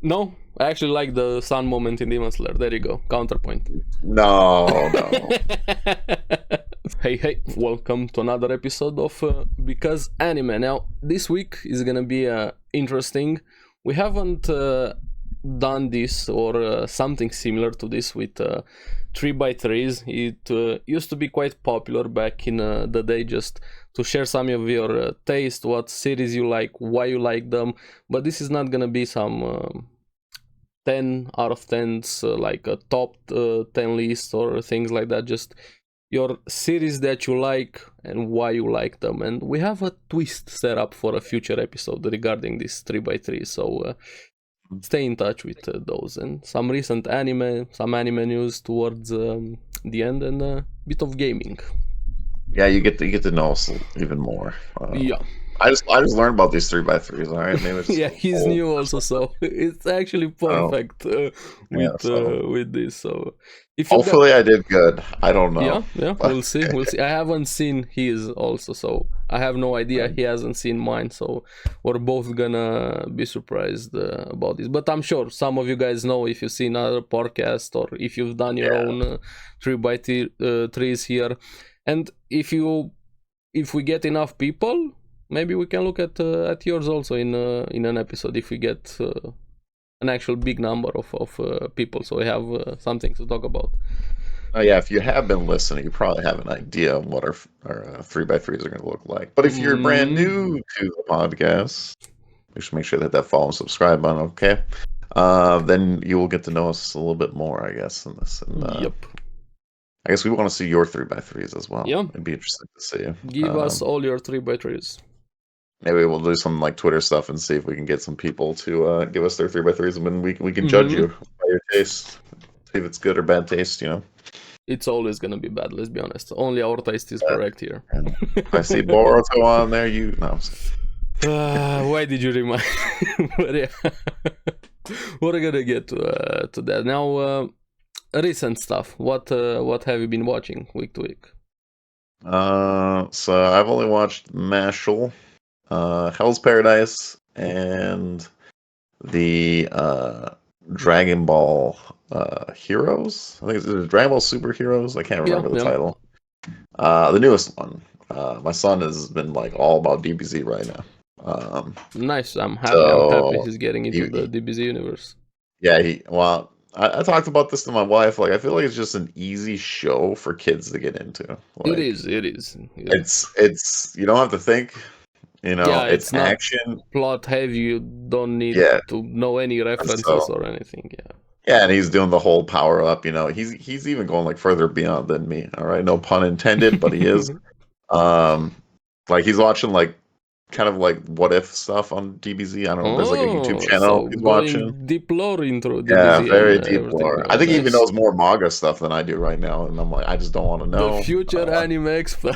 No, I actually like the sun moment in Demon Slayer. There you go, counterpoint. No. Hey, welcome to another episode of Because Anime. Now, this week is gonna be interesting. We haven't done this or something similar to this with 3x3s. It used to be quite popular back in the day, just to share some of your taste, what series you like, why you like them. But this is not gonna be some 10 out of 10s, like a top 10 list or things like that. Just your series that you like and why you like them. And we have a twist set up for a future episode regarding this 3x3. So stay in touch with those and some recent some anime news towards the end, and a bit of gaming. Yeah, you get to know us even more. Yeah. I just learned about these 3x3s. All right, maybe it's Yeah, he's new also, so it's actually perfect with this. So if you hopefully I did good. I don't know. Yeah, we'll see. I haven't seen his also, so I have no idea. He hasn't seen mine, so we're both gonna be surprised about this. But I'm sure some of you guys know if you've seen other podcasts or if you've done your own 3x3s here. And if we get enough people, maybe we can look at yours also in an episode, if we get an actual big number of people, so we have something to talk about. Oh yeah, if you have been listening, you probably have an idea of what our 3x3s are going to look like. But if you're brand new to the podcast, you should make sure to hit that follow and subscribe button, okay? Then you will get to know us a little bit more, I guess, in this. And, yep. I guess we want to see your 3x3s as well. Yeah. It'd be interesting to see. Give us all your 3x3s. Maybe we'll do some like Twitter stuff and see if we can get some people to give us their 3x3s, and then we can judge you by your taste, see if it's good or bad taste. It's always gonna be bad. Let's be honest. Only our taste is correct here. I see Boruto on there. Why did you remind? But yeah, we're gonna get to that now. Recent stuff. What have you been watching week to week? So I've only watched MASHLE, Hell's Paradise, and the Dragon Ball Heroes. I think it's Dragon Ball Super Heroes. I can't remember the title. The newest one. My son has been like all about DBZ right now. Nice. I'm happy he's getting into the DBZ universe. Yeah, I talked about this to my wife. Like, I feel like it's just an easy show for kids to get into. Like, it is. Yeah. It's you don't have to think. It's not action, plot heavy. You don't need to know any references or anything. Yeah, and he's doing the whole power up. He's even going like further beyond than me. All right, no pun intended, but he is. Like he's watching like kind of like what if stuff on DBZ. I don't know. There's like a YouTube channel he's watching. Deep lore intro. DBZ, yeah, very deep lore. I think he even knows more manga stuff than I do right now, and I'm like, I just don't want to know. The future anime expert.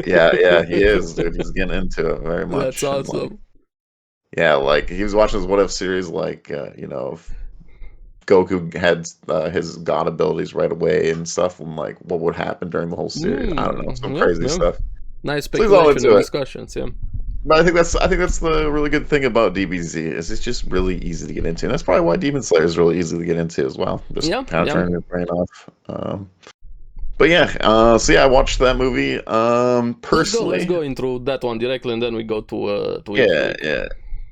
yeah, he is, dude. He's getting into it very much. That's awesome. Like he was watching his what if series, like if Goku had his god abilities right away and stuff, and like what would happen during the whole series. I don't know, some crazy stuff. Nice speculation and discussions, yeah. But I think that's the really good thing about DBZ is it's just really easy to get into, and that's probably why Demon Slayer is really easy to get into as well. Just kind of turning your brain off. But yeah, so yeah, I watched that movie. Personally, let's go into that one directly, and then we go to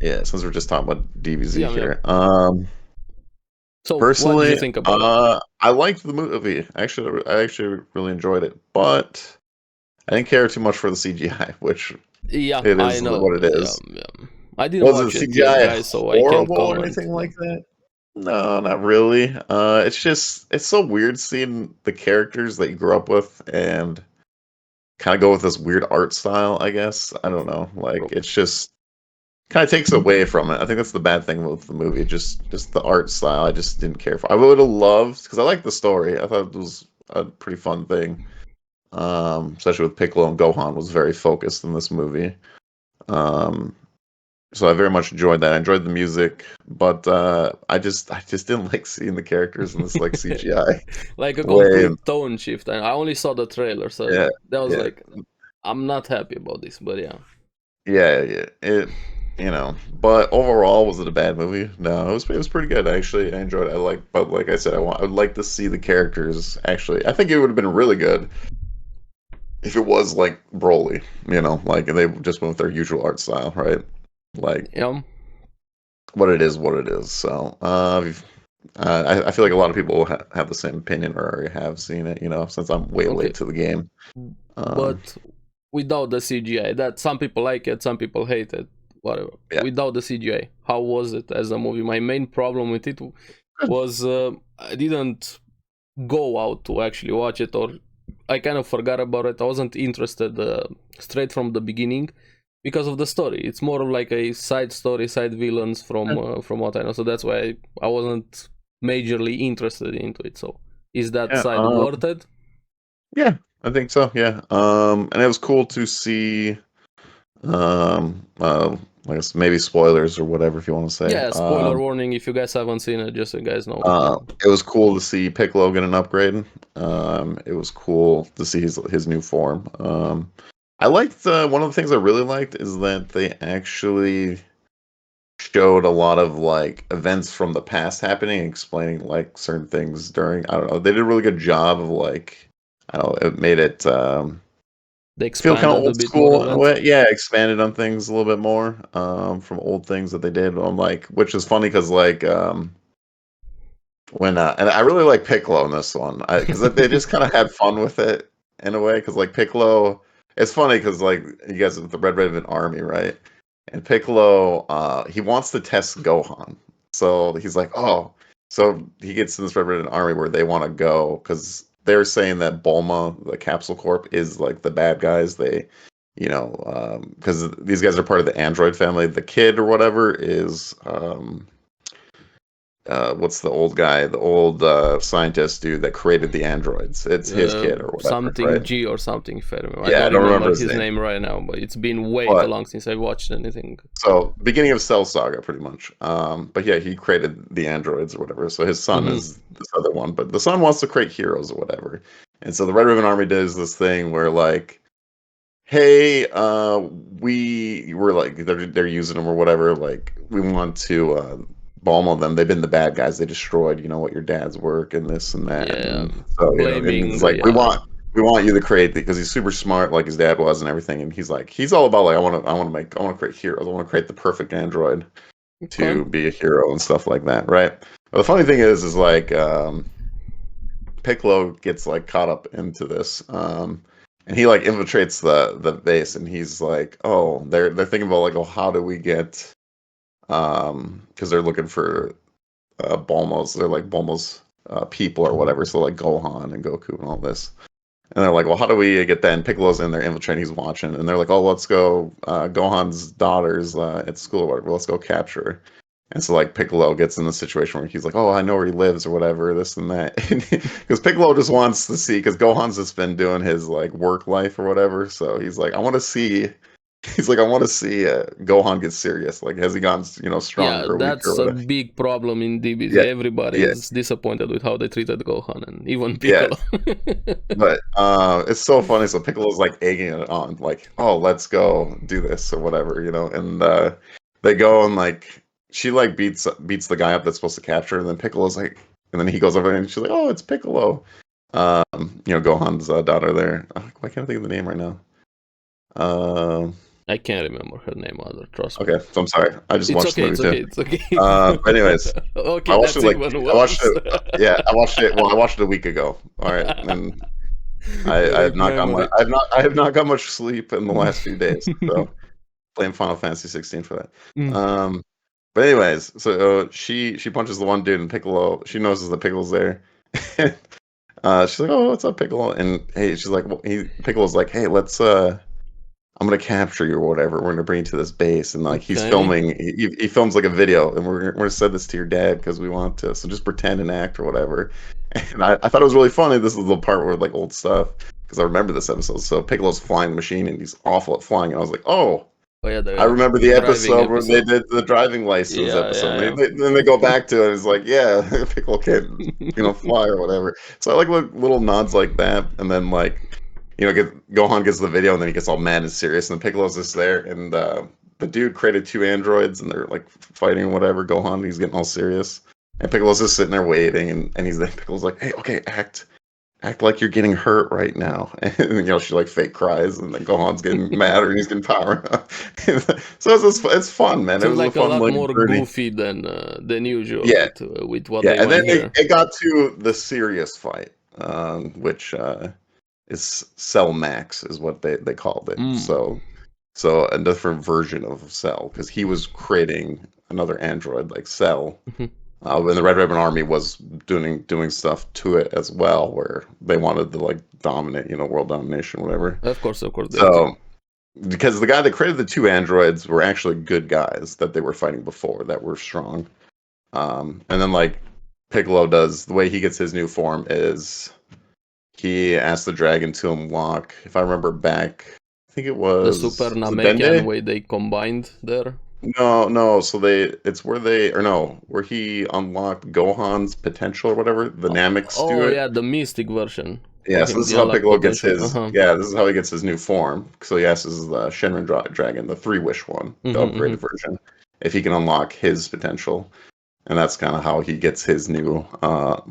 yeah. Since we're just talking about DBZ here, So personally, what did you think about it? I liked the movie. I actually really enjoyed it, but I didn't care too much for the CGI, which it is I know what it is. Yeah. I didn't watch it, CGI so I can't comment. Or anything like that. No, not really. It's so weird seeing the characters that you grew up with and kind of go with this weird art style, I guess. I don't know. Like, it's just kind of takes away from it. I think that's the bad thing with the movie. Just the art style, I just didn't care for. I would have loved, because I like the story. I thought it was a pretty fun thing. Especially with Piccolo and Gohan was very focused in this movie. So I very much enjoyed that. I enjoyed the music, but I just didn't like seeing the characters in this like CGI. Like a complete tone shift. And I only saw the trailer, so that was like, I'm not happy about this, but yeah. Yeah. But overall, was it a bad movie? No, it was pretty good actually. I enjoyed it. But like I said, I would like to see the characters actually. I think it would have been really good if it was like Broly, like they just went with their usual art style, right? Like Yeah. what it is, what it is. So, I feel like a lot of people have the same opinion or already have seen it, since I'm way Okay. late to the game. But without the CGI, that some people like it, some people hate it, whatever. Yeah. Without the CGI, how was it as a movie? My main problem with it was I didn't go out to actually watch it, or I kind of forgot about it. I wasn't interested straight from the beginning because of the story. It's more of like a side story, side villains from what I know. So that's why I wasn't majorly interested into it. So is that side worth it? Yeah, I think so. Yeah. And it was cool to see. I guess maybe spoilers or whatever if you want to say. Yeah, spoiler warning if you guys haven't seen it, just so you guys know. It was cool to see Piccolo get an upgrade. It was cool to see his new form. I liked one of the things I really liked is that they actually showed a lot of like events from the past happening, explaining like certain things during. I don't know. They did a really good job of like, I don't know. It made it they feel kind of expanded a old bit school more in a way. Yeah, expanded on things a little bit more from old things that they did. On like, which is funny because like when and I really like Piccolo in this one because they just kind of had fun with it in a way. Because like Piccolo, it's funny because like you guys have the Red Ribbon Army, right? And Piccolo, he wants to test Gohan, so he's like, oh, so he gets in this Red Ribbon Army where they want to go because they're saying that Bulma, the Capsule Corp, is like the bad guys. They, because these guys are part of the android family. The kid or whatever is what's the old guy, the old scientist dude that created the androids? It's his kid or whatever, something right? G or something. If I remember, Yeah, I don't remember his name right now, but it's been way too long since I watched anything. So beginning of Cell Saga, pretty much. But yeah, he created the androids or whatever. So his son is this other one, but the son wants to create heroes or whatever. And so the Red Ribbon Army does this thing where like, hey, we were like they're using them or whatever. Like we want to Bulma them. They've been the bad guys. They destroyed, what your dad's work and this and that. Yeah, and so blaming. And it's like we want you to create because he's super smart, like his dad was, and everything. And he's all about like I want to create heroes. I want to create the perfect android to be a hero and stuff like that, right? But the funny thing is like Piccolo gets like caught up into this, and he like infiltrates the base, and he's like, oh, they're thinking about like, oh, how do we get, because they're looking for Bulma's, they're like Bulma's people or whatever, so like Gohan and Goku and all this. And they're like, well, how do we get that? And Piccolo's in there infiltrating, he's watching. And they're like, oh, let's go, Gohan's daughter's at school or whatever, let's go capture her. And so, like, Piccolo gets in the situation where he's like, oh, I know where he lives or whatever, this and that. Because Piccolo just wants to see, because Gohan's just been doing his, like, work life or whatever. So he's like, I want to see Gohan get serious. Like, has he gotten, stronger? Yeah, that's a big problem in DBZ. Yeah, everybody is disappointed with how they treated Gohan and even Piccolo. Yeah. But it's so funny. So Piccolo's like egging it on, like, oh, let's go do this or whatever, and they go and like she like beats the guy up that's supposed to capture her, and then Piccolo's like, and then he goes over and she's like, oh, it's Piccolo. Gohan's daughter there. Why can't I think of the name right now? I can't remember her name either. Trust me. Okay, so I'm sorry. I just watched the movie too. It's okay. But anyways, okay, I watched it. Yeah, I watched it. Well, I watched it a week ago. All right, and I have not got much sleep in the last few days. So playing Final Fantasy 16 for that. But anyways, so she punches the one dude, and Piccolo, she notices that Piccolo's there. She's like, oh, what's up, Piccolo? And hey, she's like, Piccolo's like, hey, let's I'm gonna capture you or whatever. We're gonna bring you to this base, and like he's filming. He films like a video, and we're gonna send this to your dad because we want to. So just pretend and act or whatever. And I thought it was really funny. This is the part where like old stuff because I remember this episode. So Piccolo's flying the machine, and he's awful at flying. And I was like, oh yeah, I remember the episode where they did the driving license episode. Yeah. Then they go back to it. It's like, yeah, Piccolo can't fly or whatever. So I like little nods like that, and then like. Gohan gets the video and then he gets all mad and serious, and Piccolo's just there, and the dude created 2 androids, and they're like fighting or whatever. Gohan, he's getting all serious, and Piccolo's just sitting there waiting, and he's like, Piccolo's like, hey, okay, act like you're getting hurt right now, and you know she like fake cries, and then Gohan's getting mad, and he's getting power up. So it's fun, man. So it was like a fun, lot like, more birdie. goofy than usual. Yeah. With what Yeah, they and then went here. it got to the serious fight, which is Cell Max is what they called it. So a different version of Cell, because he was creating another android like Cell. And the Red Ribbon Army was doing stuff to it as well, where they wanted to like dominate, you know, world domination, whatever. Of course. So, because the guy that created the 2 androids were actually good guys that they were fighting before that were strong. And then like Piccolo does, the way he gets his new form is he asks the dragon to unlock, if I remember back, I think it was the Super was it Namekian way they combined there. No. So where he unlocked Gohan's potential or whatever. The Nameks do it. Yeah, the Mystic version. Yeah, so this is how Piccolo gets his. Yeah, this is how he gets his new form. So he asks the Shenron Dragon, the 3-wish one, the upgraded version, if he can unlock his potential, and that's kind of how he gets his new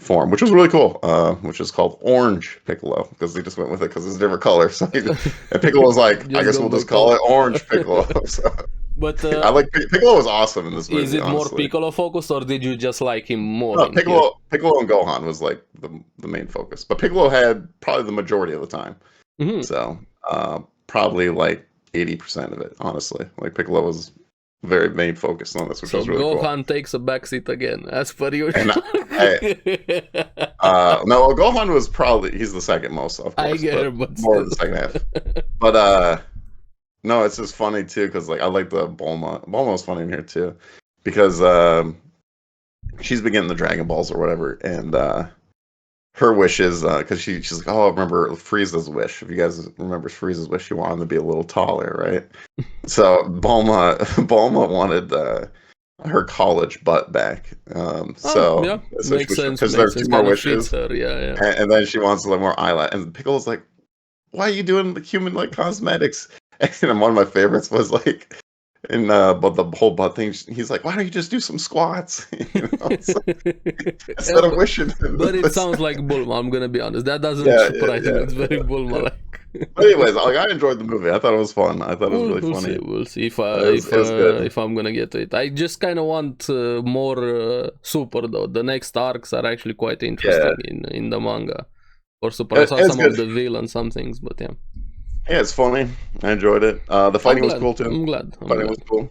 form, which was really cool. Which is called Orange Piccolo, because they just went with it because it's a different color. So and Piccolo was like, I guess we'll just call it Orange Piccolo. So. But I like Piccolo was awesome in this movie. Is it honestly. more Piccolo focused, or did you just like him more? No, Piccolo and Gohan was like the main focus, but Piccolo had probably the majority of the time. So probably like 80% of it, honestly. Like Piccolo was very main focused on this, which was really Gohan cool. takes a backseat again, as per usual. No, Gohan was probably he's the second most, of course. I get it, but more in the second half. But no, it's just funny too, because like I like the Bulma. Bulma's funny in here too, because she's been getting the Dragon Balls or whatever, and her wish is because she's like, oh, I remember Frieza's wish. If you guys remember Frieza's wish, she wanted to be a little taller, right? So Bulma wanted her college butt back. So makes sense because there's 2 more wishes. Yeah. And then she wants a little more eyelash. And Piccolo's like, why are you doing the human like cosmetics? And one of my favorites was like, but the whole butt thing. He's like, why don't you just do some squats? You know, instead of wishing. But it sounds like Bulma. I'm gonna be honest. That doesn't surprise me. It's very Bulma-like. But anyways, like I enjoyed the movie. I thought it was fun. I thought it was really funny. We'll see if I'm gonna get to it. I just kind of want more Super though. The next arcs are actually quite interesting in the manga. Or Super. I saw some of the villains, some things, but yeah. Yeah, it's funny. I enjoyed it. The fighting was cool too. I'm glad. Fighting was cool.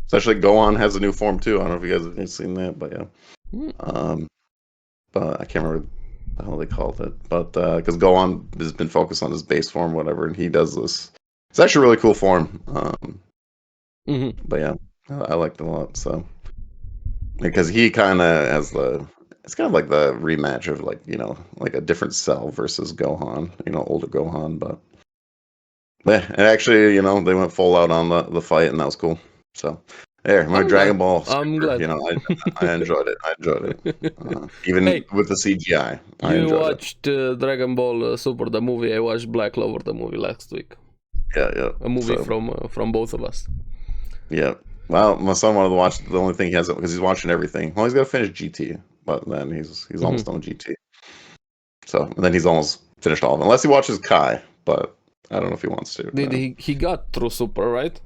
Especially Gohan has a new form too. I don't know if you guys have seen that, but yeah. But I can't remember the hell they called it. But because Gohan has been focused on his base form, whatever, and he does this. It's actually a really cool form. But yeah, I liked it a lot. So because he kind of has it's kind of like the rematch of like, you know, like a different Cell versus Gohan, you know, older Gohan, but yeah, and actually, you know, they went full out on the fight, and that was cool. So there, my Dragon Ball. I'm glad. You know, I enjoyed it. I enjoyed it, even with the CGI. You watched Dragon Ball Super the movie. I watched Black Clover the movie last week. Yeah. A movie from both of us. Yeah. Well, my son wanted to watch the only thing he has because he's watching everything. Well, he's got to finish GT, but then he's almost done with GT. So and then he's almost finished all of it, unless he watches Kai. But I don't know if he wants to. Did he got through Super, right?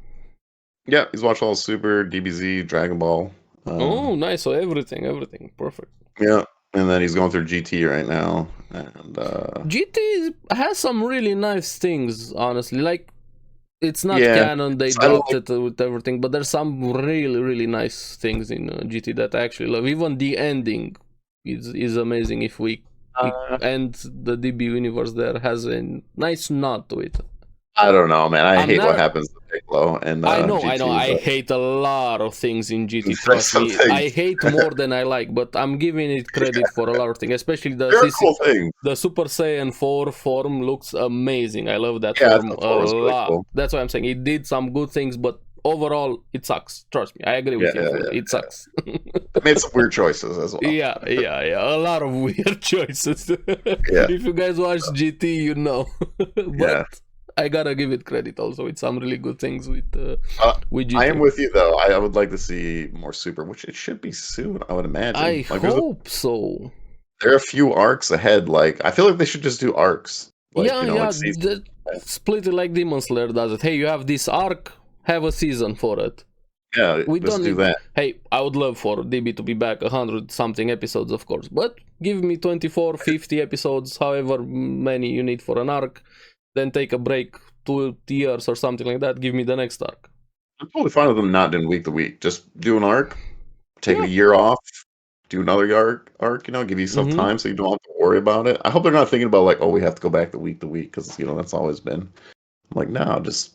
Yeah, he's watched all Super, DBZ, Dragon Ball. Oh, nice! So everything, perfect. Yeah, and then he's going through GT right now, and GT has some really nice things, honestly. Like, it's not canon; they dropped it with everything, but there's some really, really nice things in GT that I actually love. Even the ending is amazing. If we end the DB universe, there has a nice nod to it. I don't know, man. I hate what happens to Piccolo. And I know. I hate a lot of things in GT. Trust me, I hate more than I like, but I'm giving it credit for a lot of things, especially the cool thing. The Super Saiyan 4 form looks amazing. I love that form a lot. Really cool. That's why I'm saying it did some good things, but overall, it sucks. Trust me, I agree with you. It sucks. It made some weird choices as well. Yeah. A lot of weird choices. If you guys watch GT, you know. But I gotta give it credit also with some really good things with GT. I am with you though. I would like to see more Super, which it should be soon, I would imagine. I hope so. There are a few arcs ahead. Like, I feel like they should just do arcs. Like, like split it like Demon Slayer does it. Hey, you have this arc, have a season for it. Yeah, we don't do that. Hey, I would love for DB to be back 100-something episodes, of course, but give me 24, 50 episodes, however many you need for an arc, then take a break 2 years or something like that. Give me the next arc. I'm totally fine with them not doing week to week. Just do an arc, take a year off, do another arc, give you some time so you don't have to worry about it. I hope they're not thinking about like, oh, we have to go back to week, because that's always been. I'm like, no, just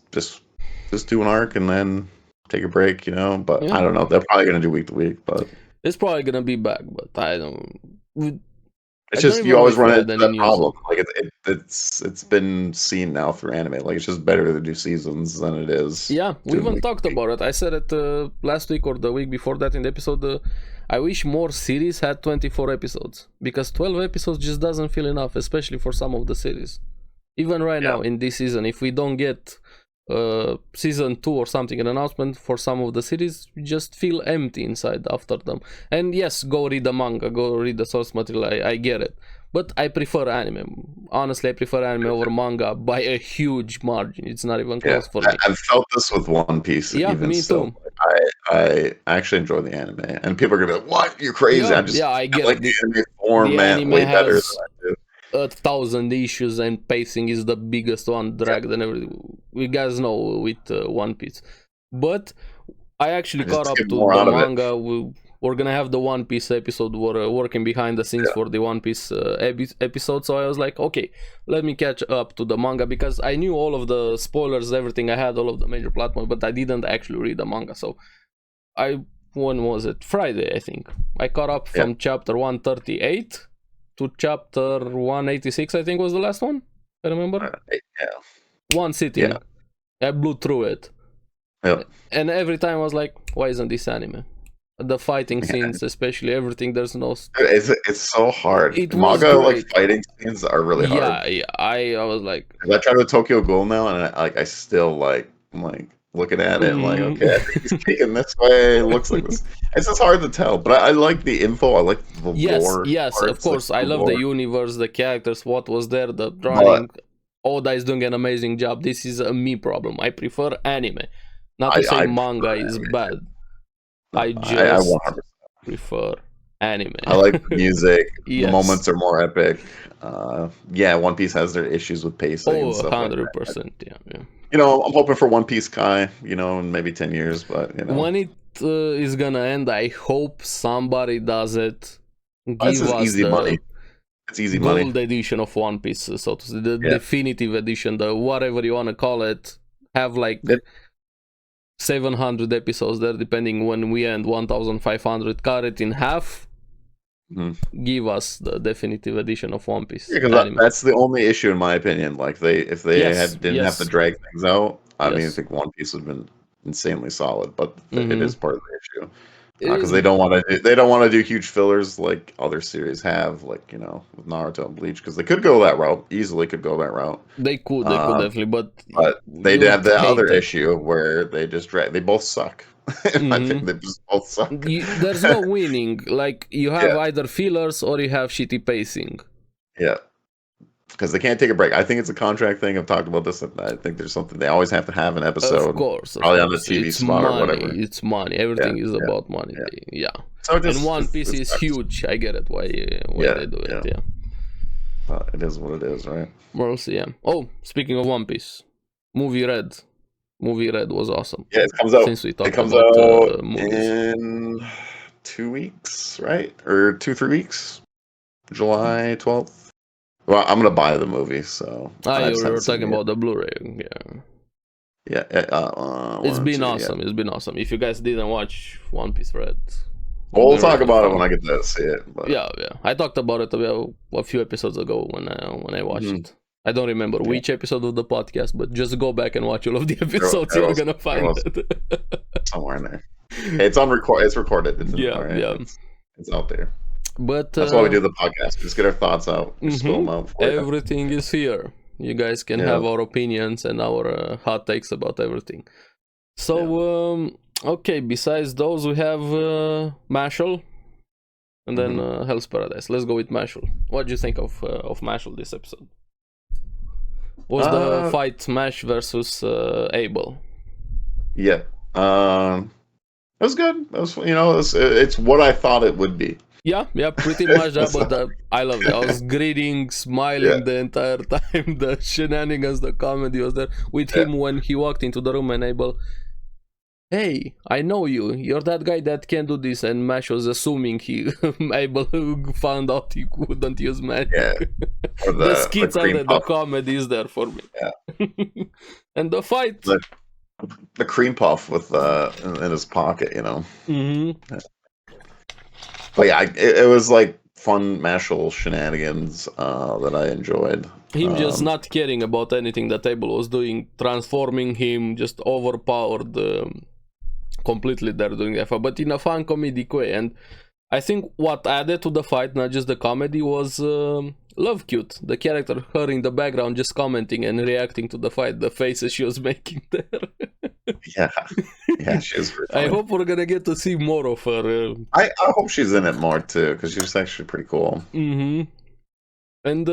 do an arc and then take a break, but I don't know. They're probably gonna do week to week, but it's probably gonna be back, but I don't. It's just you always run into that problem. Like it's been seen now through anime. Like it's just better to do seasons than it is. Yeah, we even talked about it. I said it last week or the week before that in the episode. I wish more series had 24 episodes because 12 episodes just doesn't feel enough, especially for some of the series. Even right now in this season, if we don't get season 2 or something, an announcement for some of the series, we just feel empty inside after them. And yes, go read the manga, go read the source material, I get it, but I prefer anime. Honestly, I prefer anime over manga by a huge margin. It's not even close for me. I've felt this with One Piece. Yeah, me too. I actually enjoy the anime, and people are gonna be like, "What? You're crazy!" I get like it. The anime format way better than I do. 1,000 issues and pacing is the biggest one dragged and everything. We guys know with One Piece, but I actually caught up to the manga. We're gonna have the One Piece episode. We're working behind the scenes for the One Piece episode, so I was like, okay, let me catch up to the manga because I knew all of the spoilers, everything. I had all of the major plot points, but I didn't actually read the manga. So when was it? Friday, I think. I caught up from chapter 138 to chapter 186, I think was the last one. I remember. One sitting. Yeah. I blew through it. Yeah. And every time I was like, why isn't this anime? The fighting scenes, especially, everything, there's no... It's so hard. Manga, like, fighting scenes are really hard. Yeah, I was like... I tried with Tokyo Ghoul now, and I still, I'm looking at it, like, okay, I think he's kicking this way, it looks like this. It's just hard to tell, but I like the info, I like the lore. Yes, of course, I love the universe, the characters, what was there, the drawing. Oda is doing an amazing job. This is a me problem. I prefer anime. Not to say manga is bad. I just prefer anime. I like the music. The moments are more epic. One Piece has their issues with pacing. Oh, 100%. Yeah. I'm hoping for One Piece Kai, in maybe 10 years, but, When it is gonna end, I hope somebody does it. Give us easy money. It's easy money. Gold edition of One Piece, so to say. The definitive edition, the whatever you want to call it. Have 700 episodes there, depending when we end 1,500. Cut it in half. Give us the definitive edition of One Piece. Because that's the only issue, in my opinion. Like if they didn't have to drag things out, I think One Piece would have been insanely solid. But it is part of the issue because they don't want to do huge fillers like other series have, with Naruto and Bleach. Because they could go that route, easily could go that route. They could definitely, but they have the other issue where they just drag. They both suck. I think they just both suck. There's no winning. Like you have either fillers or you have shitty pacing. Yeah, because they can't take a break. I think it's a contract thing. I've talked about this. I think there's something they always have to have an episode. Of course, probably on the TV spot or whatever. It's money. Everything is about money. Yeah. So and One Piece is huge. I get it. Why they do it? Yeah. It is what it is, right? We'll see. Yeah. Oh, speaking of One Piece, movie Red was awesome. Yeah, it comes out. Since we talked about in 2 weeks, right? Or 2-3 weeks. July 12th. Well, I'm gonna buy the movie, so. You were talking about the Blu-ray, yeah. It's been awesome. It's been awesome. If you guys didn't watch One Piece Red, we'll talk about it when I get to see it. But... Yeah. I talked about it a few episodes ago when I watched it. I don't remember which episode of the podcast, but just go back and watch all of the episodes. You're gonna find it somewhere in there. It's on record. It's recorded. It's out there. But that's why we do the podcast. Just get our thoughts out. Just spill them out. Everything is here. You guys can have our opinions and our hot takes about everything. So, okay, besides those, we have MASHLE and then Hell's Paradise. Let's go with MASHLE. What do you think of MASHLE this episode? Was the fight Mash versus Abel? Yeah. It was good. It was, it's what I thought it would be. Yeah, pretty much that, but I loved it. I was grinning, smiling the entire time. The shenanigans, the comedy was there. With him when he walked into the room and Abel, hey, I know you. You're that guy that can do this. And Mash was assuming Abel found out he couldn't use magic. Yeah. The skits are there, the comedy is there for me. Yeah. And the fight. The cream puff with in his pocket, Yeah. But yeah, it was like fun MASHLE shenanigans that I enjoyed. Him just not caring about anything that Abel was doing, transforming him, just overpowered completely there doing that, but in a fun comedic way. And I think what added to the fight, not just the comedy, was Love Cute, the character, her in the background just commenting and reacting to the fight, the faces she was making there. Yeah, she was really funny. I hope we're gonna get to see more of her. I hope she's in it more too, because she was actually pretty cool. And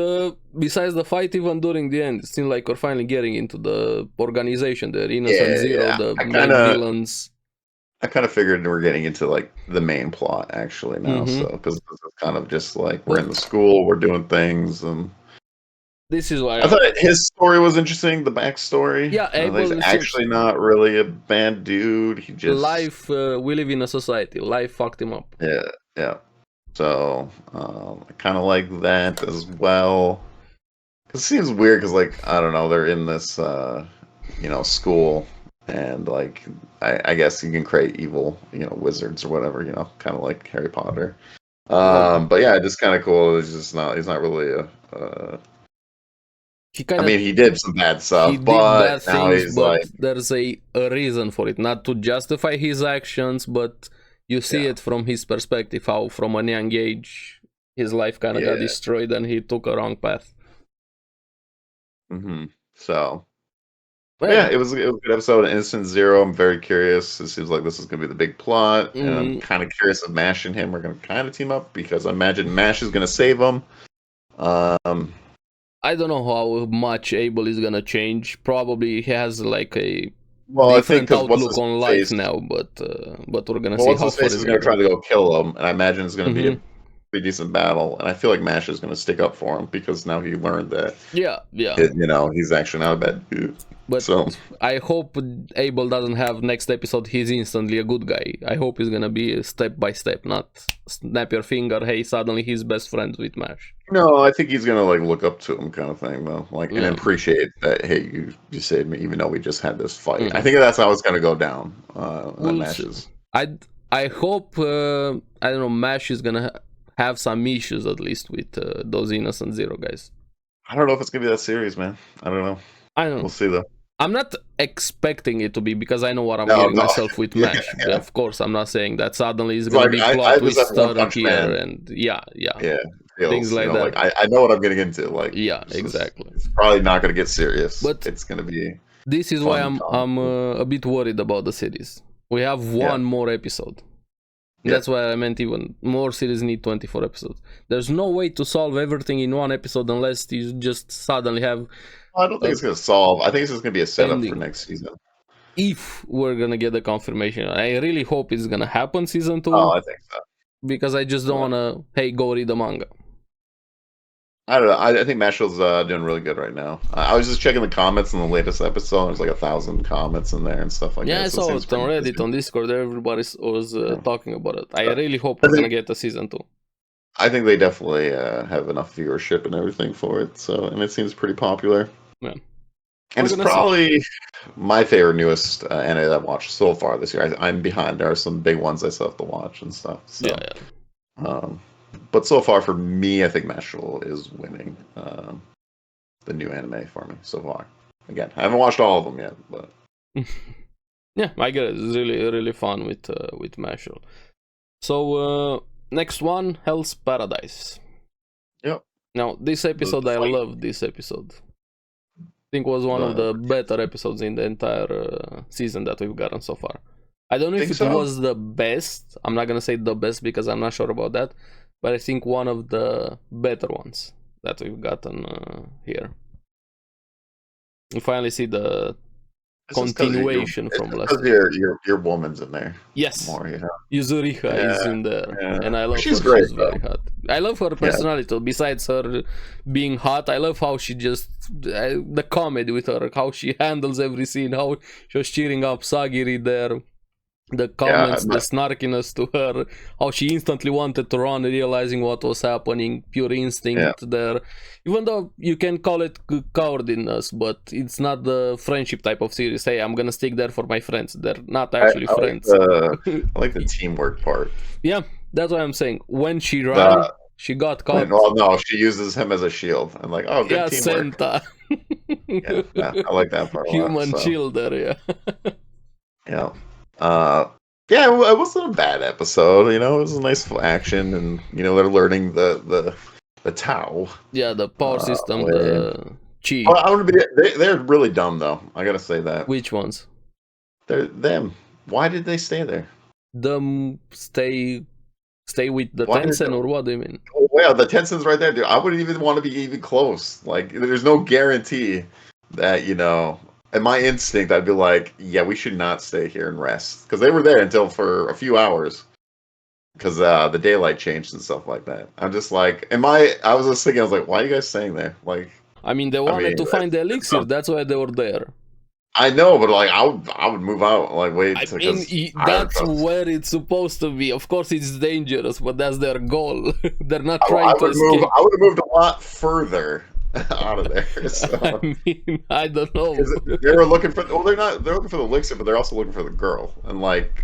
besides the fight, even during the end, it seemed like we're finally getting into the organization, the Innocent Zero, the main villains. I kind of figured we're getting into like the main plot actually now, so because this is kind of just like we're in the school, we're doing things, and this is why I thought his story was interesting. The backstory, Abel he's actually not really a bad dude. He just life. We live in a society. Life fucked him up. Yeah. So I kind of like that as well. Cause it seems weird, because like I don't know, they're in this school. And like, I guess you can create evil, wizards or whatever, kind of like Harry Potter. But yeah, just kind of cool. He's not really he did some bad stuff, but now he's like, there's a reason for it, not to justify his actions, but you see it from his perspective, how from a young age his life kind of got destroyed and he took a wrong path. So. Yeah, it was a good episode of Innocent Zero. I'm very curious. It seems like this is going to be the big plot. And I'm kind of curious if Mash and him are going to kind of team up, because I imagine Mash is going to save him. I don't know how much Abel is going to change. Probably he has like a different outlook on life now, but we're going to see how far he's going to try to go kill him. And I imagine it's going to be a pretty decent battle. And I feel like Mash is going to stick up for him, because now he learned that he's actually not a bad dude. But I hope Abel doesn't have next episode he's instantly a good guy. I hope he's gonna be step by step, not snap your finger, hey, suddenly he's best friends with Mash. No, I think he's gonna like look up to him kind of thing, though. Like, and appreciate that, hey, you saved me, even though we just had this fight. I think that's how it's gonna go down. Mashes. I hope I don't know, Mash is gonna have some issues at least with those Innocent Zero guys. I don't know if it's gonna be that serious, man. I don't know. We'll see though. I'm not expecting it to be, because I know what I'm getting myself with Mash. Of course, I'm not saying that suddenly it's going to be plot twist here and things like that. Like, I know what I'm getting into. Like, exactly. It's probably not going to get serious, but it's going to be. This is why I'm a bit worried about the series. We have one more episode. That's why I meant even more series need 24 episodes. There's no way to solve everything in one episode unless you just suddenly have. I don't think it's going to solve. I think it's just going to be a setup for next season. If we're going to get the confirmation. I really hope it's going to happen season 2. Oh, I think so. Because I just don't want to, hey, go read the manga. I don't know. I think MASHLE's doing really good right now. I was just checking the comments in the latest episode. There's like 1,000 comments in there and stuff like that. Yeah, I saw it on Reddit, on Discord. Everybody was talking about it. I really hope we're going to get a season 2. I think they definitely have enough viewership and everything for it. So, and it seems pretty popular. Yeah. And it's probably my favorite newest anime that I've watched so far this year. I'm behind. There are some big ones I still have to watch and stuff. So, but so far for me, I think MASHLE is winning the new anime for me so far. Again, I haven't watched all of them yet, but yeah, I get it. It's really, really fun with MASHLE. So next one, Hell's Paradise. Yep. Now this episode, I love this episode. think was one of the better episodes in the entire season that we've gotten so far. I don't know if it was the best. I'm not gonna say the best because I'm not sure about that, but I think one of the better ones that we've gotten here. We finally see the continuation from last. Because your woman's in there. Yes, more, you know? Yuzuriha is in there, and I love she's her. Great, she's very hot. I love her personality. Besides her being hot, I love how she just the comedy with her, how she handles every scene, how she was cheering up Sagiri there. The comments, the snarkiness to her, how she instantly wanted to run, realizing what was happening, pure instinct there. Even though you can call it cowardliness, but it's not the friendship type of series. Hey, I'm gonna stick there for my friends. They're not actually friends. I like the teamwork part. Yeah, that's what I'm saying. When she ran, she got caught. Well, no, she uses him as a shield. I'm like, oh, good teamwork. Senta. I like that part a lot. Human shield there, yeah. It wasn't a bad episode. You know, it was a nice action, and you know they're learning the Tao. Yeah, the power system, the chi. They're really dumb though. I gotta say that. Which ones? They're them. Why did they stay there? Them stay with the Tencent, or what do you mean? Oh, yeah, the Tencent's right there, dude. I wouldn't even want to be even close. Like, there's no guarantee that, you know. And my instinct, I'd be like, yeah, we should not stay here and rest. Because they were there until for a few hours. Because the daylight changed and stuff like that. I'm just like, I was just thinking, I was like, why are you guys staying there? Like, I mean, they wanted to find the elixir. That's why they were there. I know, but like, I would move out. Like, wait. I mean, that's where it's supposed to be. Of course, it's dangerous, but that's their goal. They're not trying to escape. I would have moved a lot further out of there. So. I mean, I don't know. They were looking for. Well, they're looking for the elixir, but they're also looking for the girl. And like,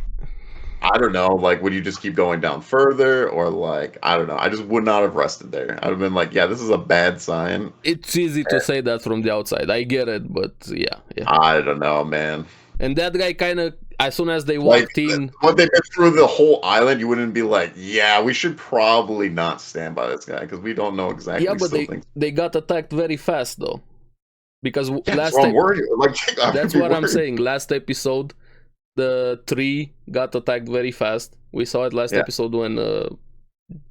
I don't know. Like, would you just keep going down further, or like, I don't know. I just would not have rested there. I'd have been like, yeah, this is a bad sign. It's easy to say that from the outside. I get it, but yeah. I don't know, man. And that guy kind of, as soon as they walked in, when they went through the whole island, you wouldn't be like, yeah, we should probably not stand by this guy because we don't know exactly. Yeah, but they got attacked very fast though, because that's what I'm saying. Last episode, the tree got attacked very fast. We saw it last episode when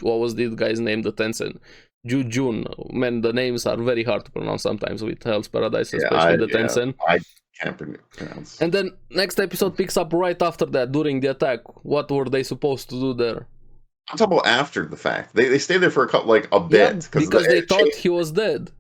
what was this guy's name? The Tencent. Jujun. Man, the names are very hard to pronounce sometimes with Hell's Paradise, especially the Tencent. I can't pronounce. And then next episode picks up right after that, during the attack. What were they supposed to do there? I'm talking about after the fact. They stayed there for a bit because they thought he was dead.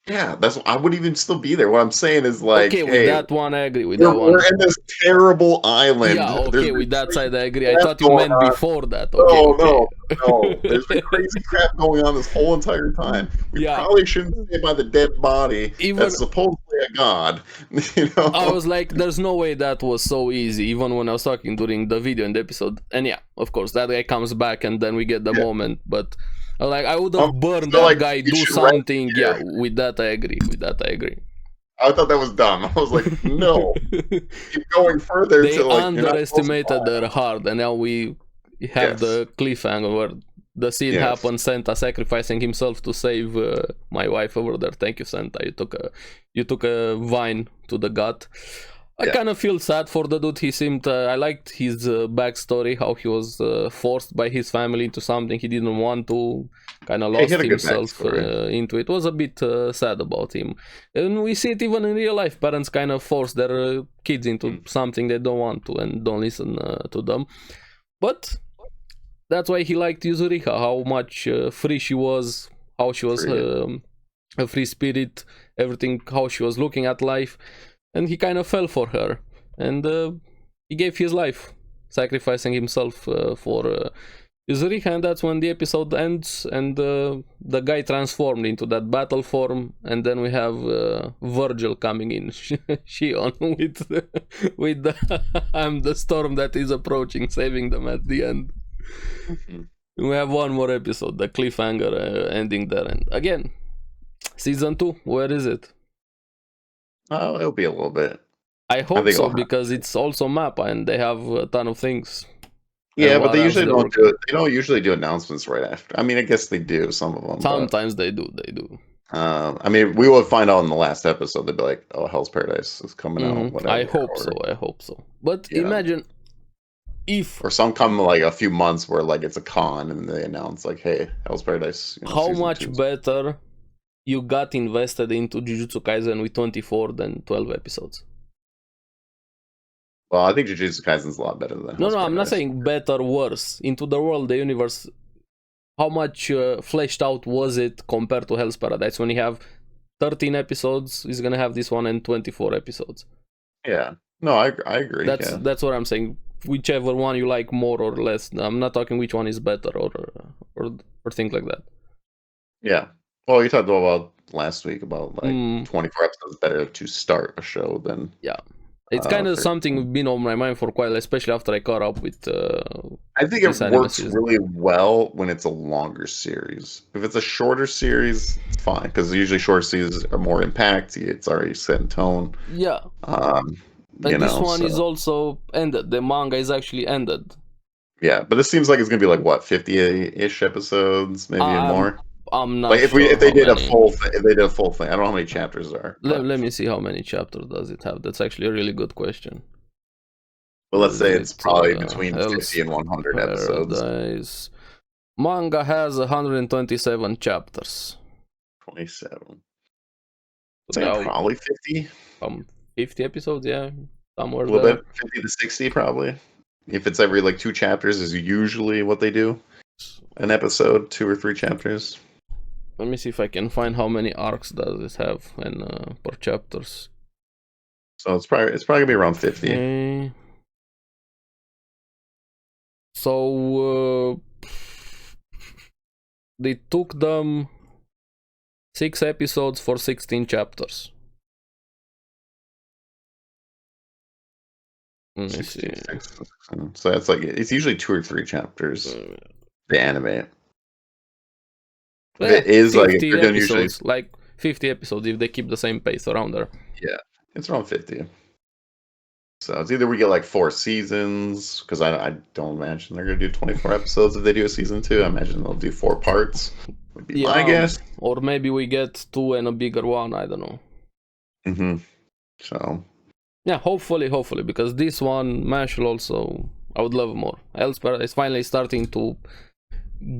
Yeah, I would even still be there. What I'm saying is like, okay, with that one I agree. With that one, we're in this terrible island. Yeah, okay, with that side I agree. I thought you meant before that. Okay, no. There's been crazy crap going on this whole entire time. We probably shouldn't stay by the dead body that's supposedly a god. You know? I was like, there's no way that was so easy, even when I was talking during the video in the episode. And yeah, of course, that guy comes back and then we get the moment, but like, I would have burned that guy, do something. Yeah, with that I agree. I thought that was dumb. I was like, no. Keep going further. They underestimated their heart, and now we have the cliffhanger where the scene happens, Santa sacrificing himself to save my wife over there. Thank you, Santa. You took a vine to the gut. I kind of feel sad for the dude. He seemed... I liked his backstory, how he was forced by his family into something he didn't want to. Kind of lost himself into it. It was a bit sad about him. And we see it even in real life. Parents kind of force their kids into something they don't want to and don't listen to them. But that's why he liked Yuzuriha, how much free she was, how she was a free spirit, everything, how she was looking at life. And he kind of fell for her, and he gave his life, sacrificing himself for Yuzuriha, and that's when the episode ends, and the guy transformed into that battle form, and then we have Virgil coming in, Shion, with the storm that is approaching, saving them at the end. We have one more episode, the cliffhanger ending there, and again, season 2, where is it? Oh, it'll be a little bit. I hope so, because it's also MAPPA and they have a ton of things. Yeah, but they usually don't do it. They don't usually do announcements right after. I mean, I guess they do, some of them. Sometimes they do. I mean, we will find out in the last episode. They'll be like, "Oh, Hell's Paradise is coming out." Whatever. I hope so. I hope so. But Yeah. imagine if Or some come like a few months where like it's a con and they announce like, "Hey, Hell's Paradise." how season much 2. better you got invested into Jujutsu Kaisen with 24 than 12 episodes. Well, I think Jujutsu Kaisen's a lot better than Hell's No, I'm not Paradise. saying better, worse. Into the world, the universe, how much fleshed out was it compared to Hell's Paradise? When you have 13 episodes, he's gonna have this one and 24 episodes. Yeah. No, I agree. That's what I'm saying. Whichever one you like more or less. I'm not talking which one is better or things like that. Yeah. Well, you talked about last week about like 24 episodes better to start a show than. Yeah. It's kind of something been on my mind for quite a while, especially after I caught up with. I think it works really well when it's a longer series. If it's a shorter series, it's fine because usually shorter series are more impact. It's already set in tone. Yeah. And this one is also ended. The manga is actually ended. Yeah, but it seems like it's gonna be like what 50-ish episodes, maybe even more. I'm not like sure if they did a full thing. If they did a full thing, I don't know how many chapters there are. Let me see how many chapters does it have. That's actually a really good question. Well, let's say it's probably between 50 and 100 episodes. Paradise. Manga has 127 chapters. 27. So probably 50. 50 episodes, yeah, somewhere a little there. bit, 50 to 60 probably. If it's every like 2 chapters is usually what they do. An episode, 2 or 3 chapters. Let me see if I can find how many arcs does this have and per chapters. So it's probably gonna be around 50. Okay. So they took them 6 episodes for 16 chapters. Let me see. So that's like it's usually 2 or 3 chapters. They animate. If it is like if you're doing usually like 50 episodes if they keep the same pace around there. Yeah, it's around 50. So it's either we get like 4 seasons because I don't imagine they're gonna do 24 episodes if they do a season 2. I imagine they'll do 4 parts. Would be my guess. Or maybe we get 2 and a bigger one. I don't know. So. Yeah, hopefully, because this one, MASHLE also, I would love more. Hell's Paradise is finally starting to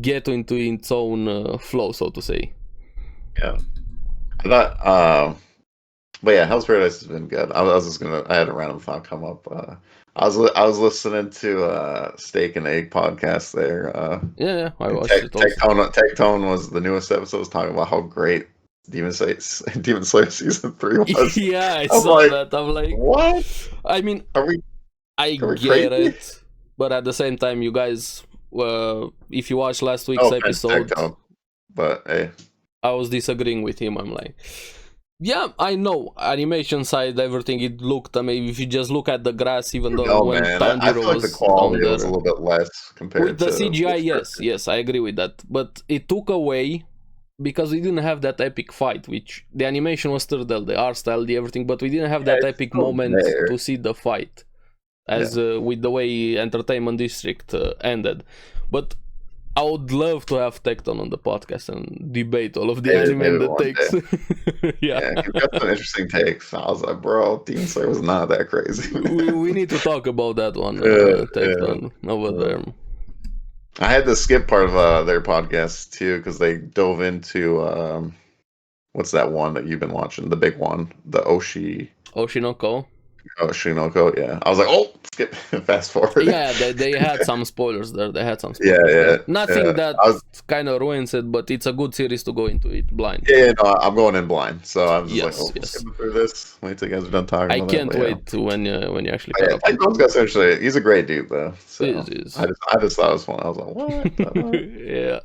get into its own flow, so to say. Yeah. I thought, but yeah, Hell's Paradise has been good. I had a random thought come up. I was listening to Steak and Egg podcast there. Yeah, I watched it also. Tectone was the newest episode, was talking about how great Demon Slayer season 3 was. Yeah, I saw that. I'm like, what? I mean, I get it, but at the same time, you guys, if you watch last week's episode, Tectone. But hey, I was disagreeing with him. I'm like, yeah, I know animation side, everything, it looked amazing. If you just look at the grass, even though when Tanjiro I feel like the quality was a little bit less compared with the CGI. Yes, I agree with that, but it took away. Because we didn't have that epic fight, which the animation was still there, the art style, the everything, but we didn't have that epic moment to see the fight, as with the way Entertainment District ended. But I would love to have Tectone on the podcast and debate all of the animated takes. Yeah, you've got some interesting takes. I was like, bro, Demon Slayer was not that crazy. we need to talk about that one, Tectone, over there. I had to skip part of their podcast too because they dove into what's that one that you've been watching? The big one, the Oshinoko. Oshinoko, yeah. I was like, oh, skip, fast forward. Yeah, they had some spoilers there. Yeah. Nothing that kind of ruins it, but it's a good series to go into it blind. Yeah, no, I'm going in blind, so I'm just skipping through this. Wait till you guys are done talking. I can't wait when you actually. He's a great dude, though. So is. I just thought it was fun. I was like, what? Yeah.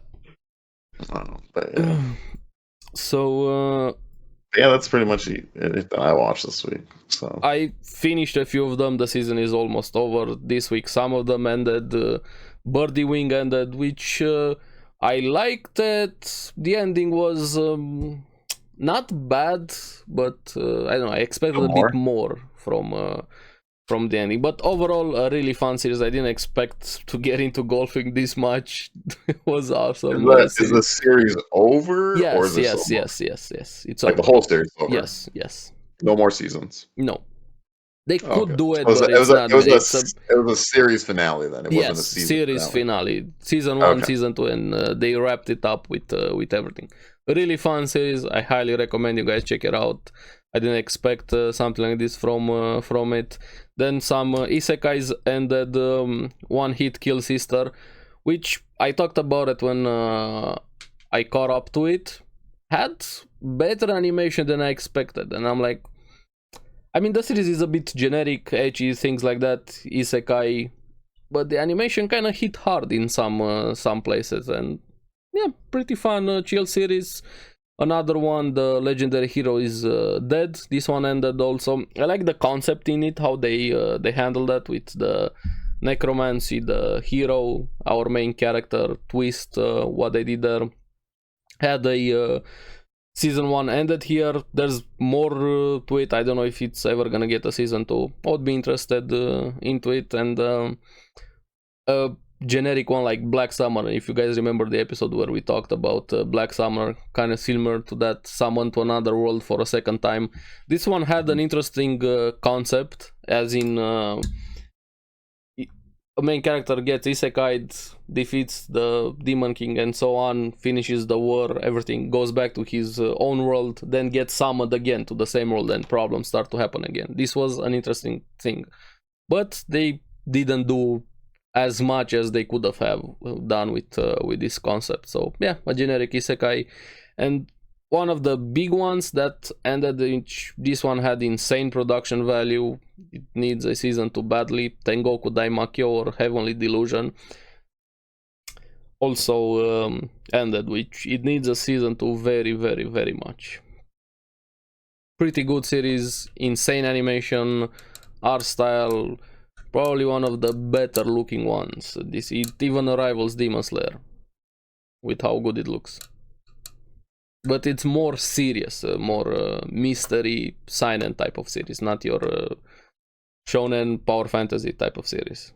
I don't know, but yeah. So. Yeah, that's pretty much it that I watched this week. So I finished a few of them. The season is almost over this week. Some of them ended. BIRDIE Wing ended, which I liked it. The ending was not bad, but I don't know. I expected a bit more from the ending. But overall, a really fun series. I didn't expect to get into golfing this much. It was awesome. Is the series over? Yes, or is yes. It's like over. the whole series over. Yes. No more seasons. No. They could do it, So but it's not. It was a series finale then. It wasn't a season series finale. Season 1, Season 2, and they wrapped it up with everything. A really fun series. I highly recommend you guys check it out. I didn't expect something like this from it. Then some isekais ended. One Hit Kill Sister, which I talked about it when I caught up to it. Had better animation than I expected, and I'm like, I mean, the series is a bit generic, edgy, things like that, isekai, but the animation kind of hit hard in some places, and yeah, pretty fun, chill series. Another one, the legendary hero is dead. This one ended also. I like the concept in it, how they handle that with the necromancy, the hero, our main character twist, what they did there. Had a season 1 ended here. There's more to it. I don't know if it's ever gonna get a season 2. I would be interested into it. And a generic one like Black Summer. If you guys remember the episode where we talked about Black Summer, kind of similar to that, summon to another world for a second time. This one had an interesting concept, as in a main character gets isekai'd, defeats the Demon King and so on, finishes the war, everything, goes back to his own world, then gets summoned again to the same world, and problems start to happen again. This was an interesting thing. But they didn't do as much as they could have done with this concept. So yeah, a generic isekai. And one of the big ones that ended, this one had insane production value. It needs a season 2 badly. Tengoku Daimakyo, or Heavenly Delusion, also ended, which it needs a season 2 very, very, very much. Pretty good series, insane animation, art style, probably one of the better looking ones. It even rivals Demon Slayer with how good it looks. But it's more serious, more mystery, seinen type of series, not your shonen power fantasy type of series.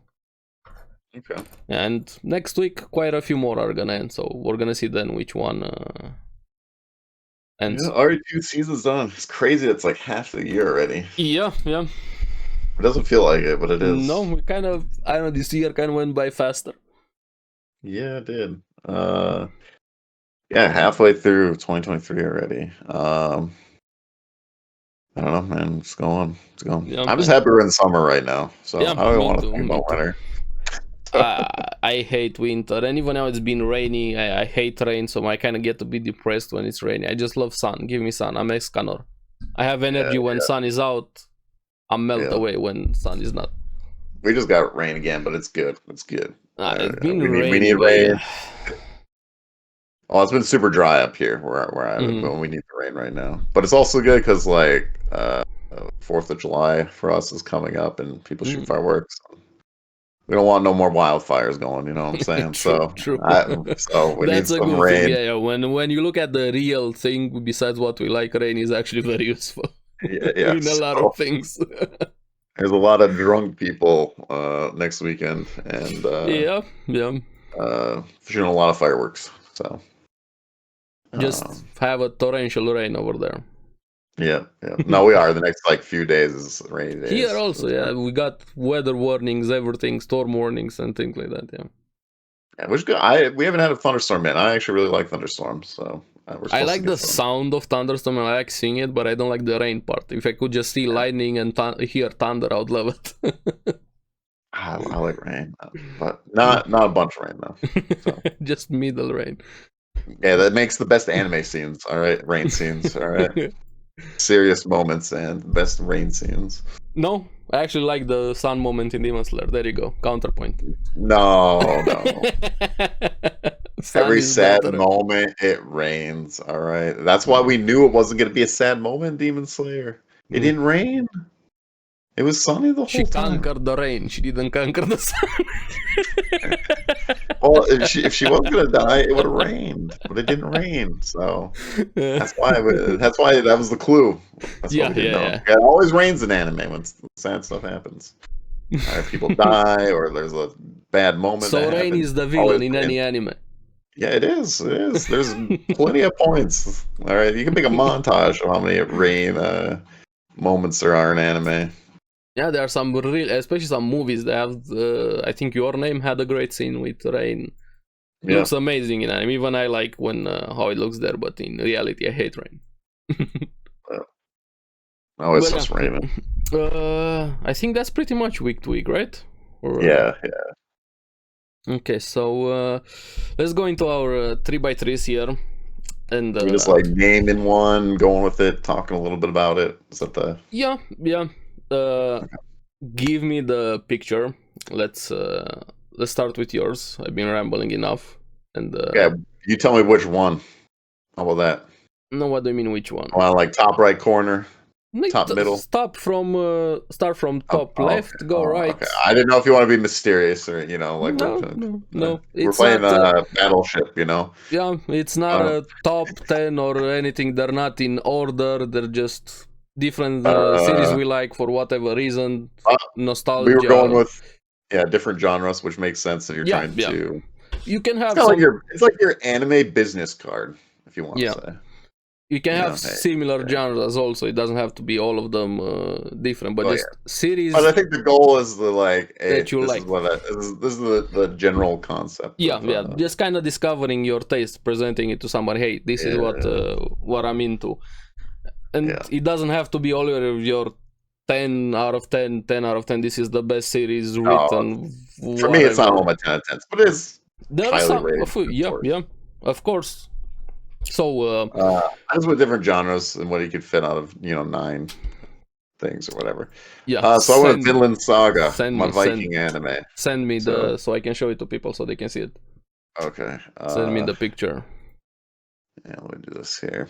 Okay. And next week, quite a few more are gonna end, so we're gonna see then which one ends. Yeah, already 2 seasons done. It's crazy. It's like half the year already. Yeah. It doesn't feel like it, but it is. No, we kind of, I don't know, this year kind of went by faster. Yeah, it did. Yeah, halfway through 2023 already. I don't know, man. It's going. Yeah, I'm just happy we're in summer right now, so yeah, I don't want to think about winter. I hate winter, and even now it's been rainy. I hate rain, so I kind of get to be depressed when it's rainy. I just love sun. Give me sun. I'm ex-canor. I have energy when sun is out. I melt away when sun is not. We just got rain again, but it's good. It's good. It's been rainy. We need rain. Oh, it's been super dry up here where I live, but we need the rain right now. But it's also good because, like, 4th of July for us is coming up, and people shoot fireworks. We don't want no more wildfires going, you know what I'm saying? True. So we That's need a some good rain. thing. Yeah. When you look at the real thing, besides what we like, rain is actually very useful. Yeah, in a lot of things. There's a lot of drunk people next weekend, and shooting a lot of fireworks. So just have a torrential rain over there. Yeah. No, we are. The next few days is rainy days. Here also, yeah, we got weather warnings, everything, storm warnings, and things like that. Yeah, which good. We haven't had a thunderstorm yet. I actually really like thunderstorms, so. I like the sound of thunderstorm, and I like seeing it, but I don't like the rain part. If I could just see lightning and hear thunder, I would love it. I like rain, but not a bunch of rain though. So. Just middle rain. Yeah, that makes the best anime scenes. All right, rain scenes. All right, serious moments and best rain scenes. No, I actually like the sun moment in Demon Slayer. There you go, counterpoint. No. Every sad moment, it rains. All right, that's why we knew it wasn't going to be a sad moment in Demon Slayer. It didn't rain. It was sunny the whole time. She conquered the rain. She didn't conquer the sun. Well, if she was gonna die, it would have rained, but it didn't rain, so that's why that was the clue. That's what we didn't know. Yeah, it always rains in anime when sad stuff happens. People die, or there's a bad moment. So rain is the villain in any anime. Yeah, it is. It is. There's plenty of points. All right, you can make a montage of how many rain moments there are in anime. Yeah, there are some real, especially some movies that have. I think Your Name had a great scene with rain. It looks amazing in anime. Even I like when how it looks there, but in reality, I hate rain. Oh, it's just raining. I think that's pretty much week to week, right? Or, yeah. Okay, so let's go into our 3x3s here, and we just like naming one, going with it, talking a little bit about it. Is that the? Yeah. Give me the picture. Let's start with yours. I've been rambling enough, and you tell me which one. How about that? No, what do you mean which one? Well, like top right corner. Top middle. Start from top left, go right. Okay. I didn't know if you want to be mysterious or like no. We're playing Battleship, Yeah, it's not a top 10 or anything. They're not in order. They're just different series we like for whatever reason. Nostalgia. We were going with different genres, which makes sense if you're trying to. You can have it's like your anime business card, if you want to say. You can have similar genres also. It doesn't have to be all of them different, but just series. But I think the goal is that you like. This is the general concept. Yeah. Just kind of discovering your taste, presenting it to somebody. Hey, this is what I'm into, and it doesn't have to be all of your 10 out of 10, 10 out of 10. This is the best series written. For me, it's not all my 10 out of 10s, but it is highly rated. Yeah, of course. So I was with different genres and what you could fit out of 9 things or whatever. Yeah. So I went Vinland Saga, Viking anime. Send me so I can show it to people so they can see it. Okay. Send me the picture. Yeah, let me do this here.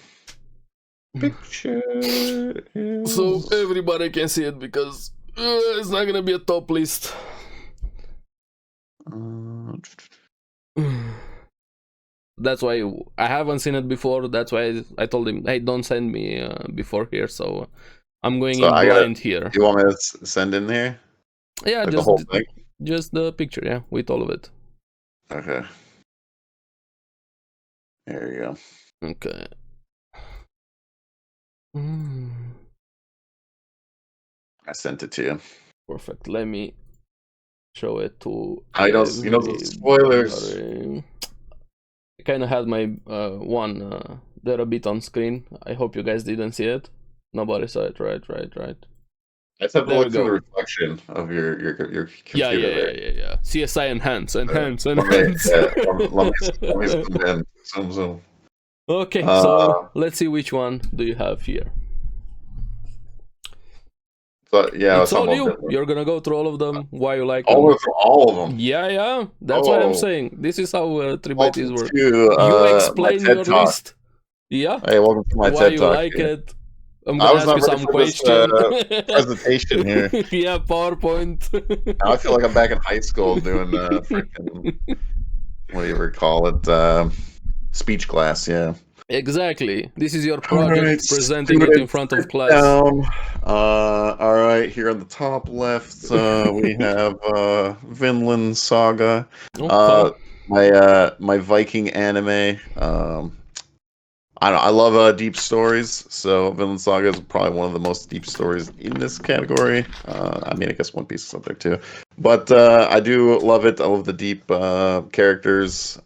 Picture. So everybody can see it because it's not gonna be a top list. That's why I haven't seen it before. That's why I told him, hey, don't send me before here. So I'm going in blind here. You want me to send in here? Yeah, the whole thing? Just the picture, with all of it. Okay. There you go. Okay. I sent it to you. Perfect. Let me show it to. The spoilers. I kind of had my one there a bit on screen. I hope you guys didn't see it. Nobody saw it, right? I just have to look through the reflection of your computer. Yeah. CSI enhance. Let me zoom. Okay, so let's see which one do you have here. So it's all you. You're gonna go through all of them. Why you like them? All of them. Yeah. That's what I'm saying. This is how 3x3s work. You explain your list. Yeah. Hey, welcome to my TED Talk. Why you like it? I'm gonna ask you some questions. Presentation here. Yeah, PowerPoint. Now I feel like I'm back in high school doing freaking what do you ever call it? Speech class. Yeah. Exactly. This is your project, presenting it in front of class. All right, here on the top left, we have Vinland Saga. My Viking anime. I love deep stories, so Vinland Saga is probably one of the most deep stories in this category. I guess One Piece is up there too, but I do love it. I love the deep characters.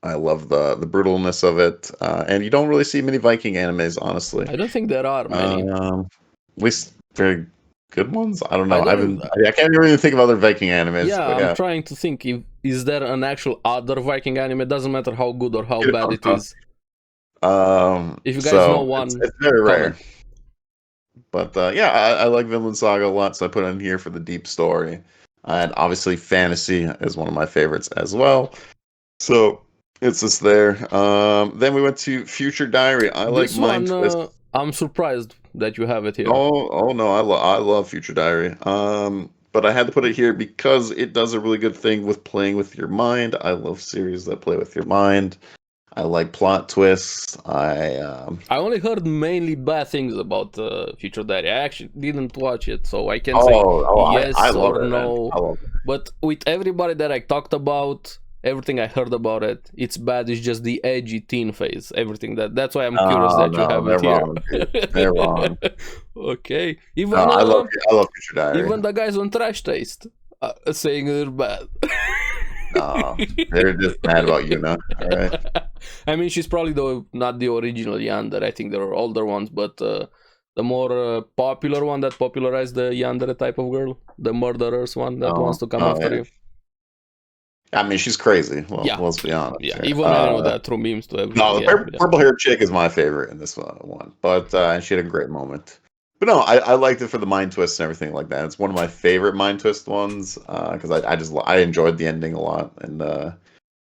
I love the brutalness of it, and you don't really see many Viking animes, honestly. I don't think there are many. At least very good ones. I don't know. I can't even think of other Viking animes. Yeah, I'm trying to think. Is there an actual other Viking anime? It doesn't matter how good or how bad it is. If you guys know one, it's very rare. But I like Vinland Saga a lot, so I put it in here for the deep story. And obviously, fantasy is one of my favorites as well. So it's just there. Then we went to Future Diary. I like Mind Twist. I'm surprised that you have it here. Oh no, I love Future Diary. but I had to put it here because it does a really good thing with playing with your mind. I love series that play with your mind. I like plot twists. I only heard mainly bad things about Future Daddy. I actually didn't watch it, so I can say yes I love or it, man. no. I love it. But with everybody that I talked about, everything I heard about it, it's bad. It's just the edgy teen phase. Everything that's why I'm curious that you have it here. Wrong, dude. They're wrong. Okay, even I love Future Diary. even the guys on Trash Taste saying they're bad. No, they're just mad about you now. All right. I mean, she's probably not the original Yandere. I think there are older ones, but the more popular one that popularized the Yandere type of girl, the murderers one that wants to come after you. I mean, she's crazy. Well, Yeah. let's be honest. Yeah, even I know that through memes to everything. No, the purple-haired chick is my favorite in this one, but and she had a great moment. But no, I liked it for the mind twists and everything like that. It's one of my favorite mind twist ones because I enjoyed the ending a lot, and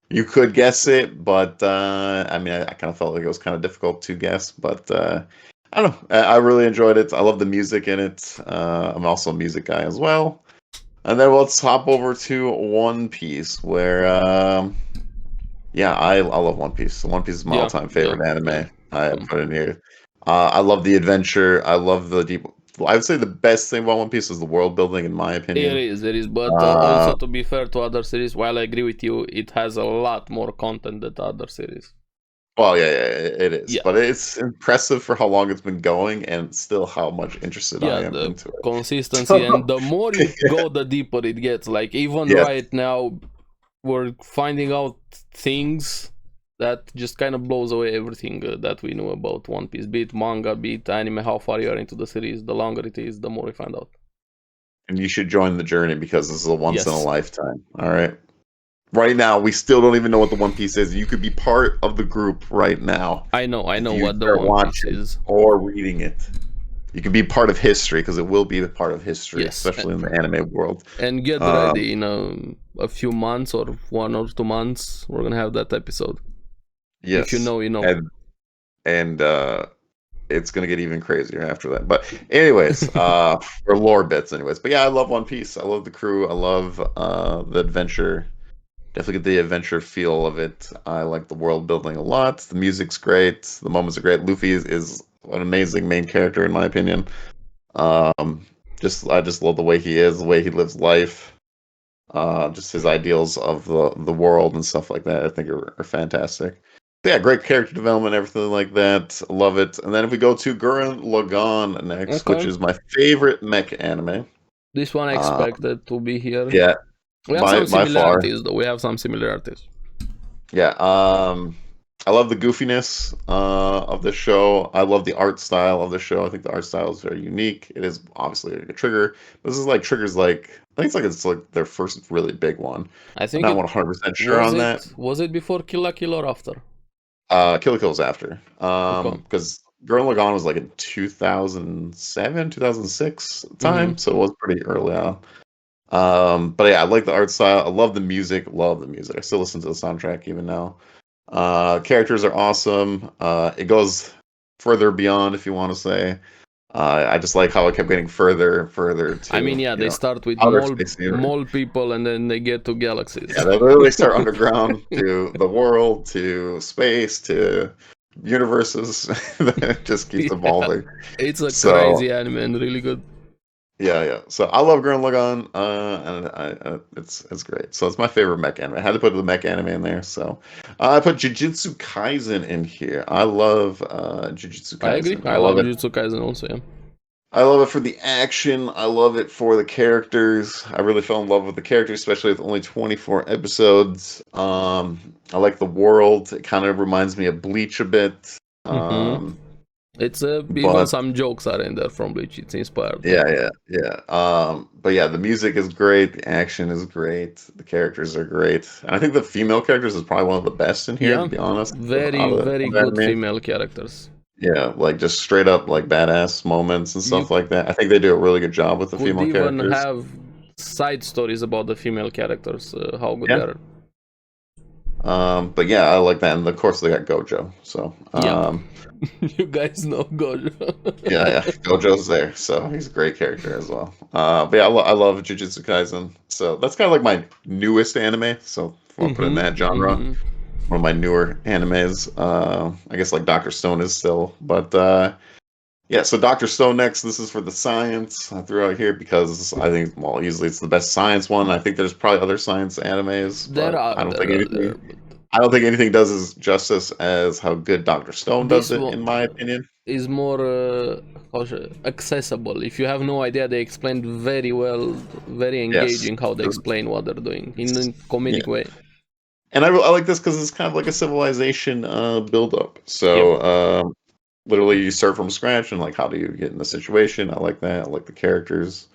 you could guess it, but I mean, I kind of felt like it was kind of difficult to guess, but I don't know. I really enjoyed it. I love the music in it. I'm also a music guy as well. And then let's hop over to One Piece, where yeah, I love One Piece. One Piece is my all-time favorite anime. I put it in here. I love the adventure. I love the deep. I would say the best thing about One Piece is the world building, in my opinion. It is. But also, to be fair to other series, while I agree with you, it has a lot more content than the other series. Well, yeah, it is. Yeah. But it's impressive for how long it's been going and still how much interested I am into it. Consistency, and the more you go, the deeper it gets. Like, even right now, we're finding out things that just kind of blows away everything that we knew about One Piece. Be it manga, be it anime, how far you are into the series, the longer it is, the more we find out. And you should join the journey because this is a once in a lifetime. All right. Right now, we still don't even know what the One Piece is. You could be part of the group right now. I know what the One Piece is. Or reading it. You can be part of history because it will be a part of history, especially in the anime world. And get ready, in a few months or 1 or 2 months, we're going to have that episode. Yes. If you know, you know. And it's going to get even crazier after that. But anyways, for lore bits anyways. But yeah, I love One Piece. I love the crew. I love the adventure. Definitely get the adventure feel of it. I like the world building a lot. The music's great. The moments are great. Luffy is an amazing main character in my opinion. I just love the way he is, the way he lives life. Just his ideals of the world and stuff like that, I think are fantastic. Yeah, great character development, everything like that. Love it. And then if we go to Gurren Lagann next, which is my favorite mech anime. This one I expected to be here. Yeah. We have some similarities, though. We have some similarities. Yeah. I love the goofiness of the show. I love the art style of the show. I think the art style is very unique. It is obviously like a Trigger. This is like Trigger's like I think it's like their first really big one. I think I'm not 100% sure on that. Was it before Kill la Kill or after? Kill la Kill's after. Because Gurren Lagann was like in 2007, 2006 time, so it was pretty early on. But yeah, I like the art style. I love the music. I still listen to the soundtrack even now. Characters are awesome. It goes further beyond, if you want to say. I just like how it kept getting further and further. They start with mole people and then they get to galaxies. Yeah, they literally start underground to the world, to space, to universes. It just keeps evolving. It's a crazy anime and really good. Yeah. So I love Gurren Lagann, and it's great. So it's my favorite mech anime. I had to put the mech anime in there, so I put Jujutsu Kaisen in here. I love Jujutsu Kaisen. I agree. I love Jujutsu Kaisen also. Yeah. I love it for the action. I love it for the characters. I really fell in love with the characters, especially with only 24 episodes. I like the world. It kind of reminds me of Bleach a bit. It's even some jokes are in there from Bleach. It's inspired. Yeah. But yeah, the music is great. The action is great. The characters are great. And I think the female characters is probably one of the best in here, to be honest. Very good female characters. Yeah, like just straight up like badass moments and stuff like that. I think they do a really good job with the female characters. Could even have side stories about the female characters, how good they are. But yeah, I like that, and of course they got Gojo. So Yep. You guys know Gojo. yeah, Gojo's there, so he's a great character as well. But yeah, I love Jujutsu Kaisen. So that's kind of like my newest anime. So if I put in that genre, one of my newer animes. I guess like Doctor Stone is still, but yeah. So Doctor Stone next. This is for the science I threw out here because I think, well, easily it's the best science one. I think there's probably other science animes, There but are, I don't there think are, anything. there are, but I don't think anything does as justice as how good Doctor Stone does this it, one in my opinion. is more accessible. If you have no idea, they explained very well, very Yes. engaging how they explain what they're doing in a Yeah. comedic way. And I like this because it's kind of like a civilization build up. Yep. So literally you start from scratch and like how do you get in the situation? I like that. I like the characters.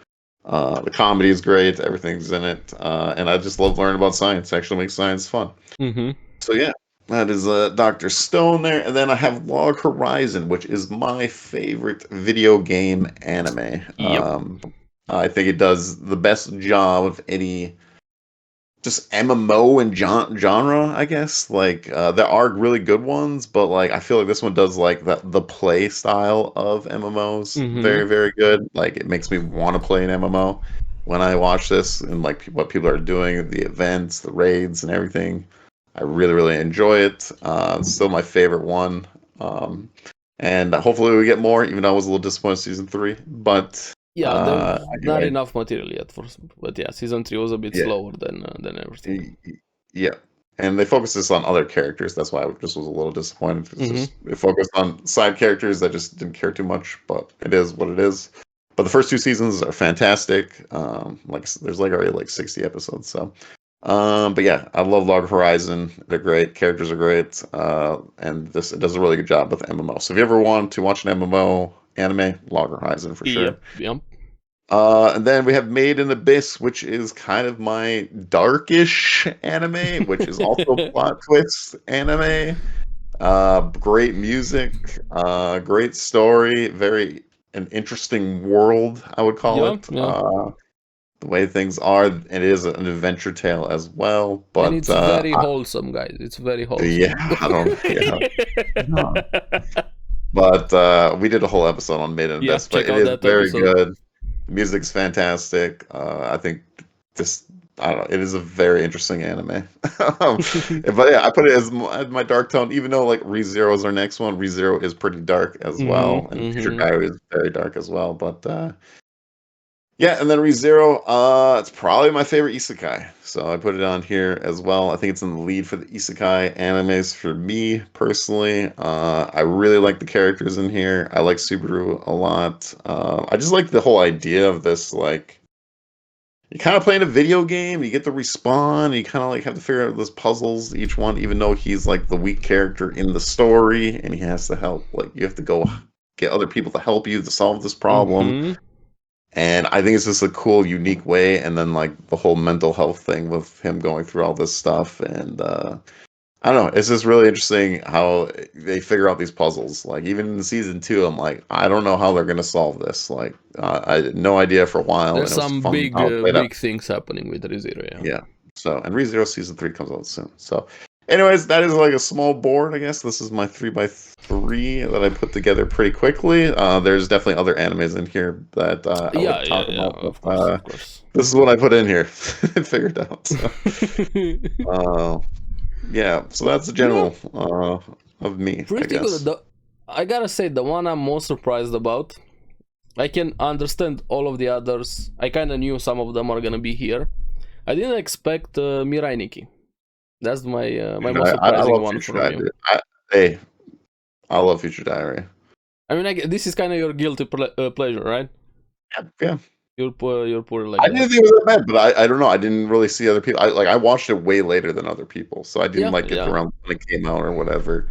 The comedy is great. Everything's in it. And I just love learning about science. It actually makes science fun. So yeah, that is Dr. Stone there. And then I have Log Horizon, which is my favorite video game anime. Yep. I think it does the best job of any just MMO and genre, I guess. Like there are really good ones, but like I feel like this one does like the play style of MMOs very, very good. Like it makes me want to play an MMO when I watch this and like what people are doing, the events, the raids, and everything. I really, really enjoy it. It's still my favorite one. And hopefully we get more, even though I was a little disappointed in season 3. But Yeah, there's not anyway, enough material yet for, but yeah, season 3 was a bit yeah. slower than everything. Yeah, and they focus this on other characters. That's why I just was a little disappointed. It's just it focused on side characters that just didn't care too much, but it is what it is. But the first 2 seasons are fantastic. Like there's like already like 60 episodes. So, but yeah, I love Log Horizon. They're great. Characters are great. And it does a really good job with MMO. So if you ever want to watch an MMO anime, Log Horizon for sure. Yep. And then we have Made in Abyss, which is kind of my darkish anime, which is also plot twist anime. Great music, great story, very an interesting world, I would call it. Yeah. The way things are, it is an adventure tale as well. And But it's very wholesome, guys. It's very wholesome. yeah, I don't, yeah. But we did a whole episode on Made in Abyss, but it is very good. The music's fantastic. I think I don't know, it is a very interesting anime. But yeah, I put it as my dark tone, even though like ReZero is our next one. ReZero is pretty dark as well, and Future Diary is very dark as well. But yeah, and then ReZero, it's probably my favorite isekai. So I put it on here as well. I think it's in the lead for the isekai animes for me personally. I really like the characters in here. I like Subaru a lot. I just like the whole idea of this, like, you kind of play in a video game, you get to respawn, you kind of like have to figure out those puzzles, each one, even though he's like the weak character in the story, and he has to help, like, you have to go get other people to help you to solve this problem. And I think it's just a cool, unique way. And then like the whole mental health thing with him going through all this stuff. And I don't know. It's just really interesting how they figure out these puzzles. Like even in season 2, I'm like, I don't know how they're going to solve this. Like I had no idea for a while. There's and it was some fun big things happening with ReZero. Yeah. So, and ReZero season 3 comes out soon. So anyways, that is like a small board, I guess. This is my 3x3 that I put together pretty quickly. There's definitely other animes in here that I would talk about. Of course. This is what I put in here and figured out. So. Yeah, so that's the general of me. Pretty good. I gotta say, the one I'm most surprised about, I can understand all of the others. I kind of knew some of them are gonna be here. I didn't expect Mirai Nikki. That's my most surprising one from you. I love Future Diary. I mean, this is kind of your guilty pleasure, right? Yeah. You're poor. Like I didn't think it was that bad, but I don't know. I didn't really see other people. I watched it way later than other people, so I didn't get around when it came out or whatever.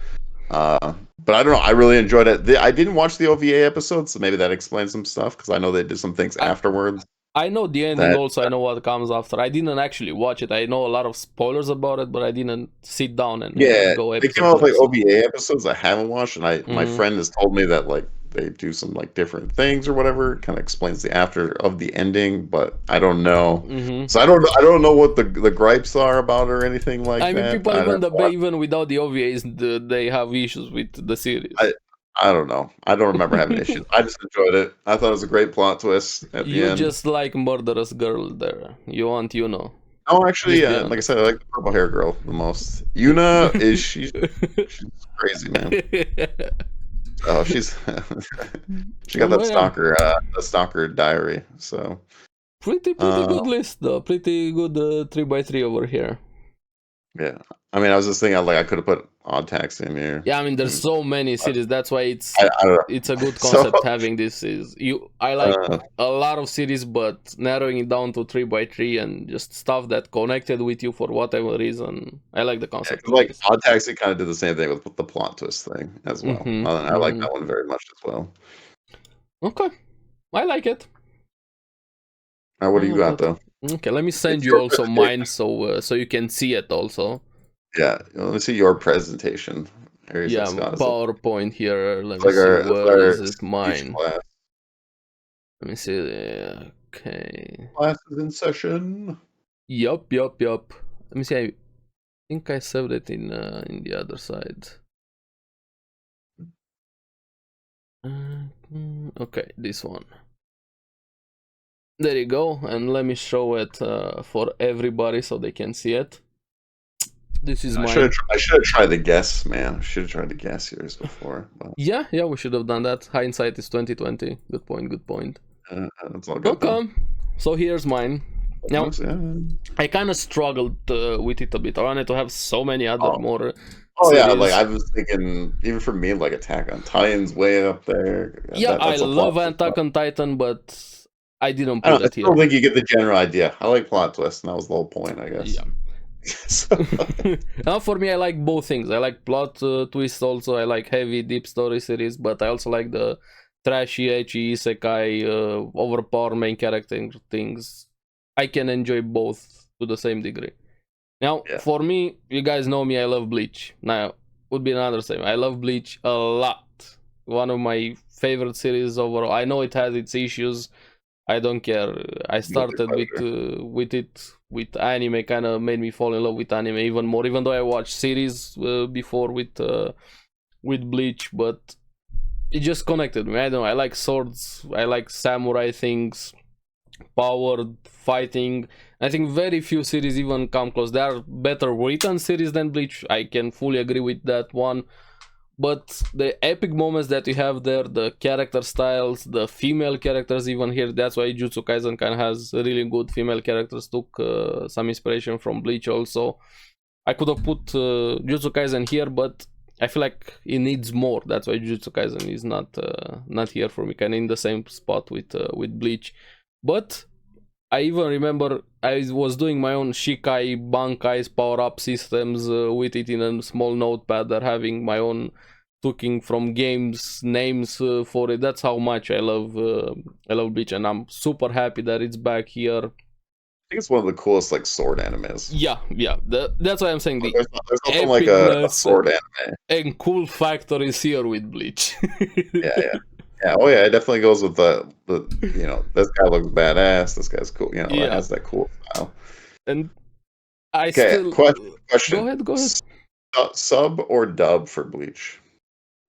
But I don't know. I really enjoyed it. I didn't watch the OVA episode, so maybe that explains some stuff because I know they did some things afterwards. I know the ending also. I know what comes after. I didn't actually watch it. I know a lot of spoilers about it, but I didn't sit down and go. They came out with like OVA episodes I haven't watched, and my friend has told me that like they do some like different things or whatever. Kind of explains the after of the ending, but I don't know. So I don't know what the gripes are about or anything like that. I mean, people even without the OVAs, they have issues with the series. I don't know. I don't remember having issues. I just enjoyed it. I thought it was a great plot twist at the end. You just like murderous girl there. You want Yuno. Oh, actually, like I said, I like the purple hair girl the most. Yuna is she's crazy, man. Oh, she got that stalker diary. So pretty good list though. Pretty good 3x3 over here. Yeah, I mean, I was just thinking like I could have put Odd Tax in here. Yeah, I mean, there's so many series. That's why it's a good concept having this. I like a lot of series, but narrowing it down to 3x3 and just stuff that connected with you for whatever reason. I like the concept. Yeah, like Odd Tax, it kind of did the same thing with the plot twist thing as well. I like that one very much as well. Okay, I like it. All right, what do you got though? Okay, let me send you also mine so you can see it also. Yeah, let me see your presentation. Yeah, PowerPoint here. Let me see where is it mine. Class. Let me see. Okay. Class is in session. Yup. Let me see. I think I saved it in the other side. Okay, this one. There you go, and let me show it for everybody so they can see it. This is mine. I should have tried to guess, man. I should have tried to guess yours before. But... Yeah, we should have done that. Hindsight is 2020. Good point. That's all good. Okay, so here's mine. Now, I kind of struggled with it a bit. I wanted to have so many other more. Yeah, like I was thinking, even for me, like Attack on Titan's way up there. Yeah, I love Attack on Titan, but I didn't put it here. I don't think you get the general idea. I like plot twists, and that was the whole point, I guess. Yeah. Now for me, I like both things. I like plot twists also. I like heavy, deep story series, but I also like the trashy, ecchi, isekai, overpower main character things. I can enjoy both to the same degree. Now, for me, you guys know me, I love Bleach. Now, would be another same. I love Bleach a lot. One of my favorite series overall. I know it has its issues. I don't care. I started with it with anime, kind of made me fall in love with anime even more. Even though I watched series before with Bleach, but it just connected me. I don't know. I like swords. I like samurai things, powered fighting. I think very few series even come close. There are better written series than Bleach. I can fully agree with that one. But the epic moments that you have there, the character styles, the female characters even here, that's why Jujutsu Kaisen kind of has really good female characters, took some inspiration from Bleach also. I could have put Jujutsu Kaisen here, but I feel like it needs more. That's why Jujutsu Kaisen is not here for me, kind of in the same spot with Bleach. But I even remember I was doing my own Shikai, Bankai's power-up systems with it in a small notepad, or having my own looking from games names for it. That's how much I love Bleach, and I'm super happy that it's back here. I think it's one of the coolest like sword animes. Yeah. That's why I'm saying there's nothing like a sword anime. And cool factor is here with Bleach. Yeah, oh yeah, it definitely goes with the this guy looks badass, this guy's cool, it has that cool style. And I still... Question. Go ahead. Sub or dub for Bleach?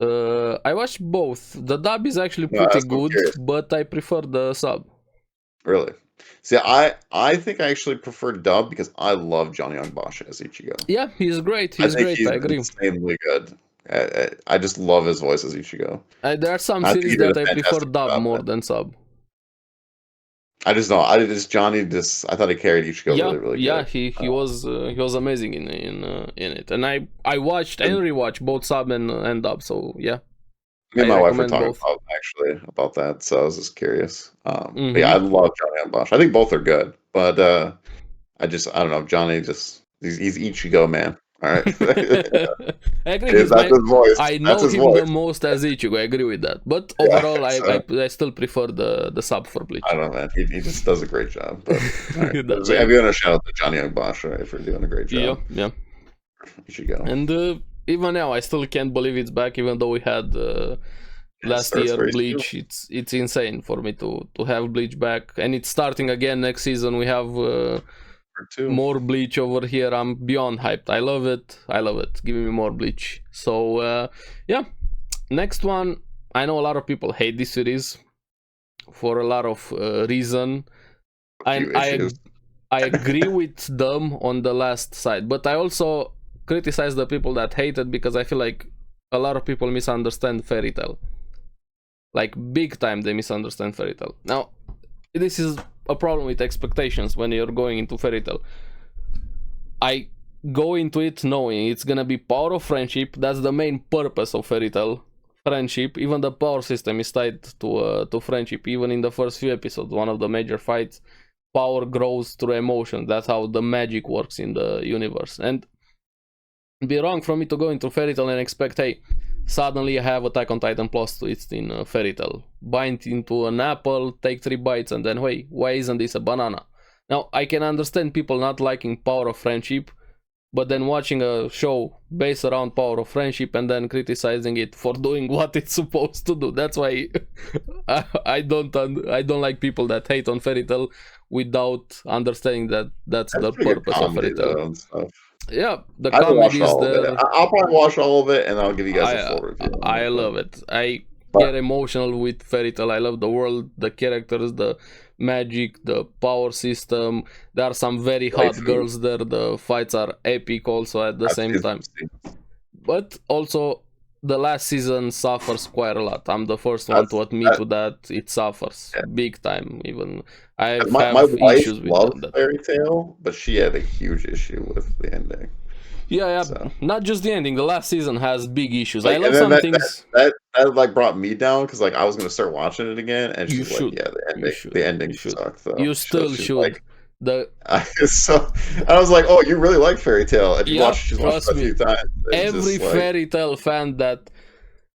I watched both. The dub is actually pretty good, but I prefer the sub. Really? See, I think I actually prefer dub because I love Johnny Young Bosch as Ichigo. Yeah, he's great. I agree. Insanely good. I just love his voice as Ichigo. There are some series that I prefer dub more than sub. I just know. I thought he carried Ichigo really good. Yeah, he was amazing in it. And I watched and rewatched both sub and dub. So yeah. Me and my wife were talking about that, so I was just curious. But yeah, I love Johnny and Bosch. I think both are good, but I don't know. Johnny he's Ichigo, man. All right. I agree. That's his voice. I know him the most as Ichigo. I agree with that. But overall, I still prefer the sub for Bleach. I don't know, man. He just does a great job. But right. I'm going to shout out to Johnny Young Bosch, right, for doing a great job. Yeah. Ichigo. And even now, I still can't believe it's back, even though we had last year Bleach. It's insane for me to have Bleach back, and it's starting again next season. We have more Bleach over here. I'm beyond hyped. I love it. Give me more Bleach. So yeah, next one. I know a lot of people hate this series for a lot of reason. I agree with them on the last side, but I also criticize the people that hate it because I feel like a lot of people misunderstand Fairy Tail. Like big time they misunderstand Fairy Tail. Now, this is a problem with expectations when you're going into Fairy Tail. I go into it knowing it's gonna be power of friendship. That's the main purpose of Fairy Tail. Friendship. Even the power system is tied to friendship. Even in the first few episodes, one of the major fights, power grows through emotion. That's how the magic works in the universe. And it'd be wrong for me to go into Fairy Tail and expect, hey, suddenly I have Attack on Titan plus twist in Fairy Tail. Bind into an apple, take 3 bites, and then, wait, why isn't this a banana? Now, I can understand people not liking power of friendship, but then watching a show based around power of friendship and then criticizing it for doing what it's supposed to do. That's why I don't like people that hate on Fairy Tail without understanding that that's the purpose of Fairy Tail. Yeah, the comedy is there. I'll probably watch all of it and I'll give you guys a full review. I love it. I get emotional with Fairy Tail. I love the world, the characters, the magic, the power system. There are some very hot girls there. The fights are epic also at the same time. But also, the last season suffers quite a lot. I'm the first one to admit to that. It suffers big time. Even I have my wife issues with loved that. Fairy Tail, but she had a huge issue with the ending. Yeah, so. Not just the ending. The last season has big issues. Like, I love some things that like brought me down because like I was gonna start watching it again, and she's like, "Yeah, the ending sucks." So you still should. Like, so I was like, "Oh, you really like Fairy Tail?" And she's watched it a few times. Every Fairy Tail fan that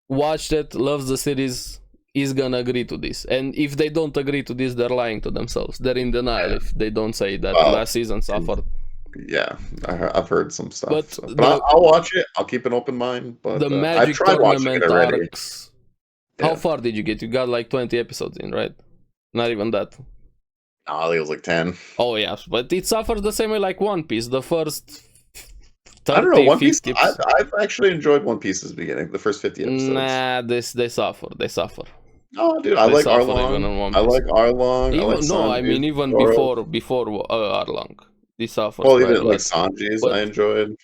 watched it, loves the series, is gonna agree to this. And if they don't agree to this, they're lying to themselves. They're in denial if they don't say that last season suffered. Yeah, I've heard some stuff. But I'll watch it. I'll keep an open mind. But the Magic Tournament arcs. How far did you get? You got like 20 episodes in, right? Not even that. No, I think it was like 10. Oh, yeah. But it suffered the same way like One Piece. The first 30, I don't know. One Piece, 50 I've actually enjoyed One Piece's beginning. The first 50 episodes. Nah, they suffer. They suffer. No, dude, I like Arlong. I like Arlong. Even before Arlong. Well, even like Sanji's, I enjoyed.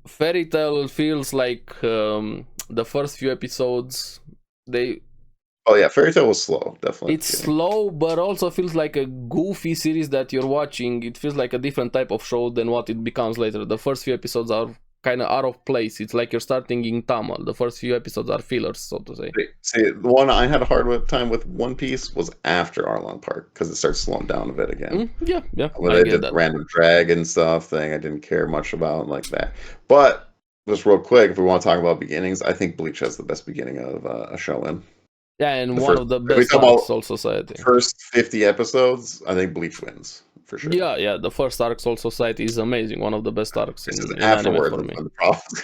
Fairy Tail feels like the first few episodes. Oh yeah, Fairy Tail was slow, definitely. It's slow, but also feels like a goofy series that you're watching. It feels like a different type of show than what it becomes later. The first few episodes are kind of out of place. It's like you're starting in Tamil. The first few episodes are fillers, so to say. See, the one I had a hard time with One Piece was after Arlong Park because it starts slowing down a bit again. Yeah. When they did the random dragon stuff thing, I didn't care much about like that. But just real quick, if we want to talk about beginnings, I think Bleach has the best beginning of a show in. Yeah, and one of the best arcs Soul Society. First 50 episodes, I think Bleach wins. For sure. Yeah, the first arc Soul Society is amazing. One of the best arcs in anime for me.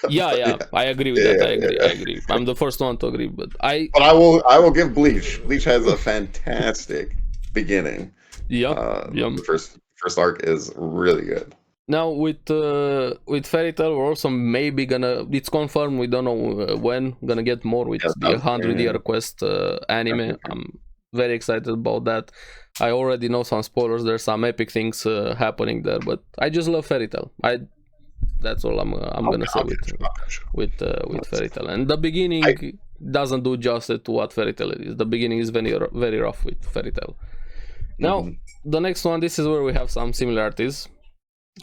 Yeah, I agree with that. I agree. I'm the first one to agree, but I will give Bleach. Bleach has a fantastic beginning. The first arc is really good. Now with Fairy Tail, we're also maybe gonna. It's confirmed. We don't know when. Gonna get more with the 100-year quest anime. I'm very excited about that. I already know some spoilers. There's some epic things happening there, but I just love Fairy Tail. That's all I'm gonna say with Fairy Tail. And the beginning doesn't do justice to what Fairy Tail is. The beginning is very very rough with Fairy Tail. Now the next one. This is where we have some similarities.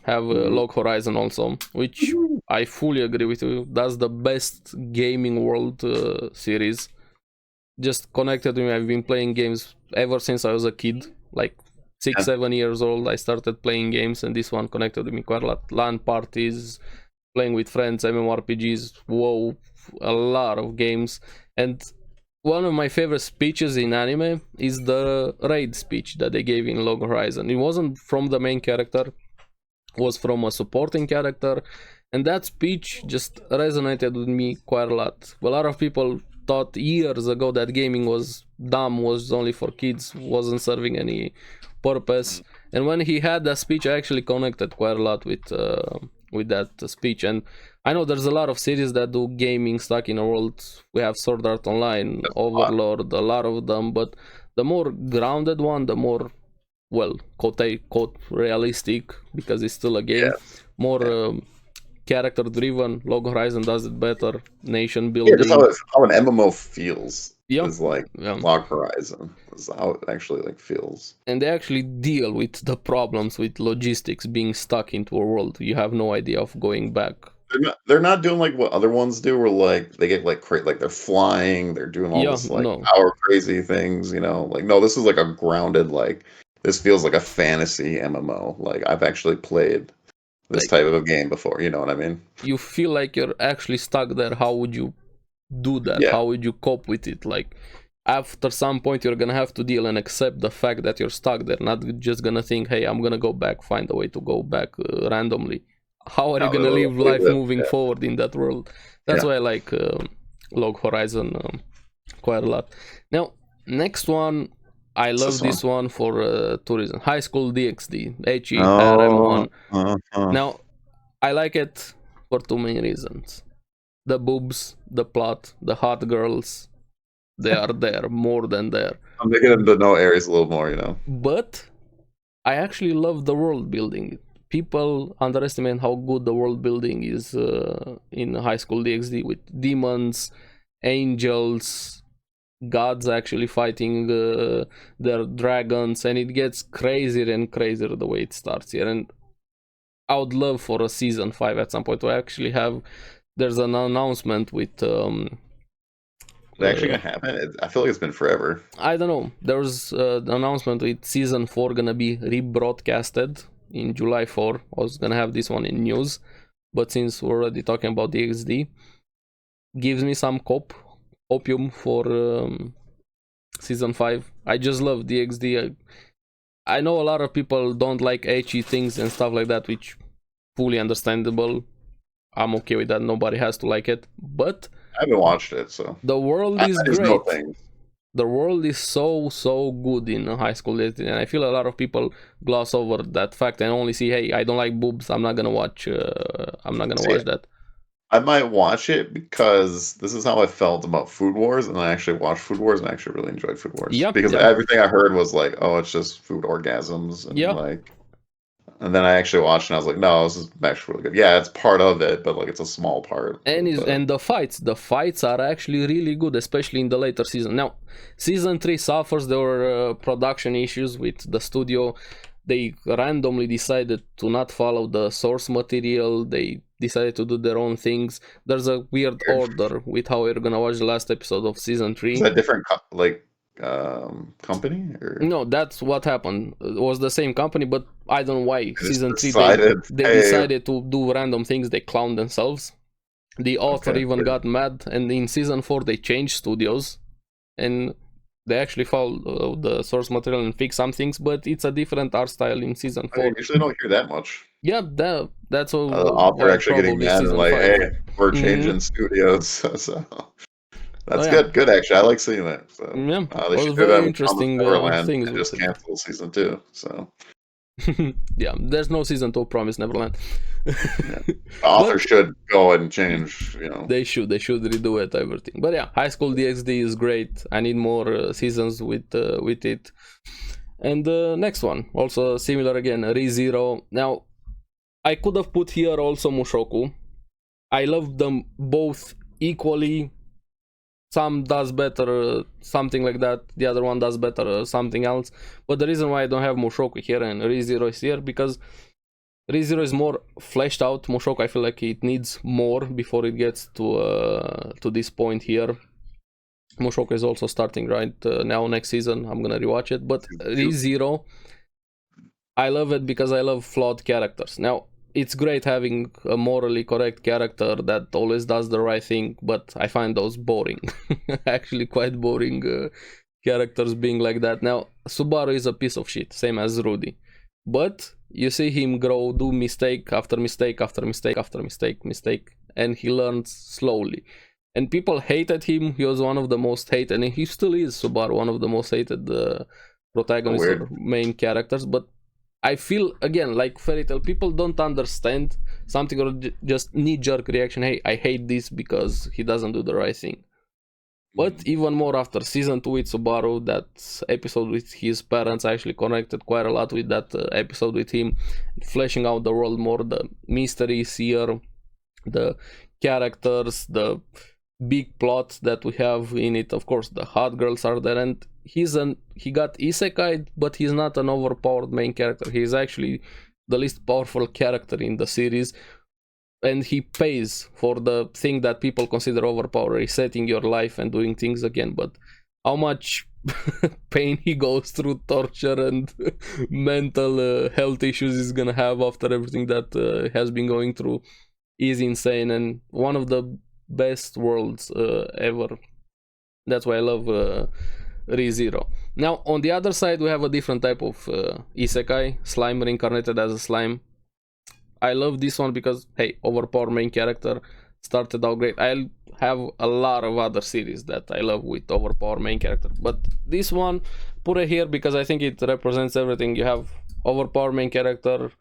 Have Log Horizon also, which I fully agree with you. That's the best gaming world series. Just connected to me. I've been playing games ever since I was a kid, like 6-7 years old. I started playing games, and this one connected with me quite a lot. LAN parties, playing with friends, MMORPGs, WoW, a lot of games. And one of my favorite speeches in anime is the raid speech that they gave in Log Horizon. It wasn't from the main character, it was from a supporting character, and that speech just resonated with me quite a lot. A lot of people thought years ago that gaming was dumb, was only for kids, wasn't serving any purpose. And when he had that speech, I actually connected quite a lot with that speech. And I know there's a lot of series that do gaming stuck in a world. We have Sword Art Online, Overlord, a lot of them, but the more grounded one, the more, well, quote realistic, because it's still a game, more character driven. Log Horizon does it better. Nation building. Yeah, just how an MMO feels. Yep. Is like Log Horizon. Is how it actually like feels. And they actually deal with the problems with logistics, being stuck into a world you have no idea of going back. They're not doing like what other ones do, where like they get like like they're flying, they're doing all this like power crazy things, you know. Like no, this is like a grounded, like this feels like a fantasy MMO. Like I've actually played this type of a game before, you know what I mean? You feel like you're actually stuck there. How would you do that? How would you cope with it? Like after some point you're gonna have to deal and accept the fact that you're stuck there, not just gonna think, hey, I'm gonna go back, find a way to go back randomly. How are you gonna live life moving forward in that world? That's why I like Log Horizon quite a lot. Now next one, I love this one for two reasons. High School DxD, HE RM1. Now I like it for two main reasons. The boobs, the plot, the hot girls, they are there, more than there. I'm making them to know Ares a little more, you know. But I actually love the world building. People underestimate how good the world building is in High School DxD, with demons, angels, gods actually fighting their dragons, and it gets crazier and crazier the way it starts here. And I would love for a season 5 at some point to actually have. There's an announcement with is it actually gonna happen? I feel like it's been forever. I don't know. There's an announcement with season 4 gonna be rebroadcasted in July 4. I was gonna have this one in news, but since we're already talking about DxD, gives me some opium for season 5. I just love DxD. I know a lot of people don't like ecchi things and stuff like that, which fully understandable. I'm okay with that. Nobody has to like it, but I haven't watched it, so the world is great. The world is so good in High School DxD, and I feel a lot of people gloss over that fact and only see, hey, I don't like boobs, I'm not gonna watch. Watch that. I might watch it because this is how I felt about Food Wars, and I actually watched Food Wars and I actually really enjoyed Food Wars. Yeah, because everything I heard was like, oh, it's just food orgasms, and like. And then I actually watched and I was like, no, this is actually really good. Yeah, it's part of it, but like it's a small part. And the fights are actually really good, especially in the later season. Now, season 3 suffers. There were production issues with the studio. They randomly decided to not follow the source material. They decided to do their own things. There's a weird order with how we're gonna watch the last episode of season 3. Is that different, company? Or? No, that's what happened. It was the same company, but I don't know why. Season 3 they decided to do random things. They clowned themselves. The author even got mad, and in season 4 they changed studios and they actually followed the source material and fixed some things, but it's a different art style in season 4. I usually don't hear that much. Yeah, that's all. The author actually getting mad and like, 5. Hey, we're changing studios. So that's good actually. I like seeing that. So they should do that interesting things. And just cancel season 2. So yeah, there's no season 2 Promise Neverland. The author should go and change, you know. They should redo it, everything. But yeah, High School DxD is great. I need more seasons with it. And the next one, also similar again, ReZero. Now, I could have put here also Mushoku. I love them both equally. Some does better something like that, the other one does better something else. But the reason why I don't have Mushoku here and ReZero is here, because ReZero is more fleshed out. Mushoku, I feel like it needs more before it gets to this point here. Mushoku is also starting right now next season. I'm gonna rewatch it. But ReZero, I love it because I love flawed characters. Now, it's great having a morally correct character that always does the right thing, but I find those boring. Actually quite boring characters being like that. Now, Subaru is a piece of shit, same as Rudy. But you see him grow, do mistake after mistake after mistake after mistake, and he learns slowly. and people hated him. He was one of the most hated, and he still is, Subaru, one of the most hated protagonists or main characters. But I feel, again, like Fairy Tail, people don't understand something or just knee-jerk reaction. Hey, I hate this because he doesn't do the right thing. But even more after season 2 with Subaru, that episode with his parents, I actually connected quite a lot with that episode with him, fleshing out the world more, the mysteries here, the characters, the big plot that we have in it. Of course, the hot girls are there, and he got isekai, but he's not an overpowered main character. He's actually the least powerful character in the series, and he pays for the thing that people consider overpowered, resetting your life and doing things again. But how much pain he goes through, torture and mental health issues he's gonna have after everything that has been going through is insane, and one of the best worlds ever. That's why I love ReZero. Now on the other side we have a different type of isekai, slime reincarnated as a slime. I love this one because, hey, overpowered main character, started out great. I have a lot of other series that I love with overpowered main character, but this one, put it here because I think it represents everything. You have overpowered main character,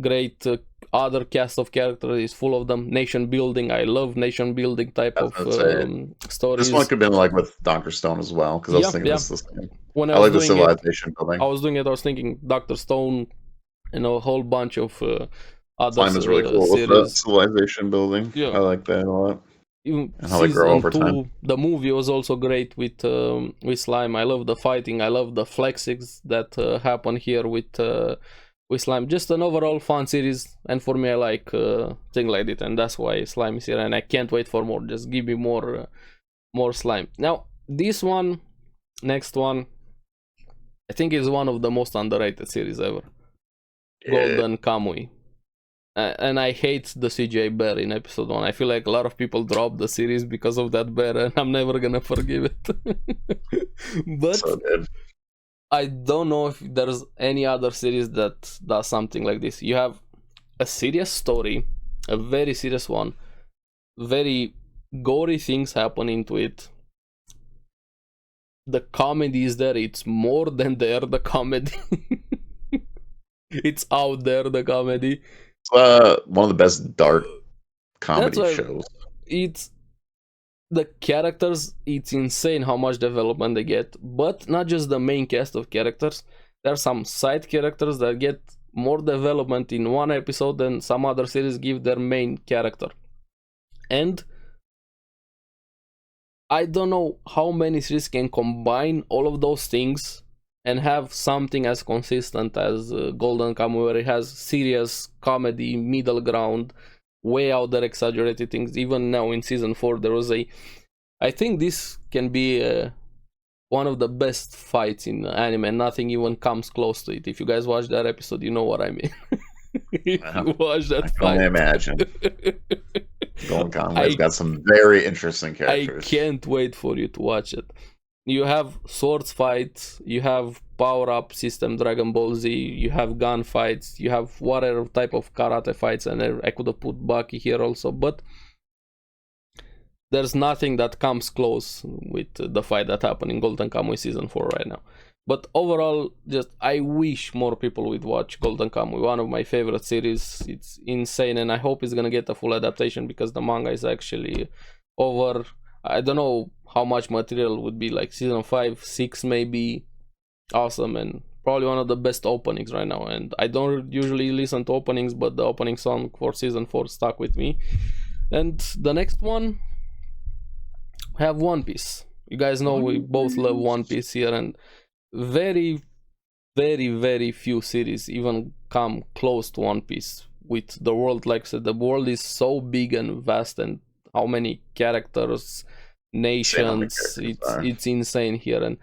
great other cast of characters is full of them. Nation building, I love nation building type of stories. This one could have been like with Dr. Stone as well, because I was thinking this is the same. When I like the civilization building. I was doing it, I was thinking Dr. Stone and a whole bunch of other Slime is really cool series. with the civilization building. Yeah. I like that a lot. And how they grow over time. The movie was also great with Slime. I love the fighting. I love the flexes that happen here with Slime. Just an overall fun series, and for me, I like things like it, and that's why Slime is here. And I can't wait for more. Just give me more Slime. Now this one, next one, I think is one of the most underrated series ever. Golden Kamuy. And I hate the CGI bear in episode 1. I feel like a lot of people dropped the series because of that bear, and I'm never gonna forgive it. But so I don't know if there's any other series that does something like this. You have a serious story, a very serious one, very gory things happen into it. The comedy is there. It's more than there, the comedy. It's out there, the comedy. One of the best dark comedy shows. It's the characters, it's insane how much development they get, but not just the main cast of characters. There are some side characters that get more development in one episode than some other series give their main character. And I don't know how many series can combine all of those things and have something as consistent as Golden Kamuy, where it has serious comedy, middle ground, way out there exaggerated things. Even now in season 4 there was I think this can be one of the best fights in anime, and nothing even comes close to it. If you guys watch that episode, you know what I mean. If you watch that fight. I can only imagine. Golden Kamuy's got some very interesting characters. I can't wait for you to watch it. You have swords fights, you have power-up system Dragon Ball Z, you have gun fights, you have whatever type of karate fights, and I could have put Baki here also, but there's nothing that comes close with the fight that happened in Golden Kamuy season 4 right now. But overall, just I wish more people would watch Golden Kamuy, one of my favorite series. It's insane, and I hope it's gonna get a full adaptation because the manga is actually over. I don't know how much material would be, like season 5, 6 maybe. Awesome, and probably one of the best openings right now. And I don't usually listen to openings, but the opening song for season 4 stuck with me. And the next one, we have One Piece. You guys know we both love One Piece here, and very, very, very few series even come close to One Piece with the world. Like I said, the world is so big and vast, and how many characters, nations, it's insane here. And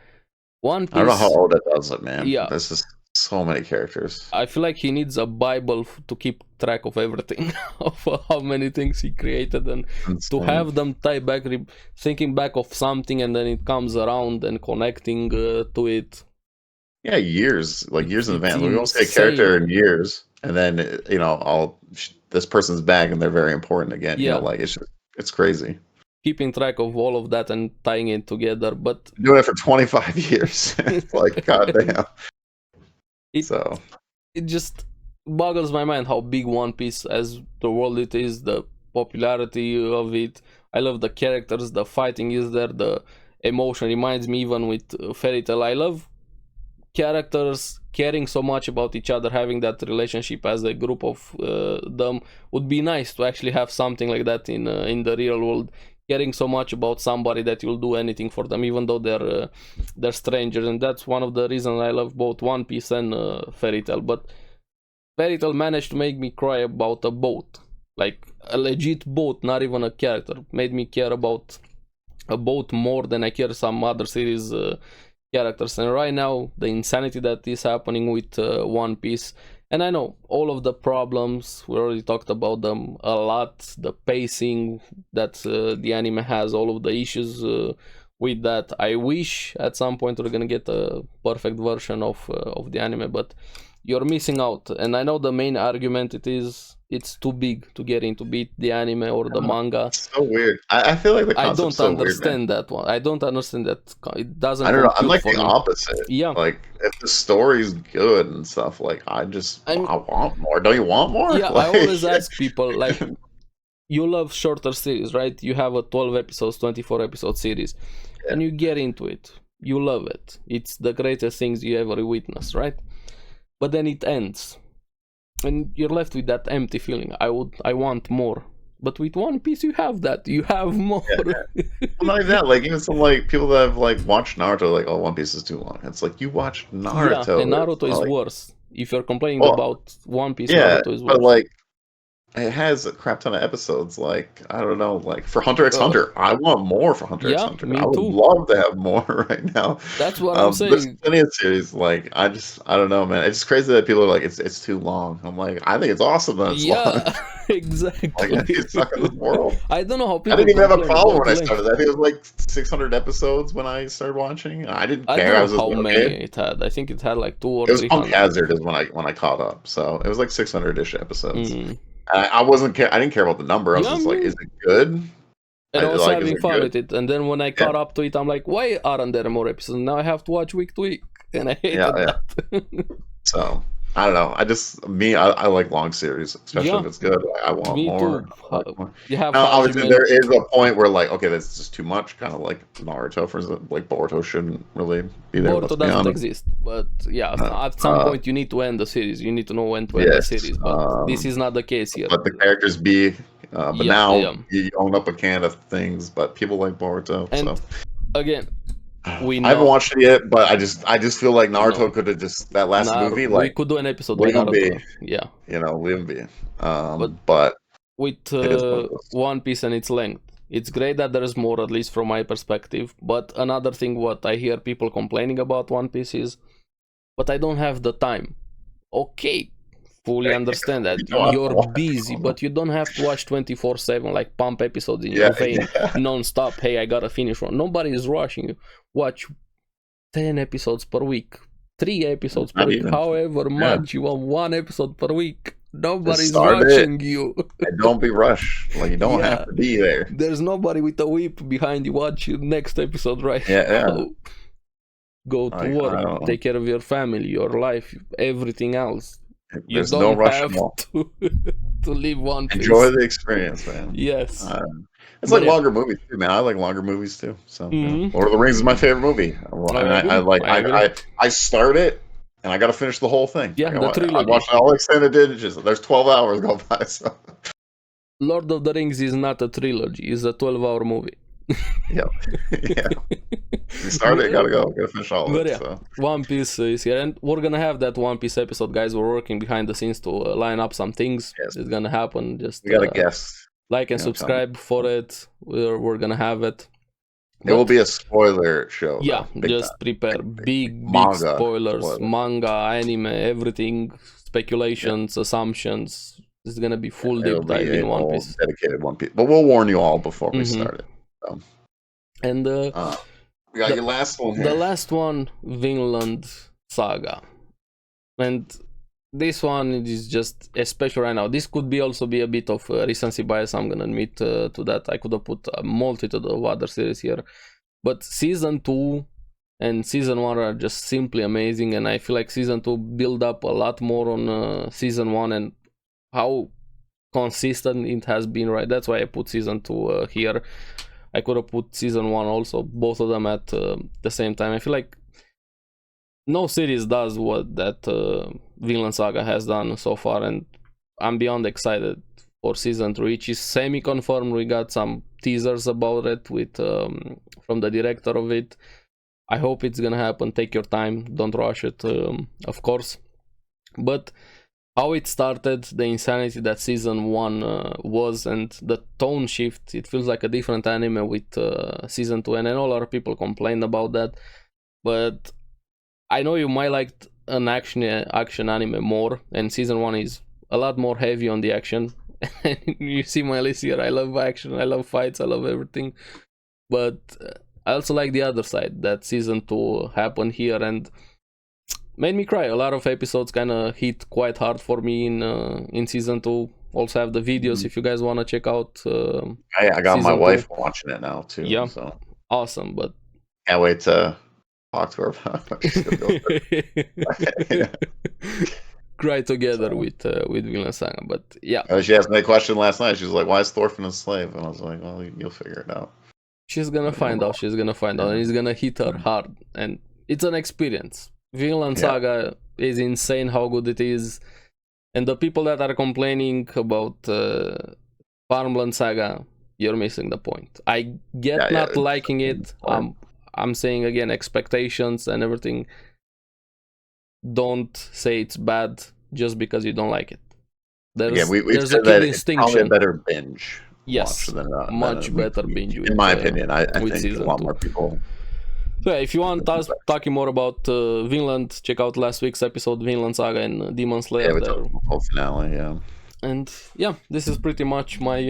One Piece, I don't know how Oda does it, man. Yeah, this is so many characters. I feel like he needs a Bible to keep track of everything, of how many things he created, and to have them tie back, thinking back of something, and then it comes around and connecting to it. Yeah, years in advance. We won't say character in years, and then this person's back and they're very important again. Yeah, it's crazy. keeping track of all of that and tying it together. But doing it for 25 years. It's like, goddamn. So it just boggles my mind how big One Piece as the world it is, the popularity of it. I love the characters, the fighting is there, the emotion reminds me even with Fairy Tail. I love characters caring so much about each other, having that relationship as a group of them. Would be nice to actually have something like that in the real world, caring so much about somebody that you'll do anything for them even though they're strangers. And that's one of the reasons I love both One Piece and Fairy Tail. But Fairy Tail managed to make me cry about a boat, like a legit boat, not even a character. Made me care about a boat more than I care some other series characters. And right now the insanity that is happening with One Piece, and I know all of the problems, we already talked about them a lot, the pacing that the anime has, all of the issues with that. I wish at some point we're gonna get a perfect version of the anime, but you're missing out. And I know the main argument it's too big to get into, beat the anime or the manga. It's so weird. I feel like the I concept's don't so understand weird, that one. I don't understand that. It doesn't I don't know. I'm compute like for the me. opposite. Yeah. Like if the story's good and stuff, like I want more. Don't you want more? Yeah, Like, I always ask people, like, you love shorter series, right? You have a 12 episodes, 24 episode series, and you get into it. You love it. It's the greatest things you ever witness, right? But then it ends, and you're left with that empty feeling. I want more. But with One Piece, you have that. You have more. Well, not even that. Like even some like people that have like watched Naruto, like, oh, One Piece is too long. It's like you watched Naruto. Yeah, and Naruto is like, worse. If you're complaining about One Piece, yeah, Naruto is worse. but like it has a crap ton of episodes. Like I don't know, like for Hunter x Hunter, I want more for Hunter x yeah, Hunter. me I would too. love to have more right now. That's what I'm There's saying. plenty of series. Like I don't know, man. It's just crazy that people are like, it's too long. I'm like, I think it's awesome that it's long. Yeah, exactly. Like it's stuck in this world. I don't know how people I didn't even have a complain problem about when I length. started. I think it was like 600 episodes when I started watching. I didn't I care. I don't was know just how like, many okay. it had. I think it had like 200 or It was Punk 300. Hazard is when I caught up. So it was like 600-ish episodes. Mm. I wasn't care. I didn't care about the number. I was Yeah, just like, me- is it good? And I was Is having it fun good? with it. And then when I caught up to it, I'm like, why aren't there more episodes? Now I have to watch week to week. And I hated Yeah. that. So I don't know. I like long series, especially Yeah. if it's good. I want Me more. too. I like more. You have Now, obviously, Hajime. there is a point where like, okay, that's just too much. Kind of like Naruto, for example. Like Boruto shouldn't really be there. Boruto doesn't exist. But yeah, at some point you need to end the series. You need to know when to end the series. But this is not the case here. Let the characters be. But now yeah. you own up a can of things. But people like Boruto. And so again, we I know. haven't watched it yet, but I just feel like Naruto could have just that last movie. Like we could do an episode leave with him Naruto. be. Yeah. You know, leave him be. But with it is one of those. One Piece and its length, it's great that there is more, at least from my perspective. But another thing, what I hear people complaining about One Piece is, but I don't have the time. Okay, fully understand that. You're busy, but you don't have to watch 24/7, like pump episodes in your vein non-stop. Hey, I gotta finish one. Nobody is rushing you. Watch 10 episodes per week, 3 episodes per week, however much you want, 1 episode per week. Nobody's rushing you. And don't be rushed. Like you don't have to be there. There's nobody with a whip behind you. Watch your next episode right now. Go to work, take care of your family, your life, everything else. There's no rush to live One Piece. Enjoy the experience, man. Yes. It's like longer movies too, man. I like longer movies too. So Lord of the Rings is my favorite movie. I start it and I got to finish the whole thing. Yeah, the trilogy. I watched all extended editions. There's 12 hours go by. So. Lord of the Rings is not a trilogy. It's a 12-hour movie. Yeah. You start it, gotta go. Gotta finish all of it. So. One Piece is here, and we're gonna have that One Piece episode, guys. We're working behind the scenes to line up some things. Yes. It's gonna happen. Just we gotta guess. Like and subscribe for it. We're gonna have it. It will be a spoiler show. Yeah, just prepare big spoilers, manga, anime, everything, speculations, assumptions. It's gonna be full deep dive in One Piece. Dedicated One Piece, but we'll warn you all before we start it. So. And we got your last one here. The last one, Vinland Saga, and this one is just especially right now. This could be also be a bit of recency bias. I'm gonna admit to that. I could have put a multitude of other series here, but season 2 and season 1 are just simply amazing, and I feel like season 2 build up a lot more on season 1 and how consistent it has been, right? That's why I put season 2 here. I could have put season 1 also, both of them at the same time. I feel like no series does what that Vinland Saga has done so far, and I'm beyond excited for season 3, which is semi-confirmed. We got some teasers about it with from the director of it. I hope it's gonna happen. Take your time, don't rush it, of course. But how it started, the insanity that season 1 was, and the tone shift, it feels like a different anime with season 2, and I know a lot of people complained about that, but I know you might like an action anime more, and season 1 is a lot more heavy on the action. You see my list here. I love action, I love fights, I love everything, but I also like the other side that season 2 happened here and made me cry. A lot of episodes kind of hit quite hard for me in season 2. Also have the videos if you guys want to check out. I got my wife watching it now too. Yeah, so awesome. But can't wait to talk to her about it. Cry together with Vinland Saga. But yeah, she asked me a question last night. She was like, "Why is Thorfinn a slave?" And I was like, "Well, you'll figure it out." She's gonna find out. She's gonna find out, and it's gonna hit her hard. And it's an experience. Vinland Saga is insane how good it is, and the people that are complaining about Farmland Saga, you're missing the point. I get not liking it. I'm saying again, expectations and everything. Don't say it's bad just because you don't like it. There's a key distinction. Probably a better binge. Yes, much better binge. In my opinion, I think a lot more people. So yeah, if you want us talking more about Vinland, check out last week's episode, Vinland Saga and Demon Slayer. Yeah, we talked about the whole finale, yeah. And yeah, this is pretty much my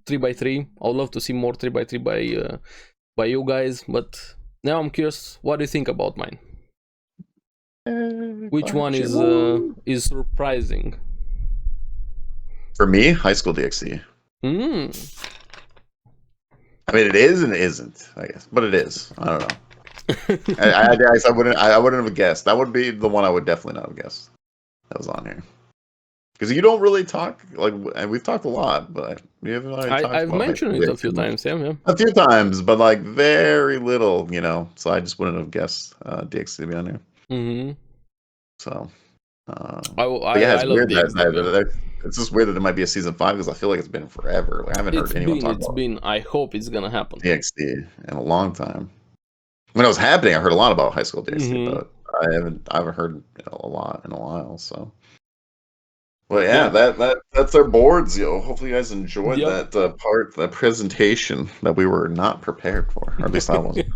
3x3. I would love to see more 3x3 by you guys, but now I'm curious, what do you think about mine? Which one is surprising? For me, High School DxD. I mean, it is and it isn't, I guess, but it is. I don't know. I wouldn't have guessed. That would be the one I would definitely not have guessed that was on here. Because you don't really talk, like, and we've talked a lot, but we haven't really talked I've mentioned it a few times, yeah. A few times, but like very little, you know. So I just wouldn't have guessed DxD to be on here. So, it's weird that it's just weird that it might be a season 5 because I feel like it's been forever. Like I haven't heard anyone talk about it. I hope it's gonna happen. DxD in a long time. When it was happening, I heard a lot about High School DxD, but I haven't heard a lot in a while. So, well, yeah, that's our boards, yo. Hopefully, you guys enjoyed that part, that presentation that we were not prepared for, or at least I wasn't.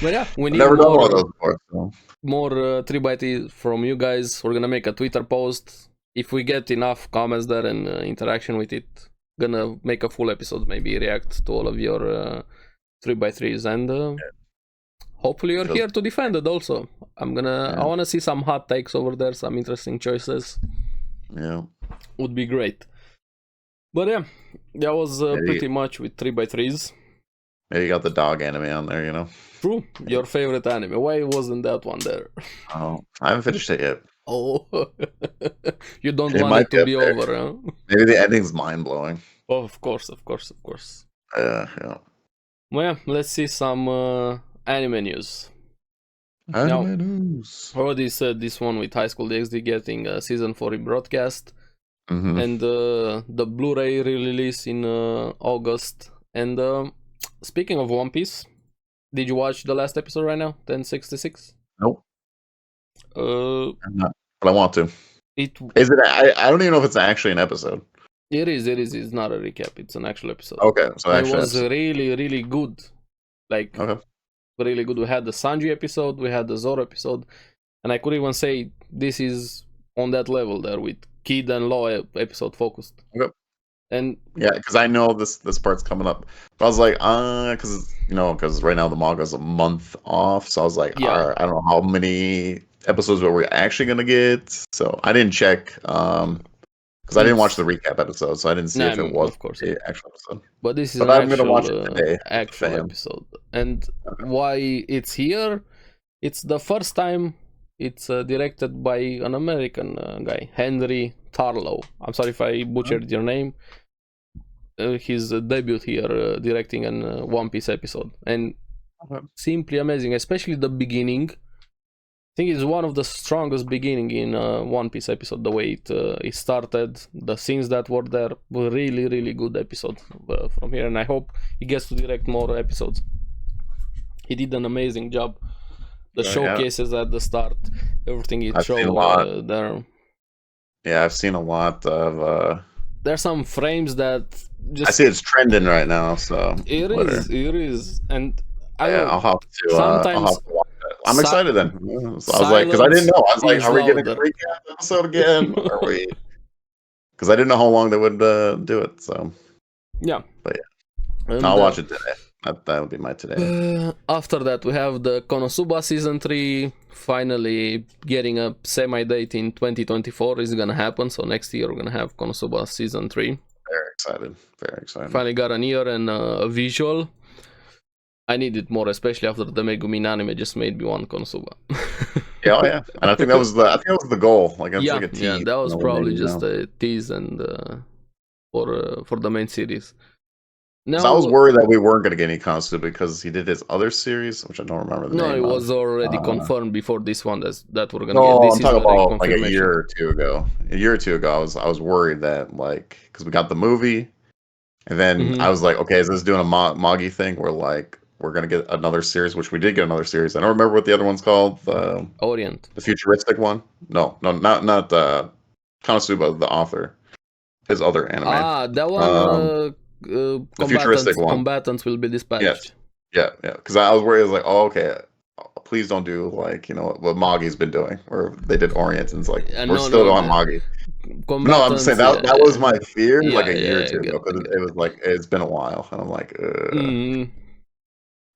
But yeah, we need more 3x3 from you guys. We're gonna make a Twitter post. If we get enough comments there and interaction with it, gonna make a full episode, maybe react to all of your 3x3s, and hopefully you're here to defend it also. I want to see some hot takes over there, some interesting choices. Yeah, would be great. But yeah, that was pretty much with 3x3s. Maybe you got the dog anime on there, you know. True, your favorite anime. Why wasn't that one there? Oh, I haven't finished it yet. Oh, you don't want it to be over, huh? Maybe the ending's mind blowing. Oh, of course. Yeah. Well, yeah, let's see some anime news. News. I already said this one with High School DxD getting season 4 broadcast, and the Blu-ray release in August. And speaking of One Piece, did you watch the last episode right now, 1066? Nope. I'm not, but I want to. Is it? I don't even know if it's actually an episode. It is. It's not a recap. It's an actual episode. Okay, so it was really, really good. Like, really good. We had the Sanji episode, we had the Zoro episode, and I could even say this is on that level there with Kid and Law episode focused. Okay. And yeah, because I know this part's coming up. But I was like, because right now the manga's a month off, so I was like, I don't know how many episodes that we're actually gonna get. So I didn't check because I didn't watch the recap episode, so I didn't see if it was of course, the actual episode. but this is But an I'm gonna watch it today. actual episode. And why it's here? It's the first time it's directed by an American guy, Henry Tarlow. I'm sorry if I butchered your name. His debut here, directing an One Piece episode, and simply amazing, especially the beginning. I think it's one of the strongest beginning in One Piece episode. The way it started, the scenes that were there, were really good episode from here, and I hope he gets to direct more episodes. He did an amazing job. The showcases at the start, everything it showed there. Yeah, I've seen a lot of. There's some frames that just. I see it's trending right now, so it is, and I'll have to. Sometimes I'll have to watch it. I'm excited then. So I was like, because I didn't know. I was like, are we getting a recap episode again? Are we? Because I didn't know how long they would do it. So yeah, but yeah, and, I'll watch it today. That would be my today. After that, we have the Konosuba Season 3 finally getting a semi-date in 2024 is gonna happen. So next year we're gonna have Konosuba Season 3. Very excited. Very excited. Finally got an ear and a visual. I need it more, especially after the Megumin anime just made me want Konosuba. yeah, and I think that was the goal. Like, like a tease. Yeah, that was probably just a tease and for the main series. Now, I was worried that we weren't going to get any Konosuba because he did his other series, which I don't remember the name. No, it was already confirmed before this one that we're going to get. This I'm talking about like a year or two ago. A year or two ago, I was worried that, like, because we got the movie, and then I was like, okay, is this doing a Magi thing where, like, we're going to get another series, which we did get another series. I don't remember what the other one's called. Orient. The futuristic one? No, not Konosuba, the author. His other anime. That one... the futuristic one. Combatants will be dispatched. Yeah. Because I was worried. I was like, oh, okay. Please don't do like what Magi's been doing, where they did Orient, and it's like we're still on Magi. No, I'm saying that was my fear, like a year or two ago, because it was like it's been a while, and I'm like,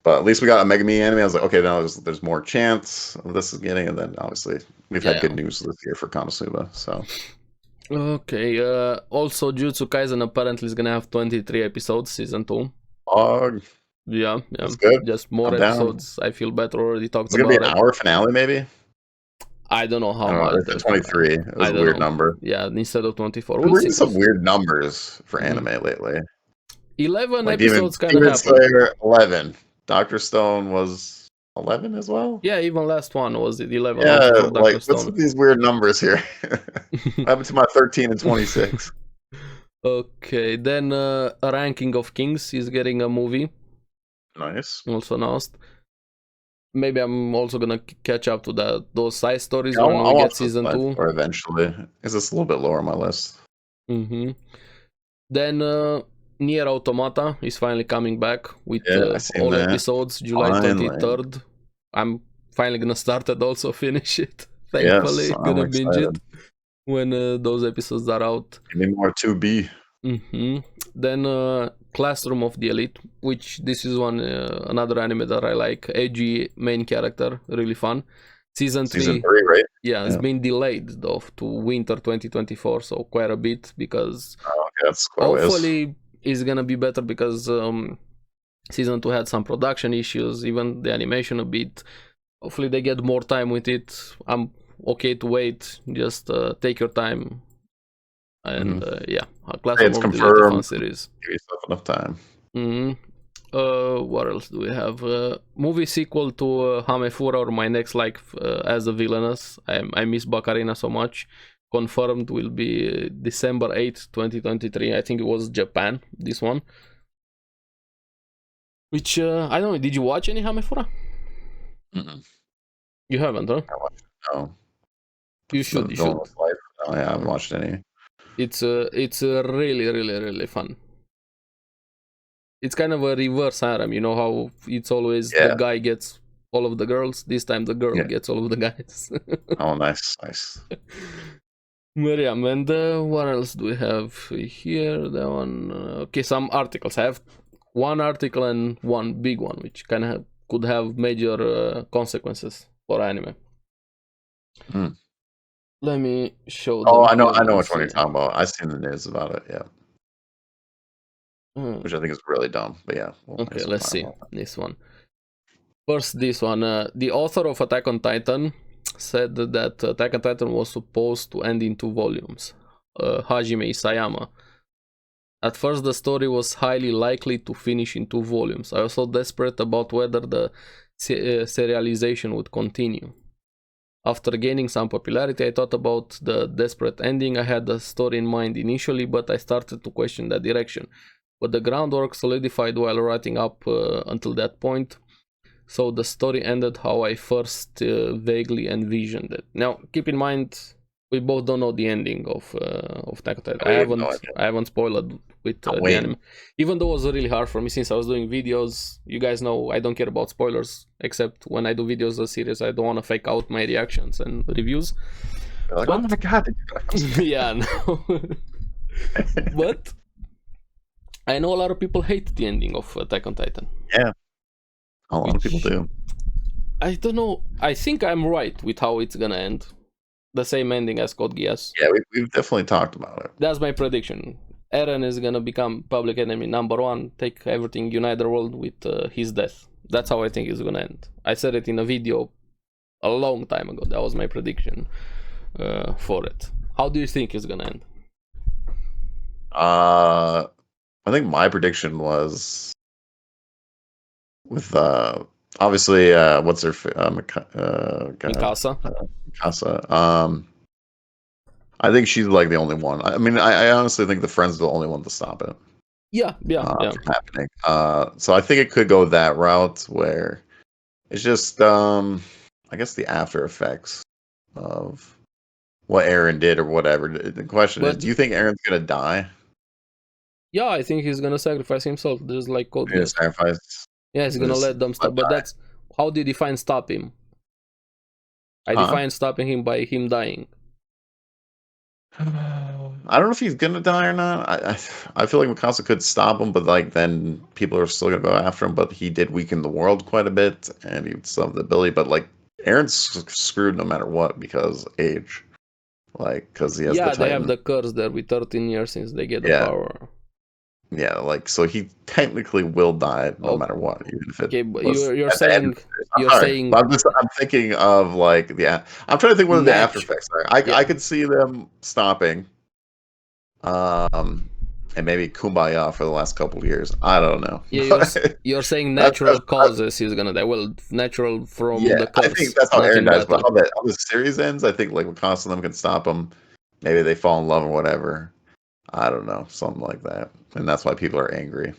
But at least we got a Megami anime. I was like, okay, now there's more chance of this is getting, and then obviously we've had good news this year for Konosuba, so. Okay, also Jujutsu Kaisen apparently is gonna have 23 episodes, season 2. Yeah. That's good. Just more episodes. I feel better already talked about it. It's gonna be an hour finale, maybe? I don't know how much. It's 23. It was a weird number. Yeah, instead of 24. We're seeing some weird numbers for anime lately. 11 episodes kind of happened. Slayer, 11. Dr. Stone was 11 as well? Yeah, even last one was 11. Yeah, like, what's with these weird numbers here? What happened to my 13 and 26? Okay, then A Ranking of Kings is getting a movie. Nice. Also announced. Maybe I'm also gonna catch up to those side stories when we get season 2. Or eventually. It's just a little bit lower on my list. Then Nier Automata is finally coming back with all episodes, July 23rd. I'm finally gonna start it, also finish it. Thankfully, gonna binge it when those episodes are out. Give me more 2B. Then Classroom of the Elite, which this is another anime that I like. Edgy main character, really fun. Season 3, right? Yeah, it's been delayed though to winter 2024, so quite a bit because hopefully it's gonna be better because season 2 had some production issues, even the animation a bit. Hopefully they get more time with it. I'm okay to wait. Just take your time. And it's confirmed. Fun series. Give yourself enough time. What else do we have? Movie sequel to Hamefura, or My Next Life as a Villainess. I miss Bacarina so much. Confirmed will be December 8th, 2023. I think it was Japan, this one. Which, I don't know, did you watch any Hamefura? You haven't, huh? I watched it, no. You should. No, I haven't watched any. It's really fun. It's kind of a reverse harem, you know how it's always the guy gets all of the girls. This time the girl gets all of the guys. Oh, nice. But yeah, and what else do we have here? That one. Okay, some articles. I have one article and one big one, which kind of could have major consequences for anime. Hmm. Let me show Oh, them I know, here and which one you're see. talking about. I've seen the news about it. Yeah, Hmm. which I think is really dumb. But yeah, I Okay, guess we'll let's talk see about that. this one. First, this one. The author of Attack on Titan said that Attack on Titan was supposed to end in 2 volumes. Hajime Isayama. At first, the story was highly likely to finish in 2 volumes. I was so desperate about whether the serialization would continue. After gaining some popularity, I thought about the desperate ending. I had the story in mind initially, but I started to question that direction. But the groundwork solidified while writing up until that point, so the story ended how I first vaguely envisioned it. Now, keep in mind, we both don't know the ending of Attack on Titan. We have no idea. I haven't spoiled with I'm the anime, waiting. even though it was really hard for me since I was doing videos. You guys know I don't care about spoilers, except when I do videos of series. I don't want to fake out my reactions and reviews. They're like, oh my god! Yeah, no. But I know a lot of people hate the ending of Attack on Titan. Yeah, a lot of people do. I don't know. I think I'm right with how it's gonna end. The same ending as Code Geass. Yeah, we've definitely talked about it. That's my prediction. Eren is gonna become public enemy #1, take everything, unite the world with his death. That's how I think it's gonna end. I said it in a video a long time ago. That was my prediction for it. How do you think it's gonna end? I think my prediction was with obviously what's her Mikasa? Mikasa. I think she's like the only one. I mean, I honestly think the friend's the only one to stop it. Yeah. From happening. So I think it could go that route where it's just I guess the after effects of what Eren did or whatever. The question is, do you think Eren's gonna die? Yeah, I think he's gonna sacrifice himself, just like Code Geass. Sacrifice. Yeah, he's gonna let them stop. But that's how do you define stop him? I define stopping him by him dying. I don't know if he's gonna die or not. I feel like Mikasa could stop him, but like then people are still gonna go after him. But he did weaken the world quite a bit, and he still have the ability. But like Eren's screwed no matter what because age, like because he has the Titan. They have the curse there with 13 years since they get the power. Yeah, like so he technically will die no matter what, even if it. Okay, but you're saying I'm thinking of like I'm trying to think what the after effects are. I could see them stopping, and maybe Kumbaya for the last couple of years. I don't know. Yeah, you're saying natural causes he's gonna die. Well, natural from the curse. I think that's how Eren dies. But how the series ends, I think like Mikasa and them can stop him. Maybe they fall in love or whatever. I don't know, something like that, and that's why people are angry.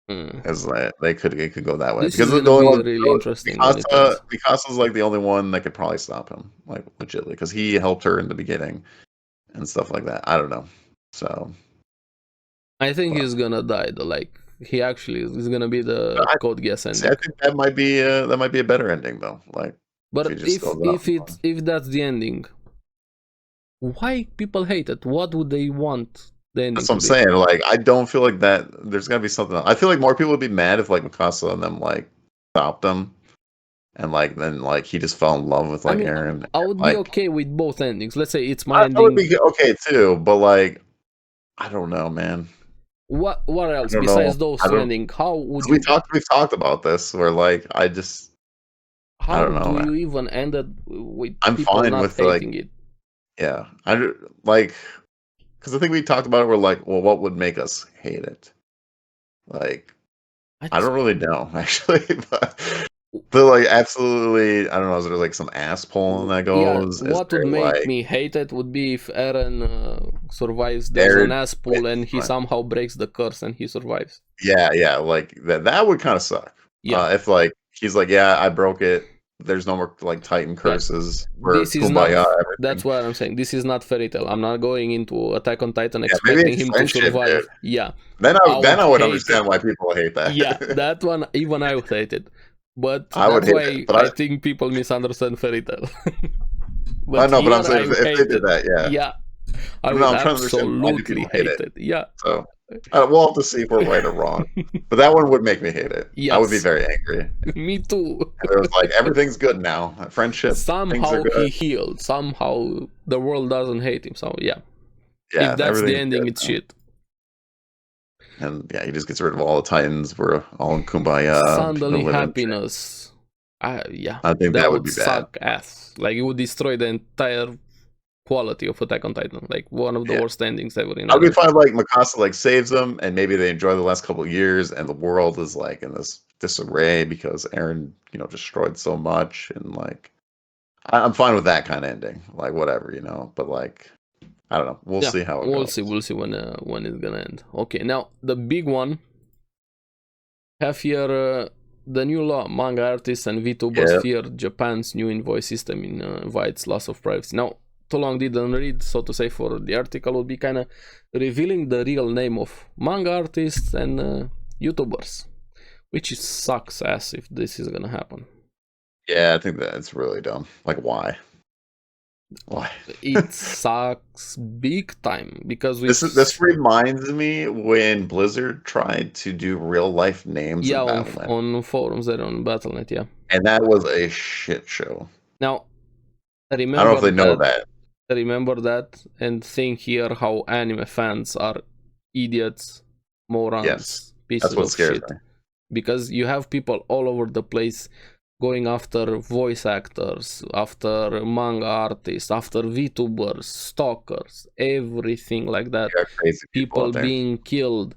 As it could go that way this because is the only one really interesting. Mikasa's like the only one that could probably stop him, like legitimately, because he helped her in the beginning and stuff like that. I don't know, so I think he's gonna die. Though, like he actually is gonna be the Code Geass ending. I think that might be a better ending though. Like, but if that's the ending, why people hate it? What would they want? That's what I'm saying. Like, I don't feel like that. There's gonna be something else. I feel like more people would be mad if like Mikasa and them like stopped them, and like then like he just fell in love with like Eren. I would be okay with both endings. Let's say it's my ending. I would be okay too, but like, I don't know, man. What else besides those two endings? How would we've talked about this? Where like I don't know. How do you even end it with I'm people fine not with hating it? Yeah, I like. Because I think we talked about it, we're like, well, what would make us hate it? Like, I don't really know, actually. But like, absolutely, I don't know, is there like some ass pulling that goes? Yeah, what would make me hate it would be if Eren survives, there's an ass pull, and he somehow breaks the curse and he survives. Yeah, like, that would kind of suck. Yeah. If, like, he's like, yeah, I broke it. There's no more like Titan curses. This is not. That's what I'm saying. This is not fairy tale. I'm not going into Attack on Titan expecting him to survive. Dude. Yeah. Then I would understand why people hate that. Yeah, that one even I would hate it. But that's why I think people misunderstand fairy tale. I I'm saying if they did that, yeah. Yeah. I would absolutely hate it. Yeah. So We'll have to see if we're right or wrong. But that one would make me hate it. I would be Yes. very angry. Me too. And it was like, everything's good now. Friendship, things are Somehow good. he healed. Somehow the world doesn't hate him. So yeah. Yeah, If that's the everything's ending, good it's now. shit. And yeah, he just gets rid of all the Titans. We're all in kumbaya. Suddenly people live in- happiness. Yeah. I think that would be bad. suck ass. Like it would destroy the entire quality of Attack on Titan. Like one of the Yeah. worst endings ever in I'll be anime. fine. Like Mikasa like saves them, and maybe they enjoy the last couple of years, and the world is like in this disarray because Eren, destroyed so much, and like I'm fine with that kind of ending. Like whatever, But like I don't know. We'll see how it goes. We'll see when it's gonna end. Okay, now the big one. Have here the new law: manga artists and VTubers fear Japan's new invoice system invites loss of privacy. Now, too long didn't read, so to say, for the article will be kind of revealing the real name of manga artists and YouTubers, which sucks ass if this is gonna happen. Yeah, I think that's really dumb. Like, why? Why? It sucks big time because this reminds me when Blizzard tried to do real life names. Yeah, in Battle.net. on forums there on Battle.net, yeah. And that was a shit show. Now, remember I don't know if they know that. Remember that and think here how anime fans are idiots, morons, pieces that's what of scares shit. me. Because you have people all over the place going after voice actors, after manga artists, after VTubers, stalkers, everything like that. Crazy people being killed.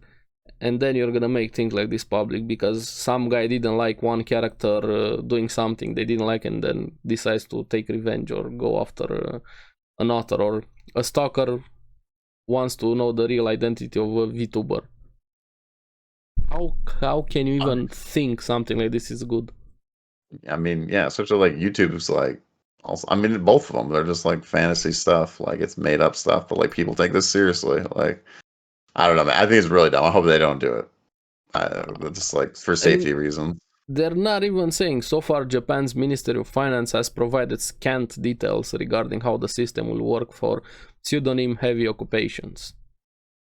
And then you're gonna make things like this public because some guy didn't like one character doing something they didn't like and then decides to take revenge or go after an author, or a stalker wants to know the real identity of a VTuber. How can you even think something like this is good? I mean, yeah, especially like YouTube's like, also, I mean, both of them, they're just like fantasy stuff, like it's made up stuff, but like people take this seriously. Like, I don't know, man. I think it's really dumb. I hope they don't do it. Just like for safety reasons. They're not even saying. So far, Japan's Ministry of Finance has provided scant details regarding how the system will work for pseudonym-heavy occupations.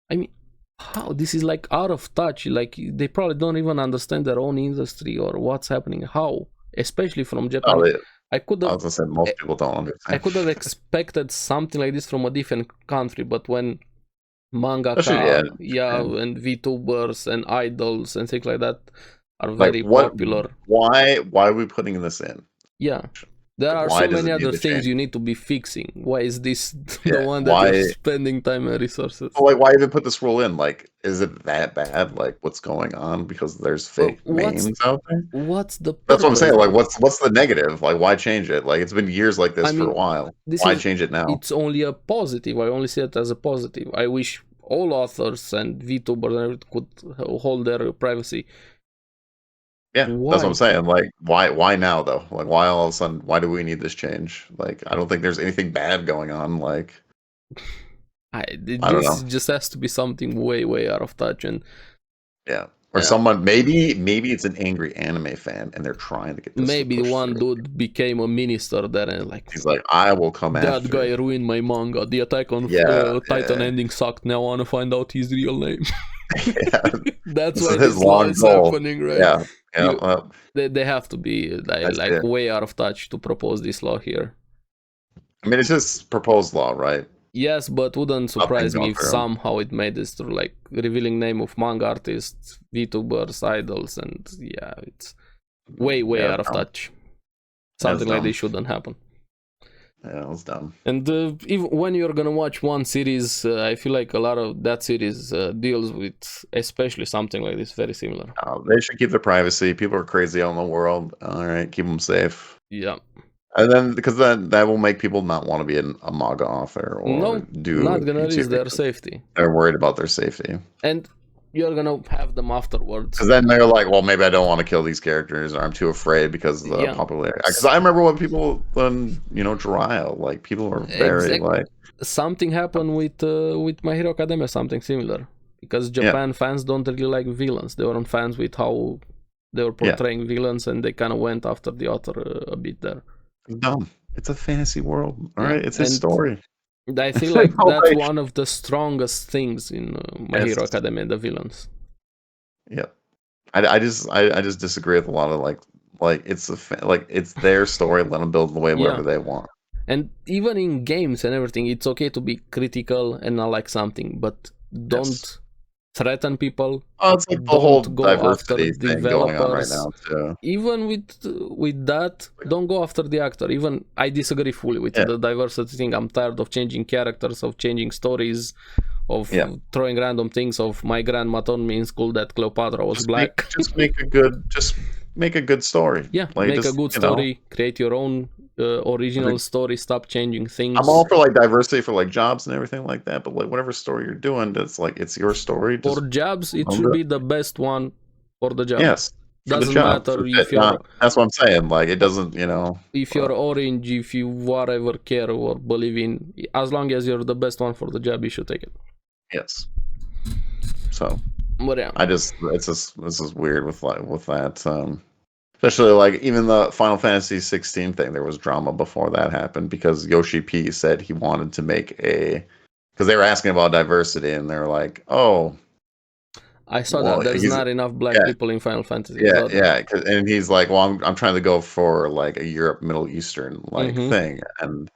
I mean, how? This is like out of touch. Like, they probably don't even understand their own industry or what's happening. How? Especially from Japan. I was gonna say most people don't understand. I could have expected something like this from a different country, but when mangaka, and VTubers and idols and things like that are very popular. Why are we putting this in? Yeah. There are so many other things you need to be fixing. Why is this the one that you're spending time and resources? Well, like, why even put this rule in? Like, is it that bad? Like, what's going on? Because there's fake names out there? What's the purpose? That's what I'm saying. Like, what's the negative? Like, why change it? Like, it's been years like this for a while. Why change it now? It's only a positive. I only see it as a positive. I wish all authors and VTubers could hold their privacy. Yeah, that's what I'm saying. Like, why now though? Like, why all of a sudden? Why do we need this change? Like, I don't think there's anything bad going on. Like, I don't know. Just has to be something way out of touch, and or someone maybe it's an angry anime fan and they're trying to get this. Maybe one dude became a minister there and like he's like, I will come after. That guy ruined my manga. The Attack on Titan ending sucked. Now I want to find out his real name. That's why this law is happening, right? They have to be like way out of touch to propose this law here. I mean, it's just proposed law, right? Yes, but wouldn't surprise me if somehow it made this through like revealing name of manga artists, VTubers, idols, and it's way out of touch. Something like this shouldn't happen. Yeah, it was dumb. And even when you're gonna watch one series, I feel like a lot of that series deals with especially something like this, very similar. They should keep their privacy. People are crazy out in the world. All right, keep them safe. Yeah. And then, because then that will make people not want to be a manga author or not gonna risk their safety. They're worried about their safety. And you're gonna have them afterwards. Because then they're like, well, maybe I don't want to kill these characters, or I'm too afraid because of the popularity. Because I remember when people, Jiraiya, like people were very like. Something happened with My Hero Academia, something similar. Because Japan fans don't really like villains. They weren't fans with how they were portraying villains, and they kind of went after the author a bit there. Dumb. It's a fantasy world. All right, it's his story. I feel like No, that's like, one of the strongest things in My Hero Academia, the villains. yeah. I just disagree with a lot of like it's their story. Let them build the way wherever they want. And even in games and everything, it's okay to be critical and not like something, but don't threaten people. Oh, it's like the whole diversity thing going on right now too. Even with that, don't go after the actor. Even I disagree fully with the diversity thing. I'm tired of changing characters, of changing stories, of throwing random things. Of my grandma told me in school that Cleopatra was black. Just make a good story. Yeah, like, make a good story. Create your own original story. Stop changing things. I'm all for like diversity for like jobs and everything like that, but like whatever story you're doing, that's like it's your story. For jobs, it should be the best one for the job. Yes, doesn't matter if you're. That's what I'm saying. Like it doesn't, If you're orange, if you whatever care or believe in, as long as you're the best one for the job, you should take it. Yes. So. But yeah. This is weird with that. Especially like even the Final Fantasy XVI thing, there was drama before that happened because Yoshi P said he wanted to make because they were asking about diversity and they were like, oh, I saw that there's not enough black people in Final Fantasy. And he's like, well, I'm trying to go for like a Europe, Middle Eastern like thing, and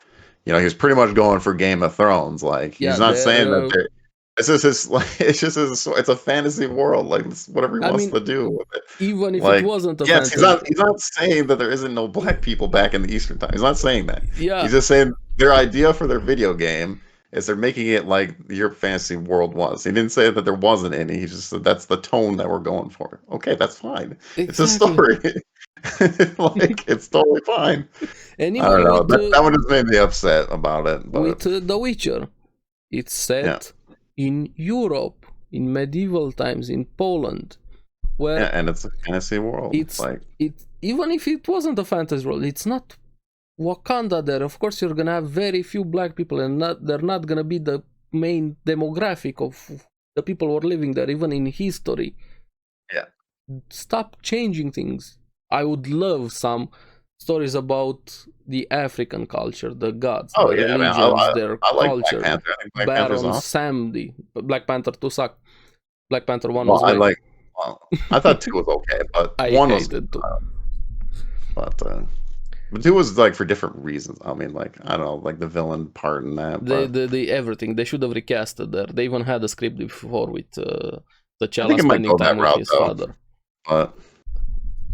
he was pretty much going for Game of Thrones. Like he's not saying that. It's a fantasy world. Like whatever he wants to do with it. Even if it wasn't a fantasy. He's not saying that there isn't no black people back in the Eastern time. He's not saying that. Yeah. He's just saying their idea for their video game is they're making it like your fantasy world was. He didn't say that there wasn't any. He just said that's the tone that we're going for. Okay, that's fine. Exactly. It's a story. Like it's totally fine. And I don't know. That one just made me upset about it. But, with The Witcher, it's set in Europe, in medieval times, in Poland, where and it's a fantasy world. It's even if it wasn't a fantasy world, it's not Wakanda there. Of course, you're gonna have very few black people, and they're not gonna be the main demographic of the people who are living there, even in history. Yeah. Stop changing things. I would love some stories about the African culture, the gods, the religions, their culture. Black Panther. I think Black Baron awesome. Samedi. Black Panther 2 sucked. Black Panther 1 was great. I thought 2 was okay, but 1 was good too. But 2 was like for different reasons. I mean, like I don't know, like the villain part in that. The everything they should have recasted there. They even had a script before with T'Challa spending time with his father.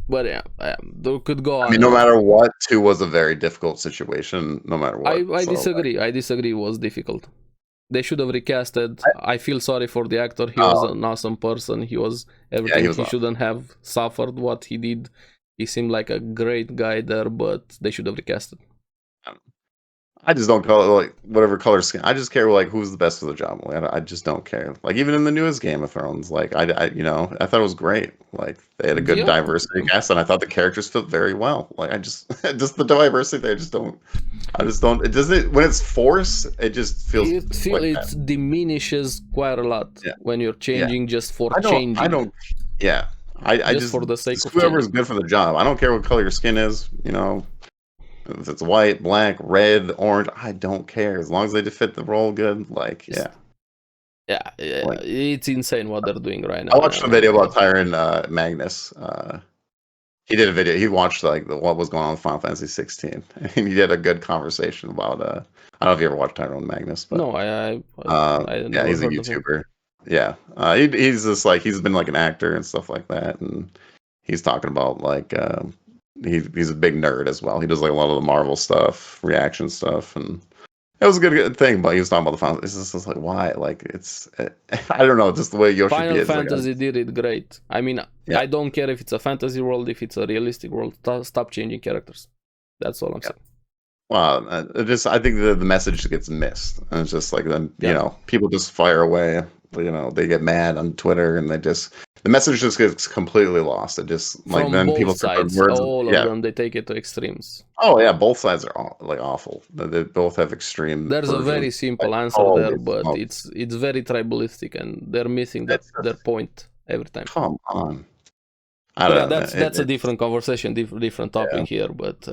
But yeah, they could go on. I mean, no matter what, 2 was a very difficult situation. No matter what, I disagree. I disagree. It was difficult. They should have recasted. I feel sorry for the actor. He was an awesome person. He was everything. He shouldn't have suffered what he did. He seemed like a great guy there, but they should have recasted. I just don't call it like whatever color skin. I just care like who's the best for the job. Like, I just don't care. Like even in the newest Game of Thrones, like I thought it was great. Like they had a good diversity cast, and I thought the characters fit very well. Like I just the diversity there just don't. It doesn't when it's forced. It just feels. It diminishes quite a lot when you're changing just for changing. I don't. Yeah, I just for the sake of whoever's good for the job. I don't care what color your skin is. If it's white, black, red, orange, I don't care as long as they fit the role good. Like, it's insane what they're doing right now. I watched a video about Tyron Magnus. He did a video. He watched like what was going on with Final Fantasy 16, and he did a good conversation about. I don't know if you ever watched Tyron Magnus, but no, I he's a YouTuber. Yeah, he's just like he's been like an actor and stuff like that, and he's talking about like. He's a big nerd as well. He does like a lot of the Marvel stuff, reaction stuff, and it was a good thing. But he was talking about the Final. It's just like why, like I don't know, just the way Yoshi Final Fantasy did it great. I mean, I don't care if it's a fantasy world, if it's a realistic world. Stop changing characters. That's all I'm saying. Well, I think the message gets missed, and it's just like then people just fire away. They get mad on Twitter, and the message just gets completely lost. It just like from then both people sides, all of them, they take it to extremes. Oh yeah, both sides are like awful. They both have extreme. There's a very simple answer there, but it's very tribalistic, and they're missing their point every time. Come on. That's a different conversation, different topic here, but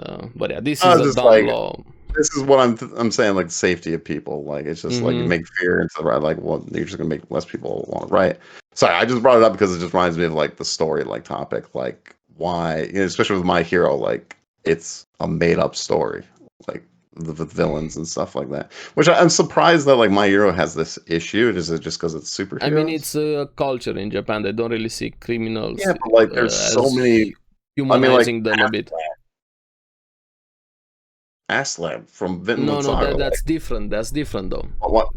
yeah, this is a dumb law. this is what I'm saying, like safety of people. Like it's just like you make fear into right. Like, well, you're just gonna make less people want to write. Sorry, I just brought it up because it just reminds me of like the story like topic, like why, especially with My Hero, like it's a made up story, like the villains and stuff like that. Which I'm surprised that like My Hero has this issue. Is it just because it's superheroes? I mean, it's a culture in Japan. They don't really see criminals. Yeah, but like there's so many humanizing them a bit. ARESxGOD from Vinland Saga. No, that's different. That's different though. What?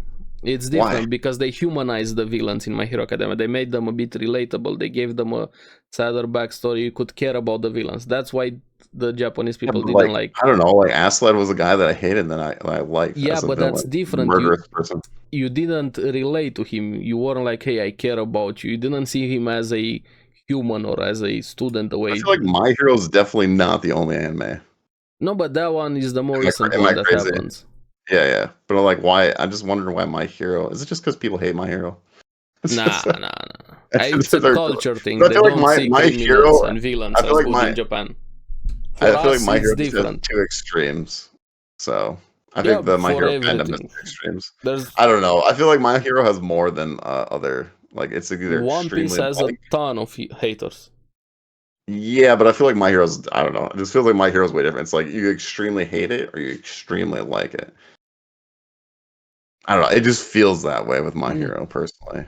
It's different because they humanized the villains in My Hero Academia. They made them a bit relatable. They gave them a sadder backstory. You could care about the villains. That's why the Japanese people didn't like. I don't know. Like ARESxGOD was a guy that I hated and I liked. Yeah, but that's different. Murderous person. You didn't relate to him. You weren't like, hey, I care about you. You didn't see him as a human or as a student away. I feel like My Hero is definitely not the only anime. No, but that one is the more recent one that happens. Yeah. But I'm like, why? I'm just wondering why My Hero. Is it just because people hate My Hero? Nah. It's a culture thing. They don't see criminals and villains as good in Japan. I feel like My Hero has two extremes. So I think the My Hero fandom has two extremes. I don't know. I feel like My Hero has more than other. Like it's either One Piece has a ton of haters. Yeah, but I feel like My Hero's, I don't know. It just feels like My Hero's way different. It's like you extremely hate it or you extremely like it. I don't know. It just feels that way with My Hero, personally.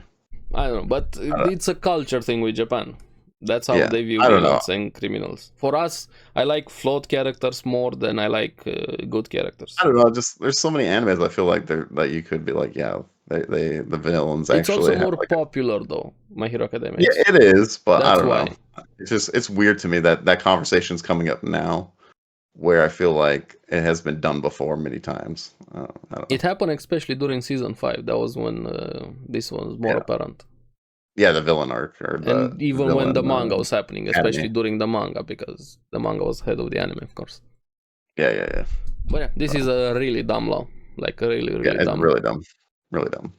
I don't know, but it's a culture thing with Japan. That's how they view villains and criminals. For us, I like flawed characters more than I like good characters. I don't know. Just there's so many animes I feel like that you could be like, yeah, the villains actually. It's also more popular though, My Hero Academia. Yeah, it is, but I don't know. It's weird to me that conversation's coming up now, where I feel like it has been done before many times. I don't know. It happened especially during season 5. That was when this was more apparent. Yeah, the villain arc, and even when the manga was happening, especially during the manga, because the manga was ahead of the anime, of course. Yeah. But yeah, this is a really dumb law, like really dumb. Really dumb.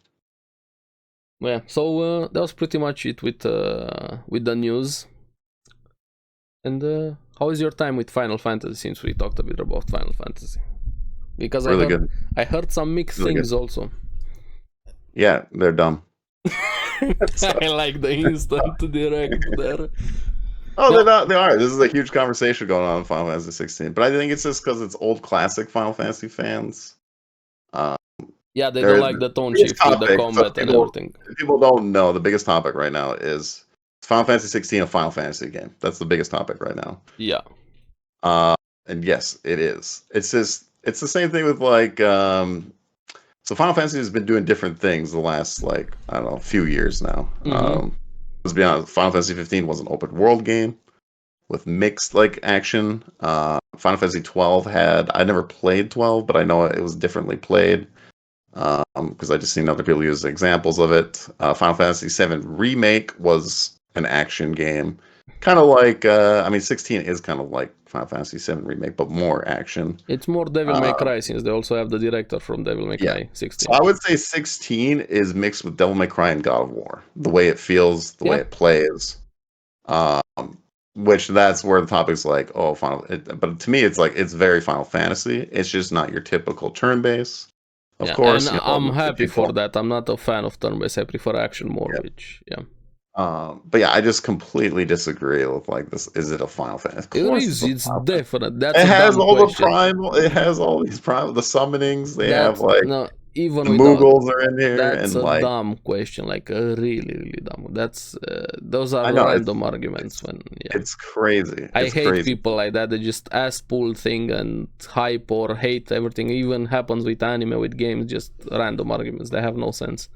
Yeah, so that was pretty much it with the news. And how is your time with Final Fantasy? Since we talked a bit about Final Fantasy, because I heard some mixed things also. Yeah, they're dumb. I like the instant direct there. Oh, they're not. They are. This is a huge conversation going on in Final Fantasy 16, but I think it's just because it's old classic Final Fantasy fans. Yeah, they don't like the tone shift with the combat and everything. People don't know the biggest topic right now is Final Fantasy 16 a Final Fantasy game. That's the biggest topic right now. Yeah. And yes, it is. It's the same thing with like so Final Fantasy has been doing different things the last like I don't know few years now. Let's be honest, Final Fantasy 15 was an open world game with mixed like action. Final Fantasy 12 I never played 12, but I know it was differently played. Because I just seen other people use examples of it. Final Fantasy VII Remake was an action game, kind of like 16 is kind of like Final Fantasy VII Remake, but more action. It's more Devil May Cry since they also have the director from Devil May Cry 16. So I would say 16 is mixed with Devil May Cry and God of War. The way it feels, the way it plays. Which that's where the topic's like, but to me it's like it's very Final Fantasy. It's just not your typical turn-based. Of course, and I'm happy for that. I'm not a fan of turn-based. I prefer action more, but yeah, I just completely disagree with like this. Is it a Final Fantasy? It's definite. That's it has all the primal. It has all these primal. The summonings they have like even the Moogles are in here. That's and a dumb question, like really dumb. That's those are random arguments. It's crazy. I hate people like that. They just ass pull thing and hype or hate everything. It even happens with anime, with games. Just random arguments. They have no sense.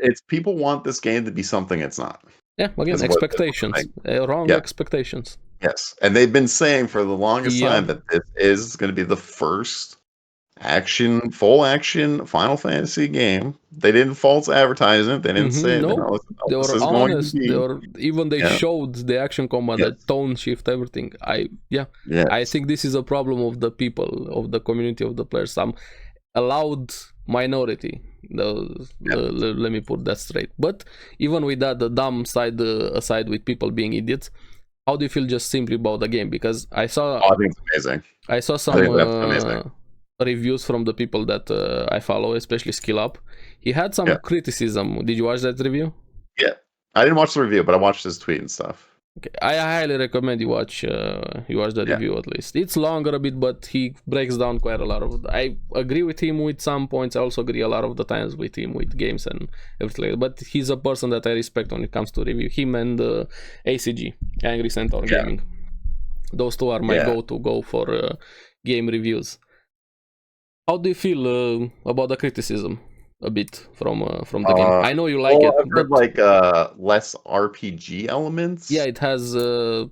It's people want this game to be something it's not. Yeah, again, expectations. Wrong expectations. Yes, and they've been saying for the longest time that this is going to be the first full action Final Fantasy game. They didn't false advise it. They didn't say they were honest. They showed the action combat, the tone shift, everything. I think this is a problem of the people, of the community, of the players. Some allowed minority. Let me put that straight. But even with that, the dumb side aside, with people being idiots, how do you feel just simply about the game? Because I think it's amazing. I saw some reviews from the people that I follow, especially Skill Up. He had some criticism. Did you watch that review? Yeah, I didn't watch the review, but I watched his tweet and stuff. Okay, I highly recommend you watch the review at least. It's longer a bit, but he breaks down quite a lot of. I agree with him with some points. I also agree a lot of the times with him with games and everything. But he's a person that I respect when it comes to review. Him and ACG, Angry Centaur Gaming. Those two are my go for game reviews. How do you feel about the criticism? A bit from the game. I know you like it. I've heard like less RPG elements. Yeah, it has. I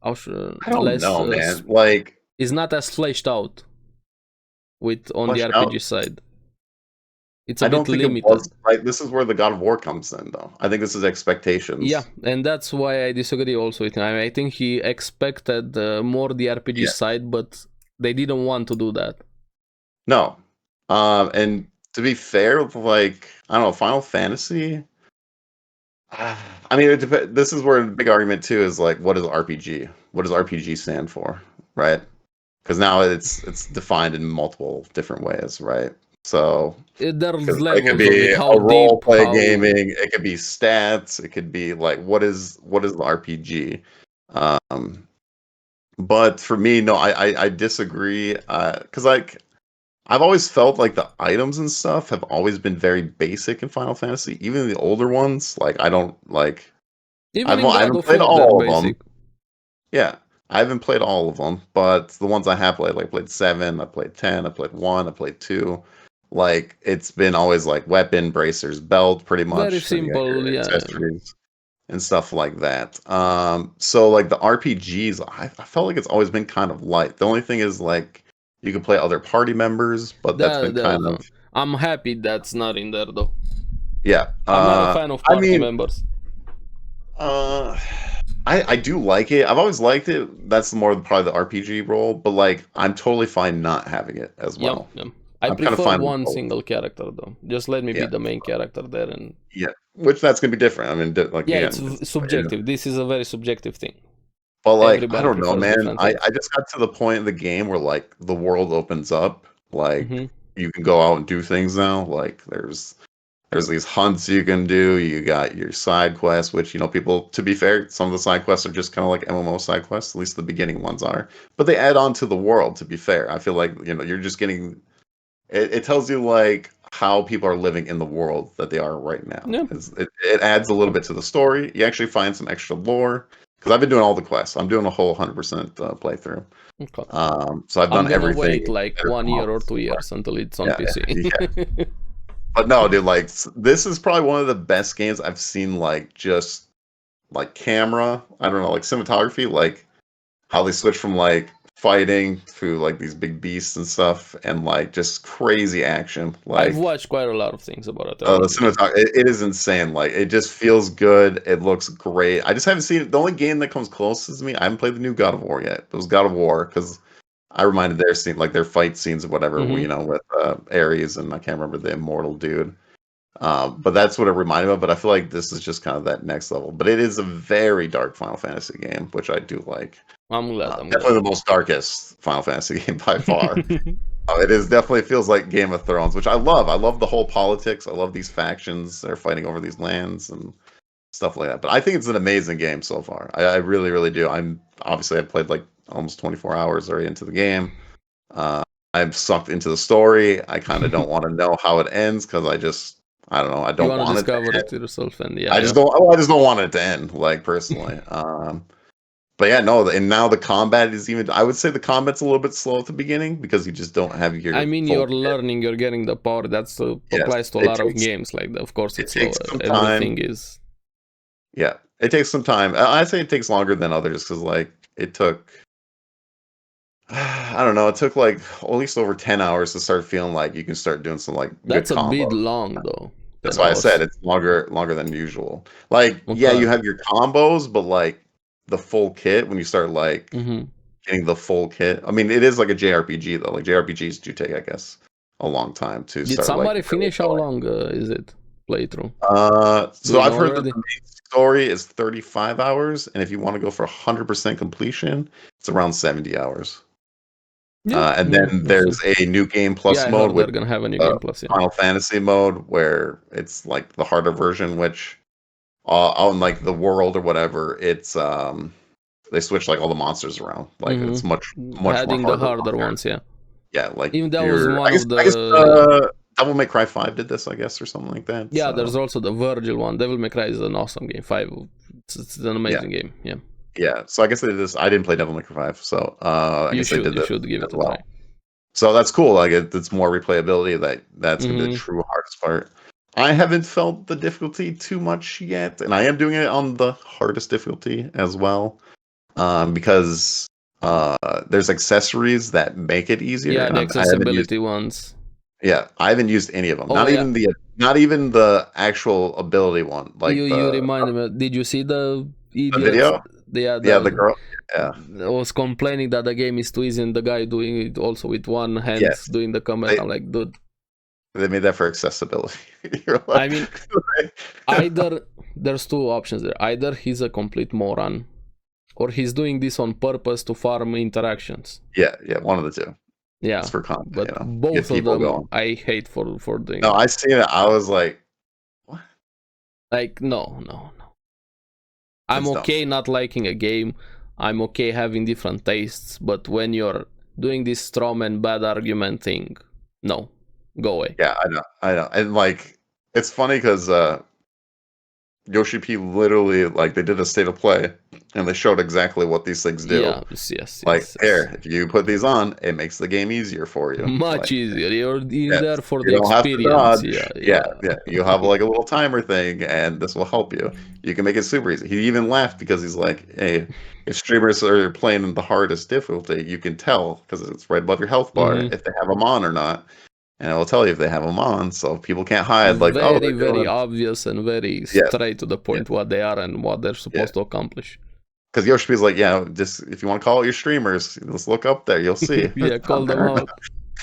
don't know, man. Like, it's not as fleshed out on the RPG side. It's a bit limited. It was, like, this is where the God of War comes in, though. I think this is expectations. Yeah, and that's why I disagree also with him. I think he expected more the RPG side, but they didn't want to do that. No, and to be fair, like, I don't know, Final Fantasy. I mean, this is where the big argument too is like, what is RPG? What does RPG stand for, right? Because now it's defined in multiple different ways, right? So it could be a role play gaming. It could be stats. It could be like, what is the RPG? But for me, no, I disagree. Because like, I've always felt like the items and stuff have always been very basic in Final Fantasy, even the older ones. Like, I don't like. I haven't played all of them. Yeah, I haven't played all of them, but the ones I have played, like, I played 7, I played 10, I played 1, I played 2. Like, it's been always like weapon, bracers, belt, pretty much. Very simple, accessories and stuff like that. So like the RPGs, I felt like it's always been kind of light. The only thing is like, you can play other party members, but that's been kind of. I'm happy that's not in there though. Yeah, I'm not a fan of party members. I do like it. I've always liked it. That's more probably the RPG role, but like, I'm totally fine not having it as well. Yeah. I prefer one single character though. Just let me be the main character there, and which that's gonna be different. I mean, like, it's subjective. This is a very subjective thing. But like, I don't know, man. I just got to the point in the game where like the world opens up. Like, you can go out and do things now. Like, there's these hunts you can do. You got your side quests, which, people, to be fair, some of the side quests are just kind of like MMO side quests. At least the beginning ones are. But they add on to the world, to be fair. I feel like, you're just getting. It tells you like how people are living in the world that they are right now. Yeah. It adds a little bit to the story. You actually find some extra lore. Because I've been doing all the quests. I'm doing a whole 100% playthrough. Okay. So I've done everything. Wait like 1 year or 2 years until it's on PC. Yeah. But no, dude, like, this is probably one of the best games I've seen, like, just, like, camera. I don't know, like, cinematography. Like, how they switch from, like, fighting to, like, these big beasts and stuff. And, like, just crazy action. Like, I've watched quite a lot of things about it. The cinematography, it is insane. Like, it just feels good. It looks great. I just haven't seen it. The only game that comes closest to me, I haven't played the new God of War yet. It was God of War, because I reminded their scene, like their fight scenes or whatever, with Ares and I can't remember the immortal dude. But that's what it reminded me of. But I feel like this is just kind of that next level. But it is a very dark Final Fantasy game, which I do like. I'm glad. Definitely the most darkest Final Fantasy game by far. It definitely feels like Game of Thrones, which I love. I love the whole politics. I love these factions that are fighting over these lands and stuff like that. But I think it's an amazing game so far. I really, really do. I've played like almost 24 hours already into the game. I'm sucked into the story. I kind of don't want to know how it ends because I don't know. I don't want to discover it to yourself, and I just don't want it to end, like, personally. But yeah, no, and now the combat is even. I would say the combat's a little bit slow at the beginning because you just don't have your. I mean, you're learning, you're getting the power. That's applies to a lot of games. Like, of course, it's slow. Everything is. Yeah, it takes some time. I say it takes longer than others because, like, it took. I don't know. It took like at least over 10 hours to start feeling like you can start doing some like. That's a bit long though. That's why I said it's longer than usual. Like, yeah, you have your combos, but like the full kit when you start like getting the full kit. I mean, it is like a JRPG though. Like JRPGs do take, I guess, a long time to. Did somebody finish? How long is it playthrough? So I've heard that the main story is 35 hours, and if you want to go for 100% completion, it's around 70 hours. And then there's a new game plus I mode heard with they're gonna have a new game plus. Final Fantasy mode, where it's like the harder version, which on like the world or whatever, it's they switch like all the monsters around. Like it's much more Adding harder. the harder ones, yeah. Yeah, like even that was one I guess, of the. Devil May Cry 5 did this, I guess, or something like that. Yeah, so. there's also the Virgil one. Devil May Cry is an awesome game. 5, it's an amazing game. Yeah. Yeah, so I guess they did this. I didn't play Devil May Cry 5, so I guess they did this. You should give it a try. So that's cool. Like it's more replayability. That's gonna be the true hardest part. I haven't felt the difficulty too much yet, and I am doing it on the hardest difficulty as well, because there's accessories that make it easier. Yeah, the accessibility ones. Yeah, I haven't used any of them. Not even the actual ability one. Like you reminded me. Did you see the idiot? The video? The girl. Yeah, was complaining that the game is too easy, and the guy doing it also with one hand doing the command. I'm like, dude. They made that for accessibility. I mean, either there's two options there. Either he's a complete moron, or he's doing this on purpose to farm interactions. Yeah, one of the two. Yeah, it's for content. But both of them, I hate for doing. No, I seen it. I was like, what? Like, no. I'm okay not liking a game. I'm okay having different tastes, but when you're doing this strawman bad argument thing, no, go away. Yeah, I know. And like, it's funny because Yoshi P literally, like, they did a state of play and they showed exactly what these things do. Yes. Here, if you put these on, it makes the game easier for you. Much easier. You're there for the experience. Yeah. You have like a little timer thing, and this will help you. You can make it super easy. He even laughed because he's like, hey, if streamers are playing in the hardest difficulty, you can tell because it's right above your health bar if they have them on or not. And it will tell you if they have them on, so people can't hide. Like, very obvious and very straight to the point what they are and what they're supposed to accomplish. Because Yoshi's like, just if you want to call out your streamers, let's look up there. You'll see. Call them out.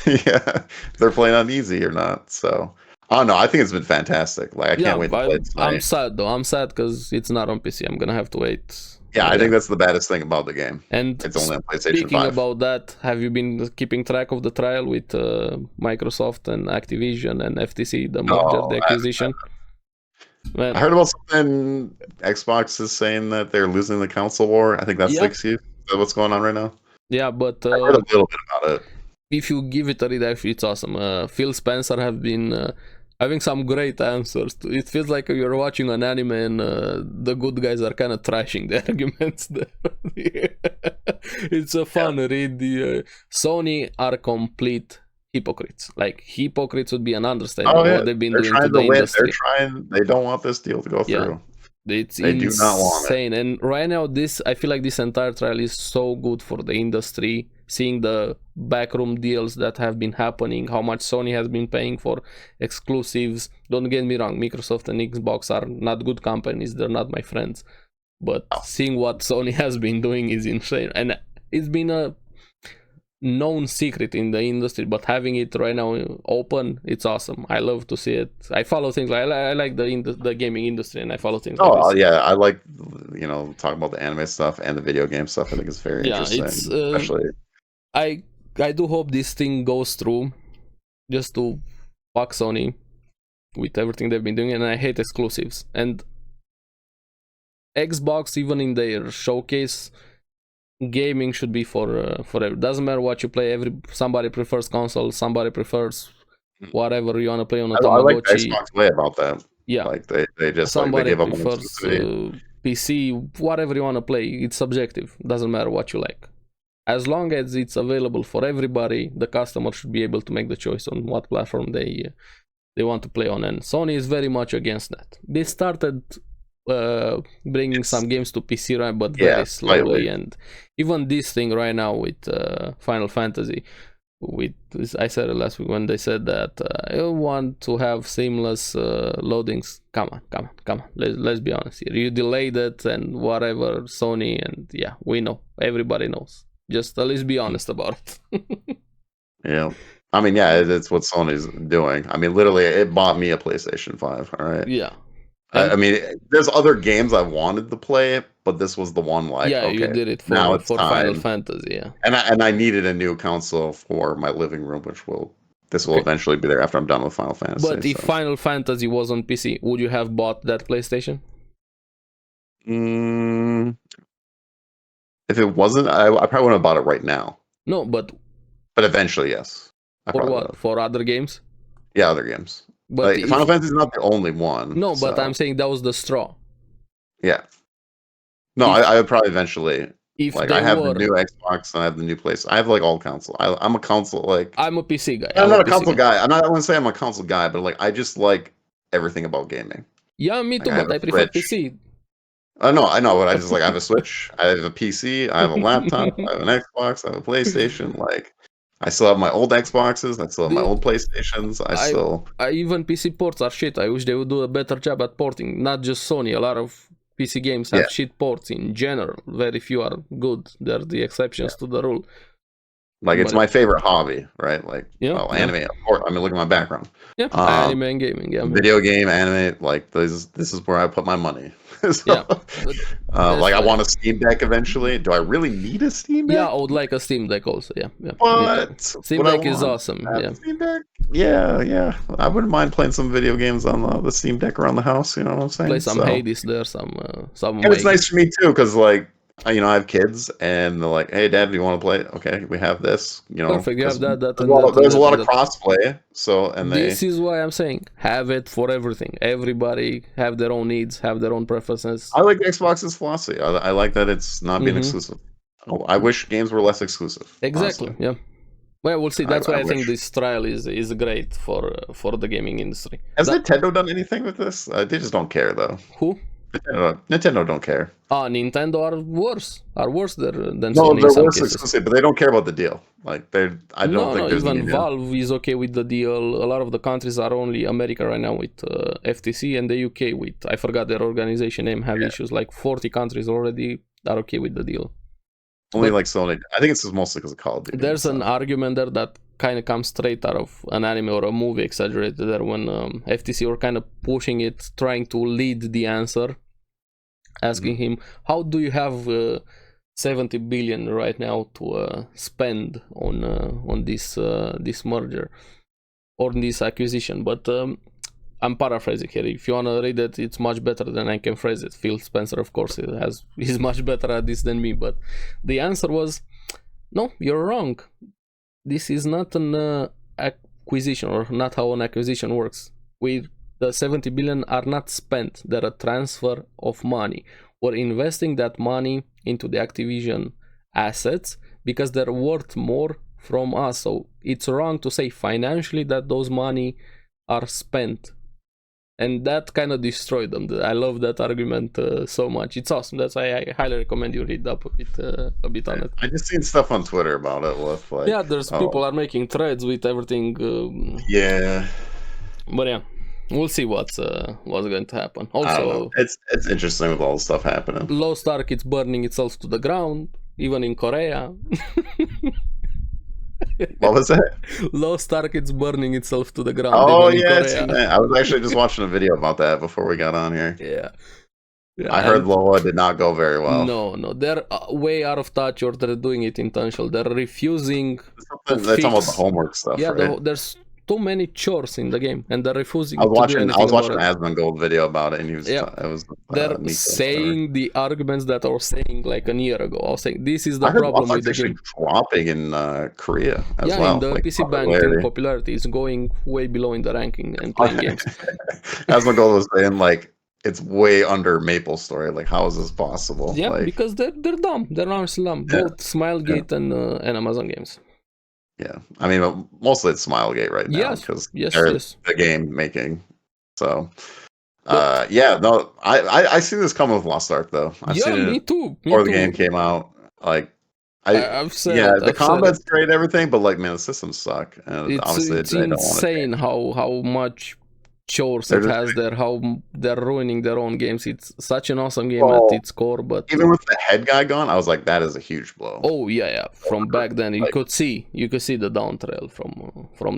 If they're playing on easy or not. So, I don't know. I think it's been fantastic. Like, I can't wait to play it tonight. I'm sad though. I'm sad because it's not on PC. I'm gonna have to wait. Yeah, I think that's the baddest thing about the game. And it's only on PlayStation 5. Speaking about that, have you been keeping track of the trial with Microsoft and Activision and FTC, the merger, the acquisition? I heard about something. Xbox is saying that they're losing the console war. I think that's the excuse. Is that what's going on right now? Yeah, but I heard a little bit about it. If you give it a read, actually, it's awesome. Phil Spencer have been having some great answers. It feels like you're watching an anime and the good guys are kind of trashing the arguments there. It's a fun read. Sony are complete hypocrites. Like, hypocrites would be an understatement. What they've been doing to the industry. They don't want this deal to go through. It's they insane. Do not want it. And right now, I feel like this entire trial is so good for the industry. Seeing the backroom deals that have been happening, how much Sony has been paying for exclusives. Don't get me wrong, Microsoft and Xbox are not good companies. They're not my friends. But seeing what Sony has been doing is insane. And it's been a known secret in the industry, but having it right now open, it's awesome. I love to see it. I follow things like I like the gaming industry, and I follow things like this. Yeah, I like talking about the anime stuff and the video game stuff. I think it's very interesting. Especially I do hope this thing goes through, just to fuck Sony with everything they've been doing, and I hate exclusives. And Xbox, even in their showcase, gaming should be for forever. Doesn't matter what you play. Somebody prefers console. Somebody prefers whatever you want to play on a Tamagotchi. I like the Xbox way about that. Yeah, like they just somebody like, they give prefers PC. Whatever you want to play, it's subjective. Doesn't matter what you like. As long as it's available for everybody, the customer should be able to make the choice on what platform they want to play on. And Sony is very much against that. They started bringing some games to PC, right, but very slowly. Slightly. And even this thing right now with Final Fantasy, I said it last week when they said that you want to have seamless loadings. Come on. Let's be honest here. You delayed it and whatever, Sony, and we know. Everybody knows. Just at least be honest about it. Yeah. I mean, it's what Sony's doing. I mean, literally, it bought me a PlayStation 5, all right? Yeah. I mean, there's other games I wanted to play, but this was the one. Like, yeah, okay, you did it now for it's Final time. Fantasy. Yeah, And I needed a new console for my living room, which will okay. eventually be there after I'm done with Final Fantasy. But if So. Final Fantasy was on PC, would you have bought that PlayStation? If it wasn't, I probably wouldn't have bought it right now. No, but Eventually, yes. I for probably would what? have. For other games? Yeah, other games. But Like if Final Fantasy is not the only one. no, but I'm So saying that was the straw. yeah. No, If I would probably eventually. if Like I they have the were, new Xbox and I have the new place. I have like all console. I'm a console like. I'm a PC guy. I'm I'm a not a PC console guy. guy. I wouldn't say I'm a console guy, but like I just like everything about gaming. Yeah, me Like too, I have but a I prefer Switch. PC. I know, but I just like I have a Switch, I have a PC, I have a laptop, I have an Xbox, I have a PlayStation. Like I still have my old Xboxes, I still have my Dude, old PlayStations. I even PC ports are shit. I wish they would do a better job at porting. Not just Sony. A lot of PC games have Yeah, shit ports in general. Very few are good. They're the exceptions to the rule. like it's But my favorite hobby, right? Like yeah, well, yeah, anime, of course. I mean, look at my background. yeah. Um, Anime and gaming. Yeah, yeah. Video game, anime, like this is where I put my money. Yeah, So, but that's like I why. want a Steam Deck eventually. Do I really need a Steam Yeah, Deck? I would like a Steam Deck also. Yeah, yeah. Me too. But Steam what I Deck is want awesome. at Yeah. the Steam Deck, yeah, I wouldn't mind playing some video games on the Steam Deck around the house. You know what I'm Play saying? some So, Hades there. Some and it's Wake. nice for me too because like I have kids and they're like, "Hey, Dad, do you want to play?" Okay, we have this. You know, Perfect. You have because that, that, and that, and there's a that, lot and of that. crossplay. So and they This is why I'm saying have it for everything. Everybody have their own needs, have their own preferences. I like Xbox's philosophy. I like that it's not being Mm-hmm. exclusive. Oh, I wish games were less exclusive. Exactly. Honestly, Yeah. Well, we'll see. That's I why I think wish. this trial is great for the gaming industry. Has That Nintendo done anything with this? They just don't care though. who? Nintendo don't care. Nintendo are worse than No, Sony in they're some worse cases. exclusive, but they don't care about the deal. Like I don't No, think no. there's Even any deal. Valve is okay with the deal. A lot of the countries are only America right now with FTC, and the UK with I forgot their organization name have Yeah. issues. Like 40 countries already are okay with the deal. Only But like Sony. I think it's just mostly because of Call of Duty. there's So. an argument there that kind of comes straight out of an anime or a movie exaggerated there when FTC were kind of pushing it, trying to lead the answer, asking him, how do you have 70 billion right now to spend on this merger or this acquisition? But I'm paraphrasing here. If you want to read it, it's much better than I can phrase it. Phil Spencer, of course, he's much better at this than me. But the answer was, no, you're wrong. This is not an acquisition, or not how an acquisition works. The 70 billion are not spent. They're a transfer of money. We're investing that money into the Activision assets because they're worth more from us. So it's wrong to say financially that those money are spent. And that kind of destroyed them. I love that argument so much. It's awesome. That's why I highly recommend you read up a bit on it. I just seen stuff on Twitter about it with like. Yeah, there's people are making threads with everything. Yeah. But yeah, we'll see what's going to happen. I don't know. Also, It's interesting with all the stuff happening. Lost Ark is burning itself to the ground, even in Korea. What was that? Lost Ark is burning itself to the ground. Oh even in yeah, I've Korea. seen that. I was actually just watching a video about that before we got on here. Yeah. I heard Loa did not go very well. No, they're way out of touch, or they're doing it intentional. They're refusing. They're talking about the homework stuff, Yeah, right? there's too many chores in the game, and they're refusing. I was watching an Asmongold video about it, and he was. Yeah. It was. They're saying the arguments that I was saying like a year ago. I was saying this is the I heard problem with the actually game. dropping in Korea as Yeah, well. in the like PC Bank popularity is going way below in the ranking and playing games. Asmongold was saying like it's way under Maple Story. Like, how is this possible? Yeah, like, because they're dumb. They're honestly dumb. Yeah. Both Smilegate and Amazon games. Yeah, I mean, mostly it's Smilegate right now because they're the game making. So, yeah, no, I see this coming with Lost Ark though. I've seen it me too. before the game came out. Like, I've said the combat's great, and everything, but like, man, the systems suck. And it's insane how much chores They're it just has there, how they're ruining their own games. It's such an awesome game at well, its core, but even with the head guy gone, I was like, that is a huge blow. oh yeah, from back then you Like, could see the down trail from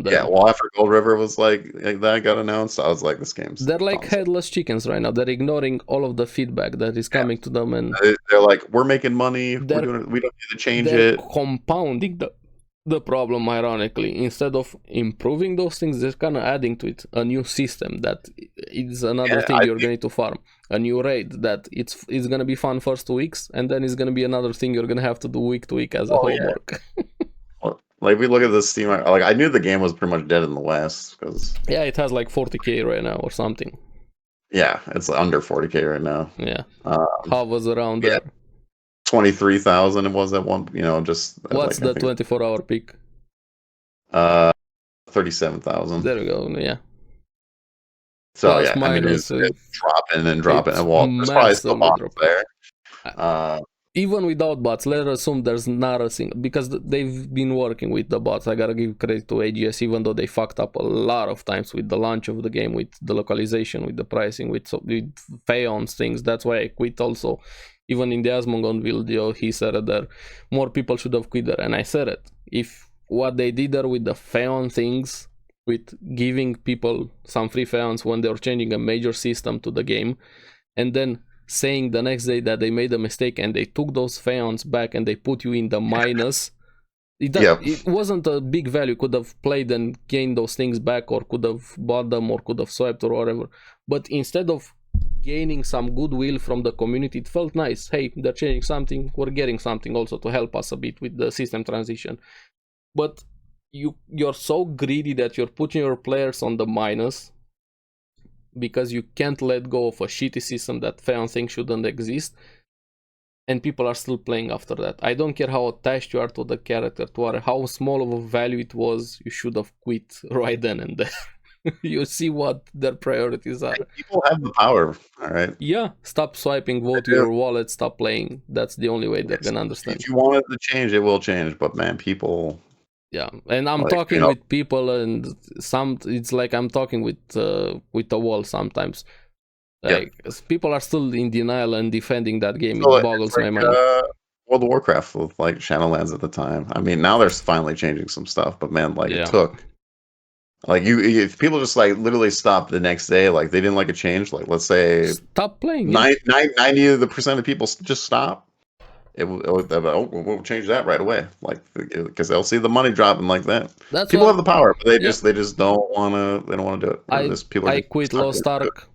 yeah, them. well, after Gold River was like that got announced, I was like, this game's They're like nonsense. headless chickens right now. They're ignoring all of the feedback that is coming to them, and They're like, we're making money, they're we don't need to change they're it. compounding the problem. Ironically, instead of improving those things, they're kind of adding to it a new system that is another thing you're going to farm, a new raid that it's gonna be fun first 2 weeks, and then it's gonna be another thing you're gonna have to do week to week as a homework. Well, like we look at the Steam, like I knew the game was pretty much dead in the West because Yeah, it has like 40k right now or something. yeah, it's under 40K right now. Yeah, hovers around yeah. there. 23,000 it was at one, just What's like, the 24-hour peak? 37,000. There we go. Yeah. So Plus, yeah, I mean minus, it's dropping and dropping, it's and well, there's probably still massively bots there. Even without bots, let's assume there's not a single, because they've been working with the bots. I gotta give credit to AGS, even though they fucked up a lot of times with the launch of the game, with the localization, with the pricing, with Phaeon's things. That's why I quit also. Even in the Asmongold video, he said that more people should have quit there, and I said it. If what they did there with the Phaeon things, with giving people some free Phaeons when they were changing a major system to the game, and then saying the next day that they made a mistake and they took those Phaeons back and they put you in the minus, it wasn't a big value. Could have played and gained those things back, or could have bought them, or could have swiped, or whatever. But instead of gaining some goodwill from the community, it felt nice. Hey, they're changing something, we're getting something also to help us a bit with the system transition. But you're so greedy that you're putting your players on the minus because you can't let go of a shitty system that Phaeon thinks shouldn't exist, and people are still playing after that. I don't care how attached you are to the character, how small of a value it was, you should have quit right then and there. You see what their priorities are. People have the power, all right? Yeah, stop swiping, vote to your wallet, stop playing. That's the only way they're gonna understand. If you want it to change, it will change, but man, people... Yeah, and I'm talking with people, and it's like I'm talking with the wall sometimes. Like people are still in denial and defending that game. So it boggles my mind. World of Warcraft with like Shadowlands at the time. I mean, now they're finally changing some stuff, but man, like it took. Like if people just like literally stop the next day, like they didn't like a change. Like let's say stop playing. 90% of people just stop. We'll change that right away, like because they'll see the money dropping like that. People have the power, but they just don't want to. They don't want to do it. I quit Lost Ark.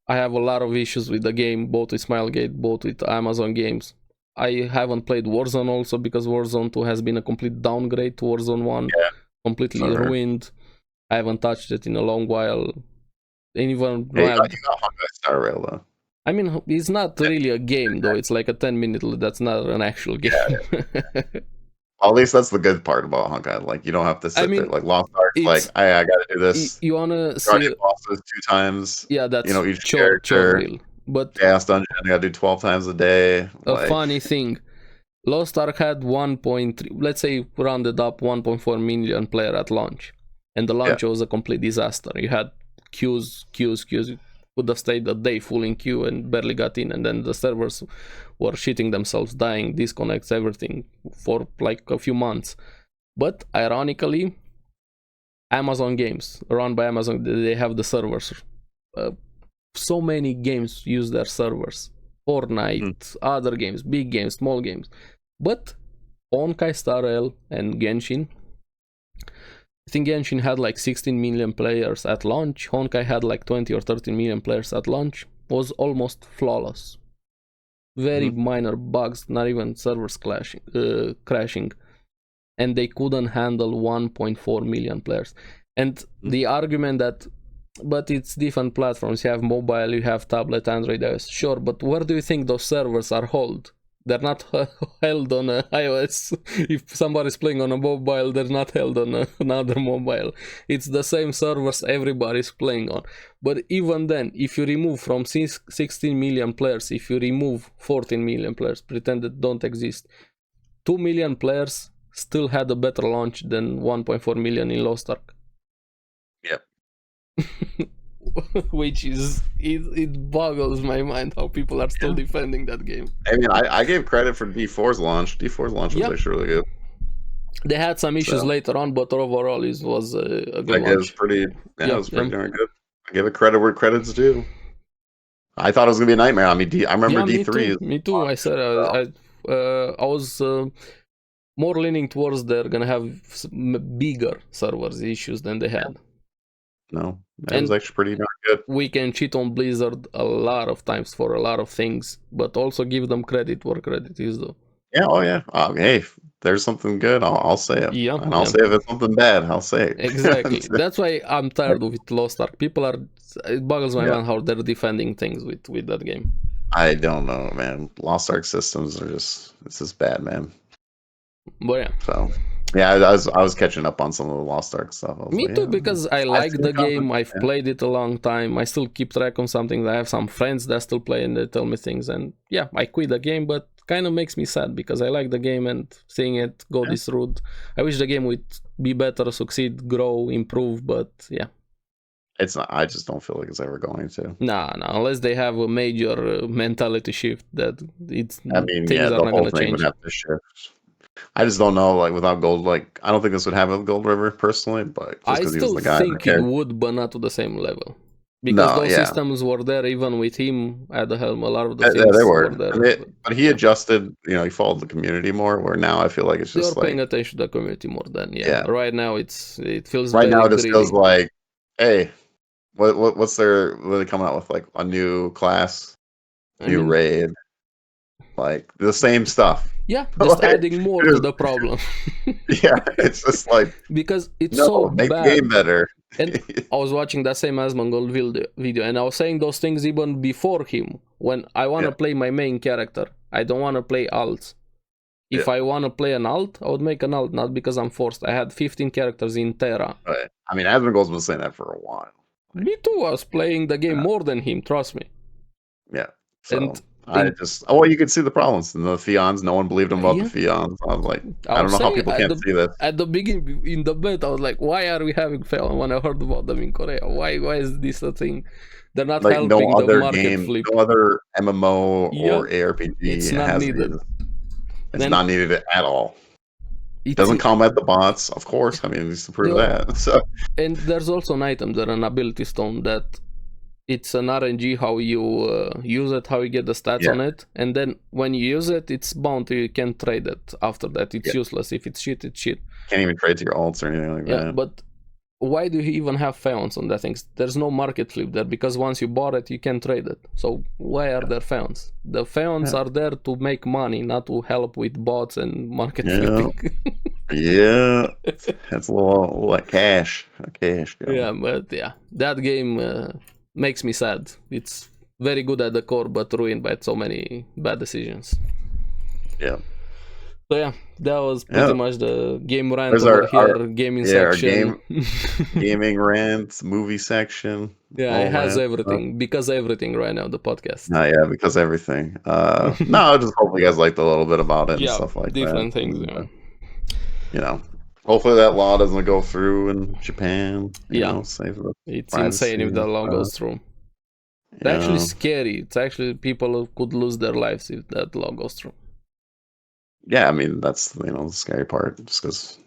I have a lot of issues with the game, both with Smilegate, both with Amazon games. I haven't played Warzone also because Warzone 2 has been a complete downgrade to Warzone 1, completely ruined. I haven't touched it in a long while. And even you got Honkai Star Rail though. I mean, it's not really a game though. It's like a 10-minute. That's not an actual game. Well, at least that's the good part about Honkai. Like you don't have to sit there. Like Lost Ark, like I got to do this. You wanna see bosses 2 times? Yeah, that's each character. But Chaos Dungeon, I got to do 12 times a day. A funny thing, Lost Ark had 1.3, let's say rounded up 1.4 million player at launch, and the launch was a complete disaster. You had queues. Could have stayed a day full in queue and barely got in, and then the servers were shitting themselves, dying, disconnects, everything for like a few months. But ironically, Amazon games run by Amazon, they have the servers. So many games use their servers. Fortnite, other games, big games, small games. But Honkai Star Rail and Genshin, I think Genshin had like 16 million players at launch. Honkai had like 20 or 13 million players at launch. Was almost flawless. Very minor bugs, not even servers crashing. And they couldn't handle 1.4 million players. And the argument that, but it's different platforms. You have mobile, you have tablet, Android, iOS. Sure, but where do you think those servers are held? They're not held on iOS. If somebody's playing on a mobile, they're not held on another mobile. It's the same servers everybody's playing on. But even then, if you remove from 16 million players, if you remove 14 million players, pretend that don't exist, 2 million players still had a better launch than 1.4 million in Lost Ark. Yep. which is it boggles my mind how people are still defending that game. I mean, I gave credit for D4's launch. D4's launch was actually really good. They had some issues later on, but overall it was a good launch. It was pretty, it was pretty darn good. I give it credit where credit's due. I thought it was gonna be a nightmare. I mean, I remember D3. Me too. I said I was more leaning towards they're gonna have bigger servers issues than they had. No, that was actually pretty darn good. We can cheat on Blizzard a lot of times for a lot of things, but also give them credit where credit is, though. Yeah, oh yeah. Hey, if there's something good, I'll say it. Yeah, and I'll say if it's something bad, I'll say it. Exactly. That's why I'm tired with Lost Ark. People are. It boggles my mind how they're defending things with that game. I don't know, man. Lost Ark systems are just bad, man. But yeah. So yeah, I was catching up on some of the Lost Ark stuff. Me too, because I like the game. I've played it a long time. I still keep track of something. I have some friends that still play and they tell me things. And yeah, I quit the game, but kind of makes me sad because I like the game and seeing it go this route. I wish the game would be better, succeed, grow, improve, but yeah. It's not. I just don't feel like it's ever going to. Nah, unless they have a major mentality shift that it's. I mean, things are not going to change. Would have to shift. I just don't know. Like without Gold, like I don't think this would happen with Gold River personally, but I still think it would, but not to the same level. Because those systems were there even with him at the helm. A lot of the things they were there. But he adjusted, he followed the community more, where now I feel like it's just You're paying attention to the community more than, Right now it feels right now it just greedy. feels like, hey, what's their, what are they coming out with? Like a new class, new raid, like the same stuff. Yeah, just adding more to the problem. Yeah, it's just like, because it's so make bad. the game better. And I was watching that same ARESxGOD video, and I was saying those things even before him. When I want to play my main character, I don't want to play alts. If I want to play an alt, I would make an alt, not because I'm forced. I had 15 characters in Terra. Right. I mean, ARESxGOD's been saying that for a while. Me too. I was playing the game more than him, trust me. Yeah. So you could see the problems in the Fions. No one believed him about the Fions. I was like, I don't know how people can't see this. At the beginning, in the beta, I was like, why are we having Fion? When I heard about them in Korea, why is this a thing? They're not helping the market flip. No other MMO or ARPG. It's not needed. It's not needed at all. It doesn't combat the bots, of course. I mean, it's to prove that. So. And there's also an item, there's an ability stone that it's an RNG how you use it, how you get the stats on it, and then when you use it, it's bound to, you can't trade it after that. It's useless. If it's shit, it's shit. Can't even trade to your alts or anything like that. Yeah, but why do you even have Feons on that thing? There's no market flip there, because once you bought it, you can trade it. So why are there Feons? The Feons are there to make money, not to help with bots and market flipping. That's a little like cash. Yeah, but that game makes me sad. It's very good at the core, but ruined by so many bad decisions. Yeah. So yeah, that was pretty much the game rant over here, gaming section. Gaming rant, movie section. Yeah, it has everything. Because everything right now, the podcast. Because everything. No, I just hope you guys liked a little bit about it and stuff like different that. Different things, hopefully that law doesn't go through in Japan. It's insane if that law goes through. It's actually scary. It's actually people could lose their lives if that law goes through. Yeah, I mean that's the scary part. Just because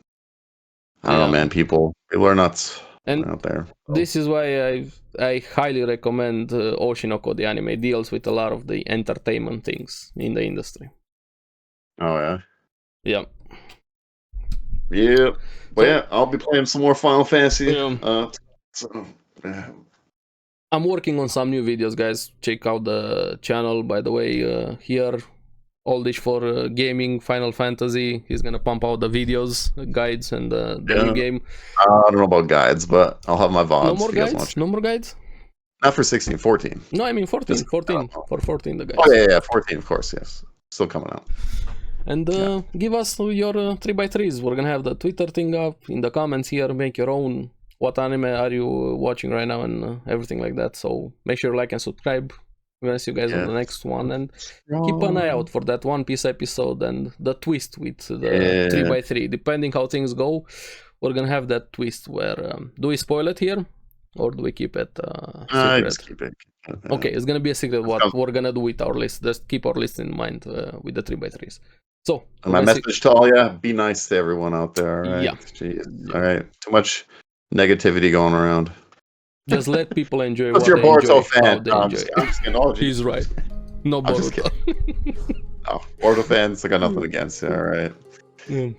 I don't know, man. People are nuts out there. This is why I highly recommend Oshinoko. The anime deals with a lot of the entertainment things in the industry. Oh yeah. Yeah. Yeah, but I'll be playing some more Final Fantasy. I'm working on some new videos, guys. Check out the channel, by the way. Here, Oldish for gaming, Final Fantasy. He's gonna pump out the videos, guides, and the new game. I don't know about guides, but I'll have my VODs. No more guides? No more guides? Not for 16, 14. No, I mean 14. 14. For 14, the guides. Oh, yeah, 14, of course, yes. Still coming out. And give us your 3x3s. We're gonna have the Twitter thing up in the comments here. Make your own. What anime are you watching right now and everything like that. So make sure you like and subscribe. We're gonna see you guys on the next one. And keep an eye out for that One Piece episode and the twist with the 3x3. Depending how things go, we're gonna have that twist where... do we spoil it here? or do we keep it I secret? just keep it. Okay, it's gonna be a secret. What we're gonna do with our list? Just keep our list in mind with the 3x3s. So my message to all you: be nice to everyone out there. All right. Yeah. Jeez. All right. Too much negativity going around. Just let people enjoy What's what your they enjoy, Boruto fan? how they No, I'm enjoy. just kidding. Oh, geez. He's right. No I'm just Boruto. Oh, Boruto fans, I got nothing against you. All right.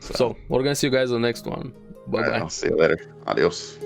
So we're gonna see you guys on the next one. Bye bye. I'll see you later. Adios.